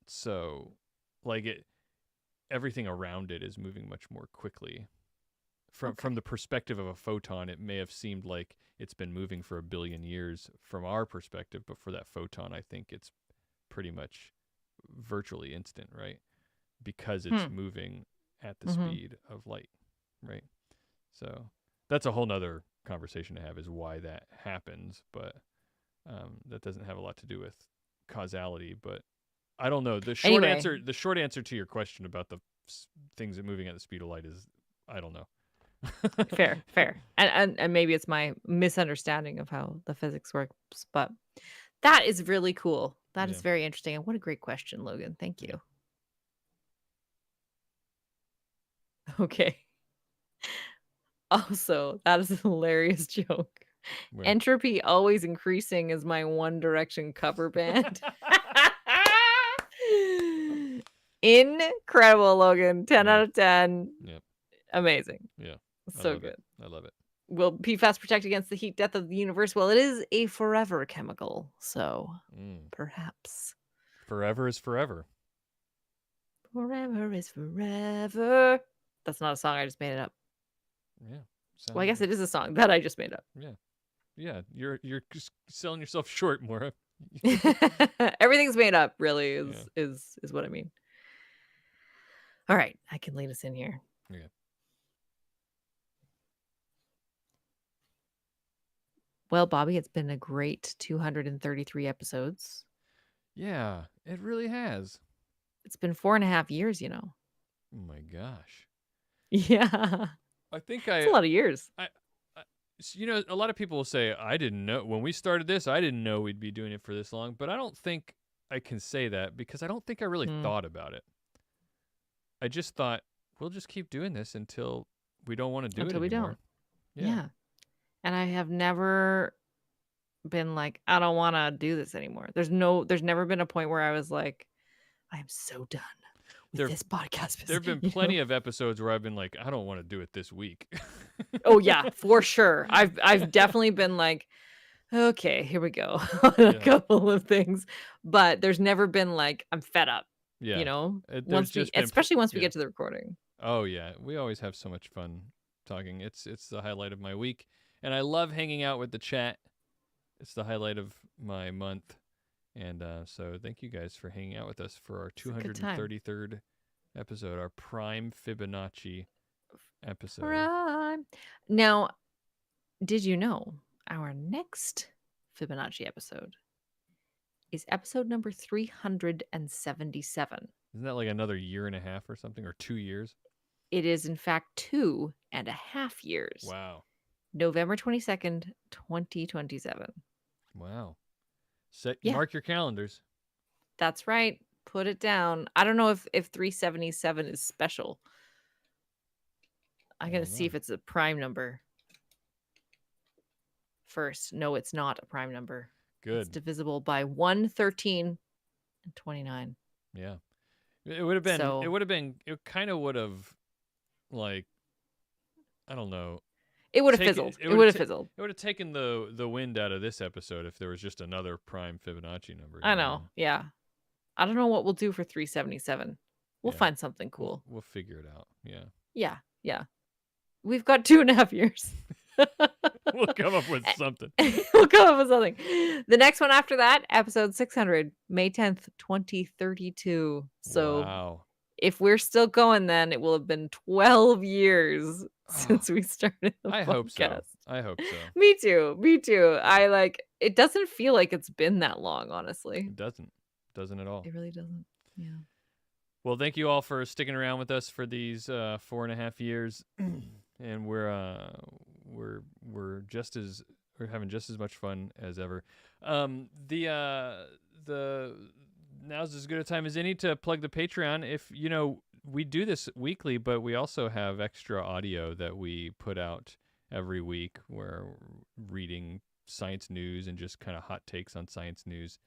so like everything around it is moving much more quickly. From Okay. the perspective of a photon, it may have seemed like it's been moving for 1 billion years from our perspective, but for that photon, I think it's pretty much virtually instant, right? Because it's Hmm. moving at the Mhm. speed of light, right? So that's a whole nother conversation to have, is why that happens, but that doesn't have a lot to do with causality. But I don't know. Anyway, The short answer to your question about the things that moving at the speed of light is I don't know. fair, fair. And maybe it's my misunderstanding of how the physics works, but that is really cool. That Yeah, is very interesting. And what a great question, Logan. Thank yeah. you. Okay. Also, that is a hilarious joke. Where? Entropy always increasing is my One Direction cover band. Incredible, Logan. 10 Yeah. out of 10. Yep. Amazing. Yeah. I So love it. good. I love it. Will PFAS protect against the heat death of the universe? Well, it is a forever chemical, so Mm. perhaps. Forever is forever. Forever is forever. That's not a song, I just made it up. Yeah. Well, I Sounds. guess it is a song that I just made up. Yeah. Yeah. You're just selling yourself short, Maura. Everything's made up, really, Yeah. is what I mean. All right, I can lead us in here. Yeah. Well, Bobby, it's been a great 233 episodes. Yeah. It really has. It's been 4.5 years, you know. Oh my gosh. Yeah. I think It's a lot of years. I, a lot of people will say, I didn't know when we started this, I didn't know we'd be doing it for this long, but I don't think I can say that because I don't think I really Mm, thought about it. I just thought we'll just keep doing this until we don't want to do it until we anymore. don't. Yeah. Yeah. And I have never been like, I don't want to do this anymore. There's never been a point where I was like, I am so done with There this podcast there business, have been you know? plenty of episodes where I've been like, I don't want to do it this week. Oh yeah, for sure. I've definitely been like, okay, here we go on a Yeah. couple of things, but there's never been like I'm fed up, you Yeah. know? There's Once we just been especially once we yeah. get to the recording. Oh yeah, we always have so much fun talking. It's the highlight of my week, and I love hanging out with the chat. It's the highlight of my month, and so thank you guys for hanging out with us for our It's a good time. 233rd episode, our prime Fibonacci episode. Prime. Now, did you know our next Fibonacci episode is episode number 377? Isn't that like another year and a half or something, or 2 years? It is in fact 2.5 years. Wow, November 22nd, 2027. wow. Yeah, Mark your calendars. that's right. Put it down. I don't know if 377 is special. I I gotta don't see know. if it's a prime number first. No, it's not a prime number. It's Good. divisible by 113 and 29. Yeah. It would have been. It So would have been. It kind of would have, like, I don't know. it would have Take fizzled. it It would would have have fizzled. it would have taken the wind out of this episode if there was just another prime Fibonacci number. I know. Yeah. I don't know what we'll do for 377. We'll Yeah. find something cool. We'll figure it out. Yeah. Yeah. Yeah. We've got 2.5 years. We'll come up with something. We'll come up with something. The next one after that, episode 600, May 10th, 2032. So wow. if we're still going, then it will have been 12 years since we started the I podcast. hope so. I hope so. Me too. Me too. I like it doesn't feel like it's been that long, honestly. It doesn't. Doesn't at all. It really doesn't. Yeah. Well, thank you all for sticking around with us for these 4.5 years, and we're just as we're having just as much fun as ever. The now's as good a time as any to plug the Patreon. If you know, we do this weekly, but we also have extra audio that we put out every week. We're reading science news and just kind of hot takes on science news.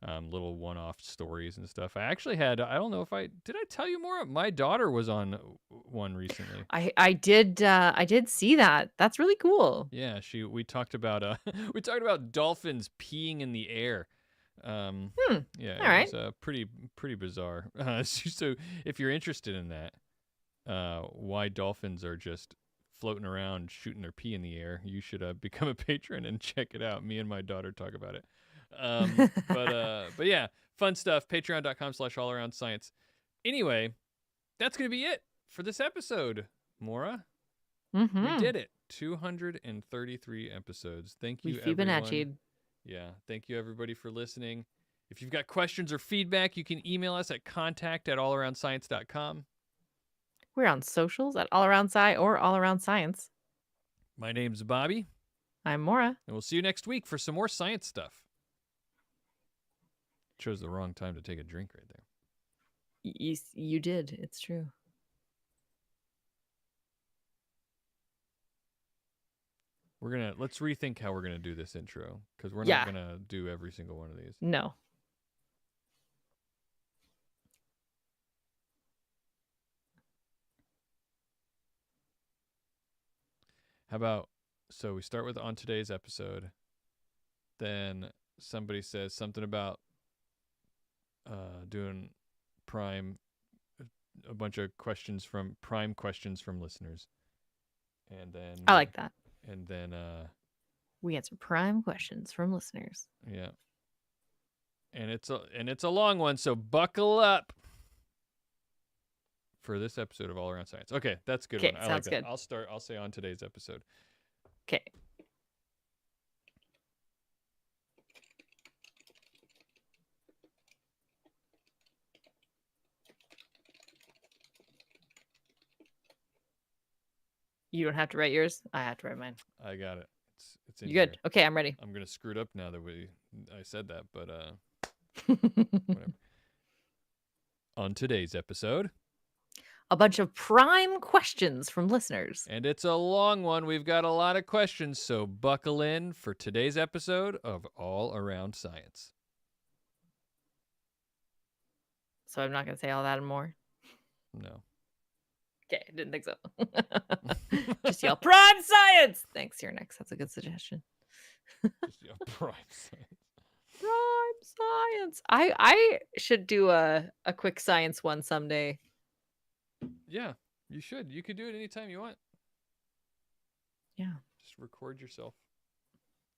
Little one-off stories and stuff. I actually had, I don't know if I tell you more. My daughter was on one recently. I did see that. That's really cool. Yeah, we talked about we talked about dolphins peeing in the air. Yeah, all right. It was pretty bizarre. So if you're interested in that, why dolphins are just floating around shooting their pee in the air, you should become a patron and check it out. Me and my daughter talk about it. But yeah, fun stuff. Patreon.com/allaroundscience. Anyway, that's gonna be it for this episode, Maura. We did it. 233 episodes. Thank you, everyone. Yeah, thank you everybody for listening. If you've got questions or feedback, you can email us at contact@allaroundscience.com. We're on socials at allaroundsci or allaroundscience. My name's Bobby. I'm Maura. And we'll see you next week for some more science stuff. Chose the wrong time to take a drink right there. You did. It's true. Let's rethink how we're gonna do this intro, because we're not gonna do every single one of these. No. How about, so we start with on today's episode, then somebody says something about doing a bunch of questions from listeners, and then I like that. And then we answer prime questions from listeners. Yeah. And it's a long one, so buckle up for this episode of All Around Science. Okay, that's a good one. I like that. Good. I'll say on today's episode. Okay. You don't have to write yours. I have to write mine. I got it. It's in You good? here. Okay, I'm ready. I'm gonna screw it up now that I said that, but whatever. On today's episode, a bunch of prime questions from listeners. And it's a long one. We've got a lot of questions, so buckle in for today's episode of All Around Science. So I'm not going to say all that and more? No. Okay, I didn't think so. Just yell, prime science! Thanks, you're next. That's a good suggestion. Just yell, prime science. Prime science. I should do a quick science one someday. Yeah, you should. You could do it anytime you want. Yeah. Just record yourself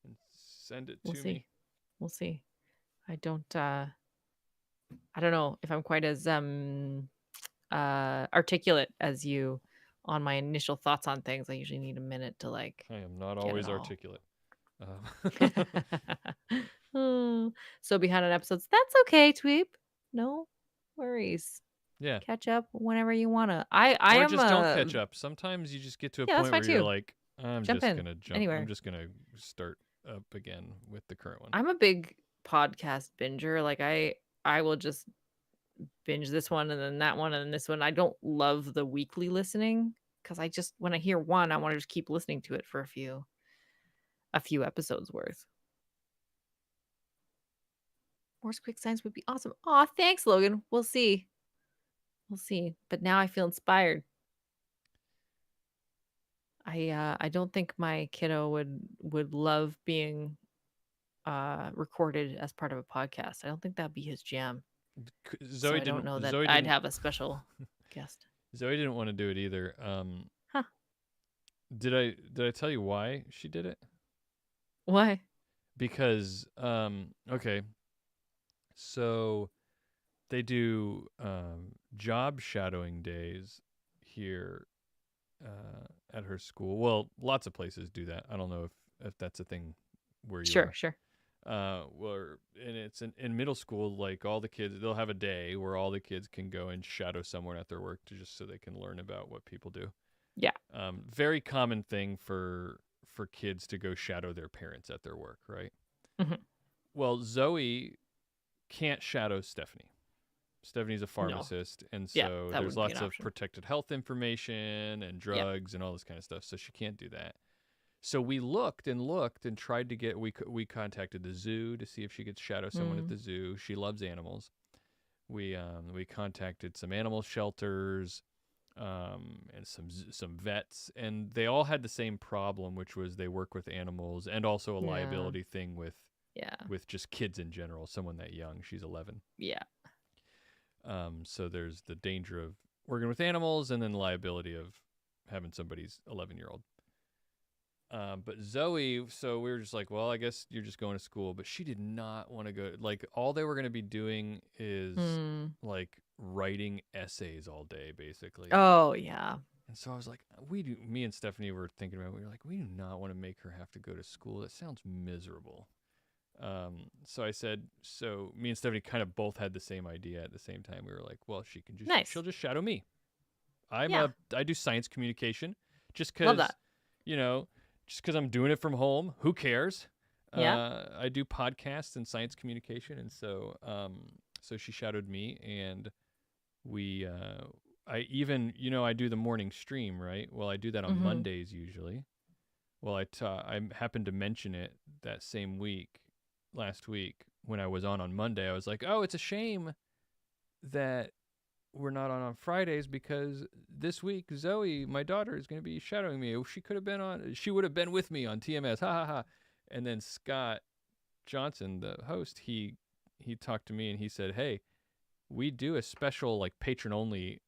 and send it to me. We'll see. I don't know if I'm quite as articulate as you on my initial thoughts on things. I usually need a minute to I am not always articulate. So behind on episodes, that's okay, Tweep. No worries. Yeah. Catch up whenever you wanna. Don't catch up. Sometimes you just get to a point where you're like, I'm just gonna jump anywhere. I'm just gonna start up again with the current one. I'm a big podcast binger. I will just binge this one and then that one and then this one. I don't love the weekly listening because when I hear one, I want to just keep listening to it for a few episodes worth. More quick science would be awesome. Aw, thanks, Logan. We'll see. But now I feel inspired. I don't think my kiddo would love being recorded as part of a podcast. I don't think that'd be his jam. So I don't know that Zoe I'd didn't have a special guest. Zoe didn't want to do it either. Huh. Did I tell you why she did it? Why? Because okay, so they do job shadowing days here at her school. Well, lots of places do that. I don't know if that's a thing where you are. Sure. Well, and it's in middle school. Like all the kids, they'll have a day where all the kids can go and shadow someone at their work to just so they can learn about what people do. Yeah. Very common thing for kids to go shadow their parents at their work, right? Mm-hmm. Well, Zoe can't shadow Stephanie. Stephanie's a pharmacist, and so there's lots of protected health information and drugs and all this kind of stuff, so she can't do that. So we looked and tried to get, we contacted the zoo to see if she could shadow someone at the zoo. She loves animals. We contacted some animal shelters and some vets, and they all had the same problem, which was they work with animals, and also a liability thing with just kids in general, someone that young. She's 11. Yeah. So there's the danger of working with animals and then the liability of having somebody's 11-year-old. But Zoe, so we were just like, well, I guess you're just going to school. But she did not want to go. Like, all they were going to be doing is like writing essays all day, basically. Oh, yeah. And so I was like, me and Stephanie were thinking about it. We were like, we do not want to make her have to go to school. That sounds miserable. So I said, so me and Stephanie kind of both had the same idea at the same time. We were like, well, she can just, she'll just shadow me. I do science communication just because, just because I'm doing it from home. Who cares? Yeah. I do podcasts and science communication. And so, so she shadowed me, and I even, I do the morning stream, right? Well, I do that on Mondays usually. Well, I happened to mention it that same week, last week, when I was on Monday. I was like, oh, it's a shame that we're not on Fridays, because this week Zoe, my daughter, is going to be shadowing me. She would have been with me on TMS. Ha ha ha. And then Scott Johnson, the host, he talked to me and he said, hey, we do a special like patron only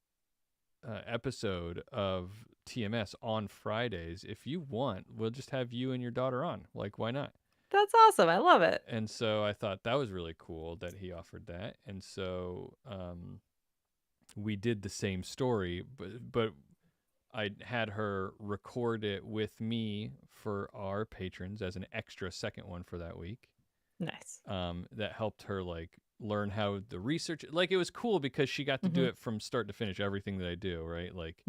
episode of TMS on Fridays. If you want, we'll just have you and your daughter on. Like, why not? That's awesome. I love it. And so I thought that was really cool that he offered that. And so we did the same story, but I had her record it with me for our patrons as an extra second one for that week. Nice. That helped her like learn how the research, like, it was cool because she got to do it from start to finish, everything that I do, right? Like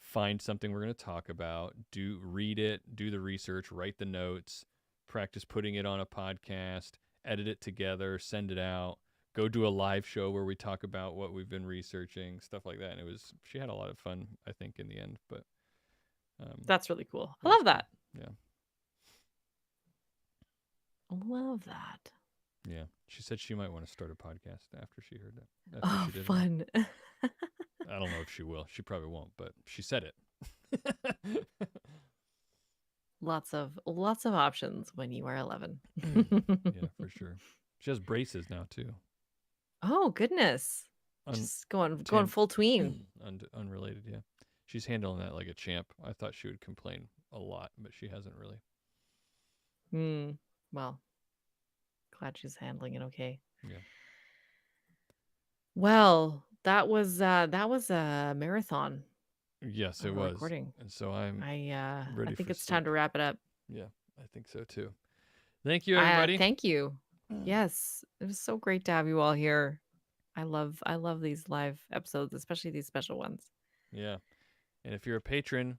find something we're going to talk about, read it, do the research, write the notes, practice putting it on a podcast, edit it together, send it out, go do a live show where we talk about what we've been researching, stuff like that. And she had a lot of fun, I think, in the end. But that's really cool. I love that. Yeah. Love that. Yeah. She said she might want to start a podcast after she heard that. Oh, fun. I don't know if she will. She probably won't, but she said it. Lots of options when you are 11. Yeah, for sure. She has braces now too. Oh, goodness. Just going full tween. Unrelated, yeah. She's handling that like a champ. I thought she would complain a lot, but she hasn't really. Well, glad she's handling it okay. Yeah. Well, that was a marathon. Yes, it was. Recording. And so I think it's time to wrap it up. Yeah, I think so too. Thank you, everybody. Thank you. Yes, it was so great to have you all here. I love these live episodes, especially these special ones. Yeah. And if you're a patron,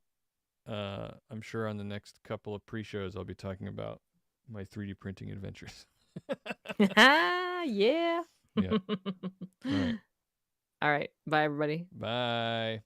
I'm sure on the next couple of pre-shows I'll be talking about my 3D printing adventures. Yeah. Yeah. All right. All right. Bye, everybody. Bye.